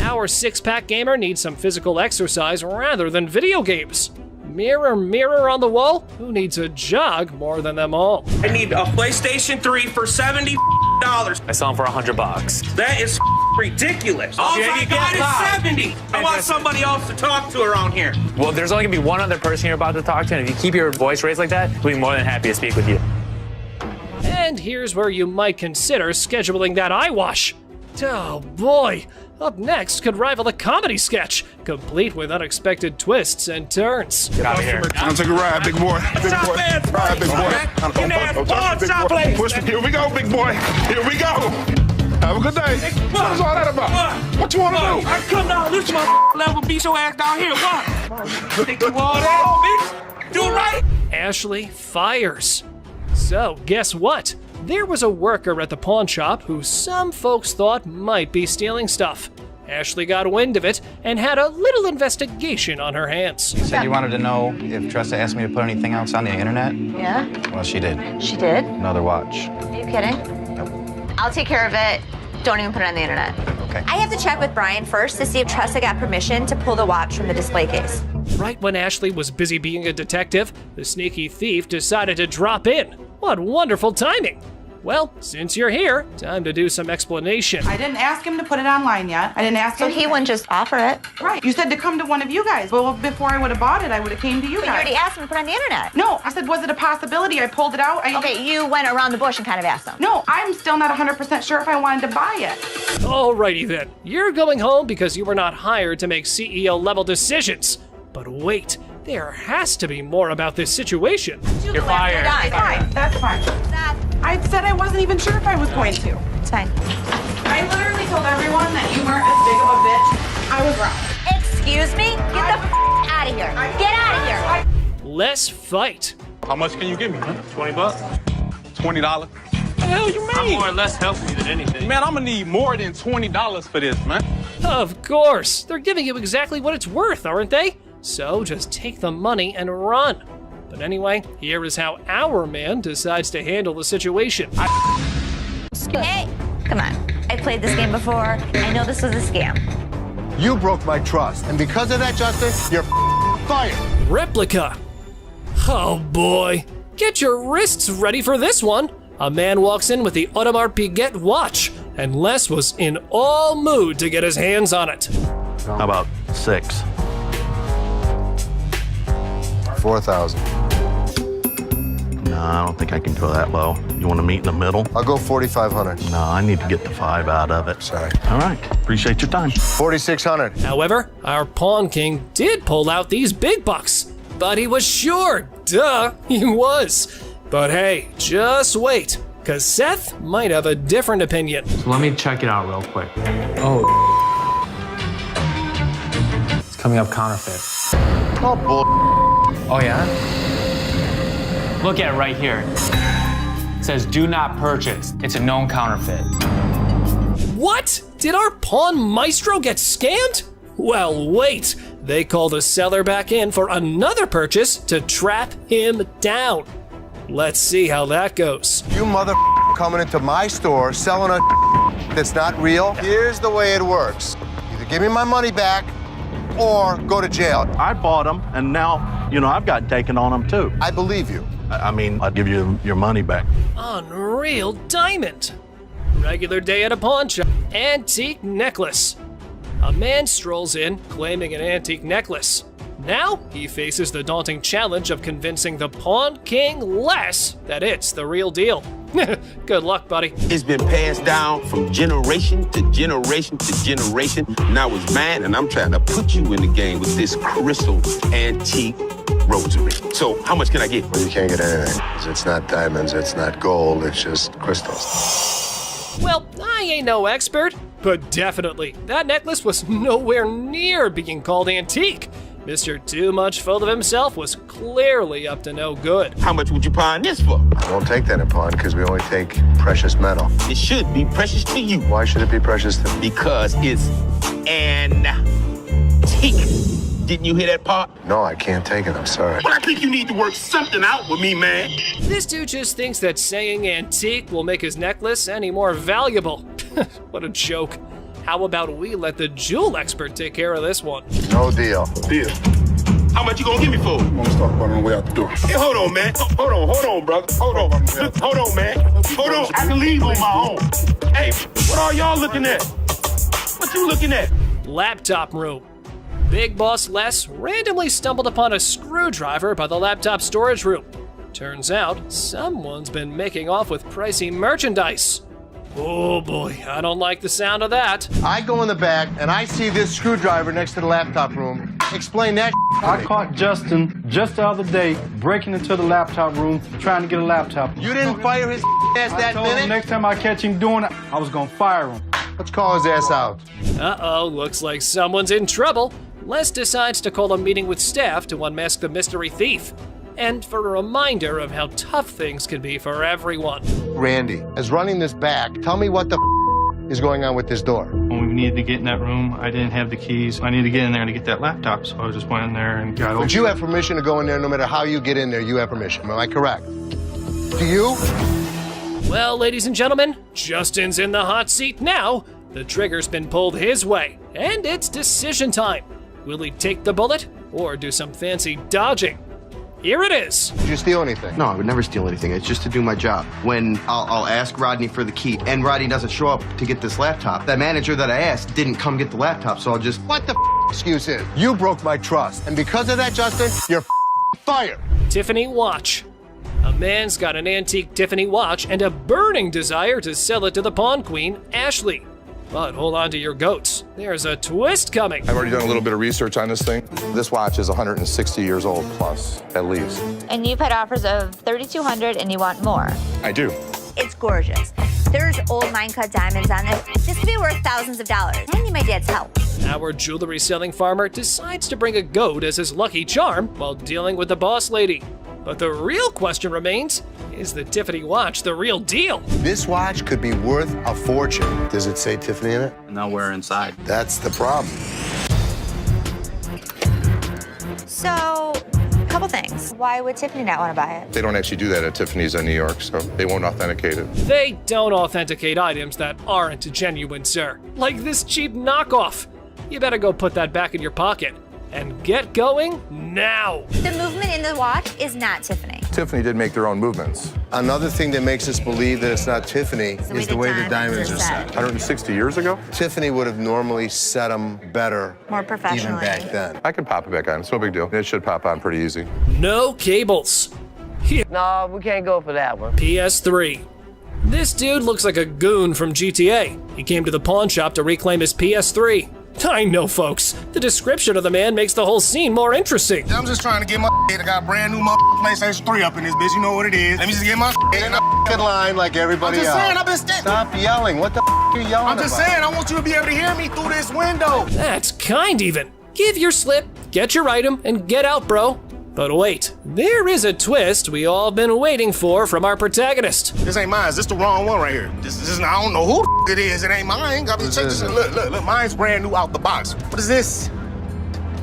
Our six-pack gamer needs some physical exercise rather than video games. Mirror, mirror on the wall, who needs a jog more than them all? I need a PlayStation 3 for $70. I sell them for $100. That is ridiculous. All I got is $70. I want somebody else to talk to around here. Well, there's only gonna be one other person you're about to talk to, and if you keep your voice raised like that, we'll be more than happy to speak with you. And here's where you might consider scheduling that eye wash. Oh boy, up next could rival a comedy sketch, complete with unexpected twists and turns. Get out of here. I'm take a ride, big boy. Big boy. Ride, big boy. Here we go, big boy. Here we go. Have a good day. What is all that about? What you want to do? I come down this level, beat your ass down here. What? Take you all that, bitch. Do it right. Ashley fires. So, guess what? There was a worker at the pawn shop who some folks thought might be stealing stuff. Ashley got wind of it and had a little investigation on her hands. You said you wanted to know if Tressa asked me to put anything else on the internet? Yeah? Well, she did. She did? Another watch. Are you kidding? Nope. I'll take care of it. Don't even put it on the internet. Okay. I have to check with Brian first to see if Tressa got permission to pull the watch from the display case. Right when Ashley was busy being a detective, the sneaky thief decided to drop in. What wonderful timing! Well, since you're here, time to do some explanation. I didn't ask him to put it online yet. I didn't ask him. So he wouldn't just offer it? Right. You said to come to one of you guys. Well, before I would have bought it, I would have came to you But guys. you already asked him to put it on the internet. No, I said, was it a possibility? I pulled it out. Okay, you went around the bush and kind of asked him. No, I'm still not 100% sure if I wanted to buy it. Alrighty then, you're going home because you were not hired to make CEO-level decisions. But wait, there has to be more about this situation. You're fired. Fine, that's fine. I said I wasn't even sure if I was going to. It's fine. I literally told everyone that you weren't as big of a bitch. I was wrong. Excuse me? Get the out of here. Get out of here. Let's fight. How much can you give me, man? 20 bucks? $20. The hell you mean? I'm more or less helping you than anything. Man, I'm gonna need more than $20 for this, man. Of course, they're giving you exactly what it's worth, aren't they? So just take the money and run. But anyway, here is how our man decides to handle the situation. Hey, come on. I played this game before. I know this was a scam. You broke my trust, and because of that, Justin, you're fired. Replica. Oh boy. Get your wrists ready for this one. A man walks in with the Audemars Piguet watch, and Les was in all mood to get his hands on it. How about 6? 4,000. No, I don't think I can go that low. You want to meet in the middle? I'll go 4,500. No, I need to get the 5 out of it. Sorry. All right. Appreciate your time. 4,600. However, our pawn king did pull out these big bucks. But he was sure. Duh, he was. But hey, just wait, because Seth might have a different opinion. So let me check it out real quick. Oh. It's coming up counterfeit. Oh, bull. Oh, yeah? Look at it right here. It says do not purchase. It's a known counterfeit. What? Did our pawn maestro get scammed? Well, wait. They called the seller back in for another purchase to trap him down. Let's see how that goes. You mother coming into my store selling a that's not real. Here's the way it works. Either give me my money back or go to jail. I bought them, and now, I've got taken on them too. I believe you. I mean, I'll give you your money back. Unreal diamond. Regular day at a pawn shop. Antique necklace. A man strolls in claiming an antique necklace. Now he faces the daunting challenge of convincing the pawn king Les that it's the real deal. Good luck, buddy. It's been passed down from generation to generation to generation. Now it's mine, and I'm trying to put you in the game with this crystal antique rosary. So how much can I get? Well, you can't get anything. It's not diamonds, it's not gold, it's just crystals. Well, I ain't no expert, but definitely, that necklace was nowhere near being called antique. Mr. Too Much Full of Himself was clearly up to no good. How much would you pawn this for? I won't take that in pawn because we only take precious metal. It should be precious to you. Why should it be precious to me? Because it's antique. Didn't you hear that part? No, I can't take it, I'm sorry. Well, I think you need to work something out with me, man. This dude just thinks that saying antique will make his necklace any more valuable. What a joke. How about we let the jewel expert take care of this one? No deal. Deal. How much you gonna give me for? I'm gonna start running way out the door. Hey, hold on, man. Hold on, brother. Hold on, man. Hold on. I can leave on my own. Hey, what are y'all looking at? What you looking at? Laptop room. Big Boss Les randomly stumbled upon a screwdriver by the laptop storage room. Turns out, someone's been making off with pricey merchandise. Oh boy, I don't like the sound of that. I go in the back and I see this screwdriver next to the laptop room. Explain that. I caught Justin just the other day breaking into the laptop room trying to get a laptop. You didn't fire his ass that I told him minute? next time I catch him doing it, I was gonna fire him. Let's call his ass out. Uh-oh, looks like someone's in trouble. Les decides to call a meeting with staff to unmask the mystery thief. and for a reminder of how tough things can be for everyone. Randy, as running this back, tell me what the is going on with this door. When we needed to get in that room, I didn't have the keys. I needed to get in there to get that laptop, so I just went in there and got over. But you have permission to go in there no matter how you get in there, you have permission. Am I correct? Do you? Well, ladies and gentlemen, Justin's in the hot seat now. The trigger's been pulled his way, and it's decision time. Will he take the bullet or do some fancy dodging? Here it is. Did you steal anything? No, I would never steal anything. It's just to do my job. When I'll ask Rodney for the key, and Rodney doesn't show up to get this laptop, that manager that I asked didn't come get the laptop, so I'll just... What the excuse is? You broke my trust. And because of that, Justin, you're fired. Tiffany watch. A man's got an antique Tiffany watch and a burning desire to sell it to the pawn queen, Ashley. But hold on to your goats. There's a twist coming. I've already done a little bit of research on this thing. This watch is 160 years old plus, at least. And you've had offers of $3,200 and you want more. I do. It's gorgeous. There's old mine-cut diamonds on it. This could be worth thousands of dollars. I need my dad's help. Our jewelry-selling farmer decides to bring a goat as his lucky charm while dealing with the boss lady. But the real question remains, is the Tiffany watch the real deal? This watch could be worth a fortune. Does it say Tiffany in it? Nowhere inside. That's the problem. So, couple things. Why would Tiffany not want to buy it? They don't actually do that at Tiffany's in New York, so they won't authenticate it. They don't authenticate items that aren't genuine, sir. Like this cheap knockoff. You better go put that back in your pocket. And get going now. The movement in the watch is not Tiffany. Tiffany did make their own movements. Another thing that makes us believe that it's not Tiffany is the way the diamonds are set. 160 years ago? Tiffany would have normally set them better. More professionally. Even back then. I can pop it back on. It's no big deal. It should pop on pretty easy. No cables. No, we can't go for that one. PS3. This dude looks like a goon from GTA. He came to the pawn shop to reclaim his PS3. I know, folks. The description of the man makes the whole scene more interesting. I'm just trying to get my I got a brand new PlayStation 3 up in this bitch. You know what it is. Let me just get my in a line like everybody else. I'm just saying, I've been standing. Stop yelling. What the are you yelling I'm just saying, I want you to be able to hear me through this window. That's kind even. Give your slip, get your item, and get out, bro. But wait, there is a twist we all been waiting for from our protagonist. This ain't mine. Is this the wrong one right here? This is, I don't know who it is. It ain't mine. I mean, check this. Look, mine's brand new out the box. What is this?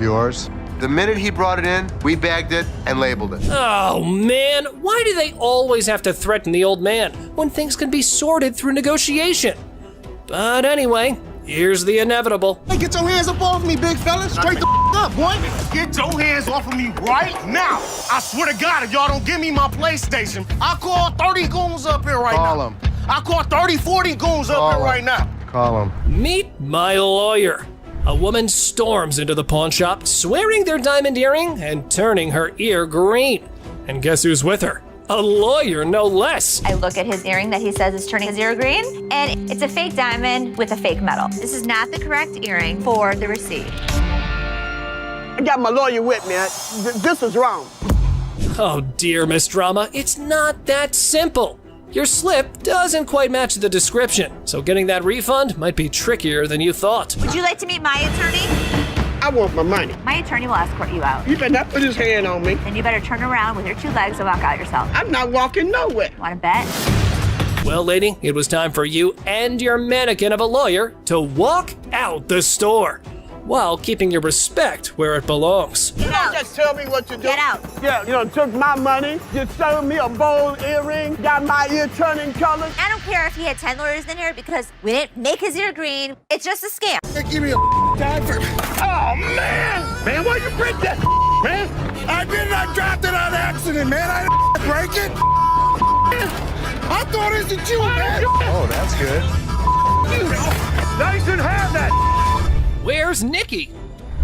Yours. The minute he brought it in, we bagged it and labeled it. Oh man, why do they always have to threaten the old man when things can be sorted through negotiation? But anyway, here's the inevitable. Hey, get your hands up off me, big fella. Straight the up, boy. Get your hands off of me right now. I swear to God, if y'all don't give me my PlayStation, I'll call 30 goons up here right now. Call him. I'll call 30, 40 goons up here right now. Call him. Meet my lawyer. A woman storms into the pawn shop, swearing their diamond earring and turning her ear green. And guess who's with her? A lawyer, no less. I look at his earring that he says is turning his ear green, and it's a fake diamond with a fake metal. This is not the correct earring for the receipt. I got my lawyer with me. This is wrong. Oh dear, Miss Drama, it's not that simple. Your slip doesn't quite match the description, so getting that refund might be trickier than you thought. Would you like to meet my attorney? I want my money. My attorney will escort you out. You better not put his hand on me. Then you better turn around with your two legs and walk out yourself. I'm not walking nowhere. Want to bet? Well, lady, it was time for you and your mannequin of a lawyer to walk out the store while keeping your respect where it belongs. You don't just tell me what to do. Get out. Yeah, you know, took my money, just sold me a gold earring, got my ear turning colors. I don't care if he had 10 lawyers in here because we didn't make his ear green. It's just a scam. Give me a tag for. Oh, man! Man, why you break that, man? I didn't. I dropped it on accident, man. I didn't break it. I thought it was you, man. Oh, that's good. Now you shouldn't have that. Where's Nikki?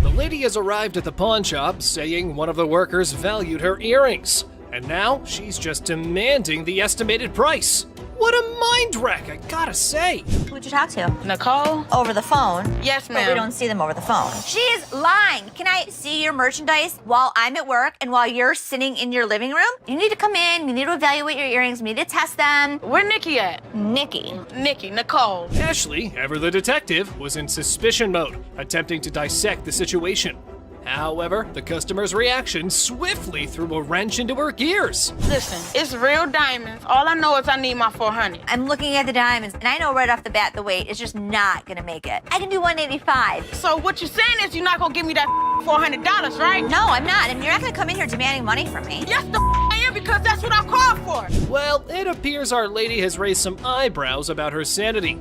The lady has arrived at the pawn shop saying one of the workers valued her earrings, and now she's just demanding the estimated price. What a mind wreck, I gotta say. Who'd you talk to? Nicole? Over the phone. Yes, But ma'am. we don't see them over the phone. She is lying. Can I see your merchandise while I'm at work and while you're sitting in your living room? You need to come in, you need to evaluate your earrings, we need to test them. Where Nikki at? Nikki. Nicole. Ashley, ever the detective, was in suspicion mode, attempting to dissect the situation. However, the customer's reaction swiftly threw a wrench into her gears. Listen, it's real diamonds. All I know is I need my 400. I'm looking at the diamonds, and I know right off the bat the weight is just not gonna make it. I can do 185. So what you're saying is you're not gonna give me that $400, right? No, I'm not, and you're not gonna come in here demanding money from me. Yes, I am, because that's what I called for. Well, it appears our lady has raised some eyebrows about her sanity.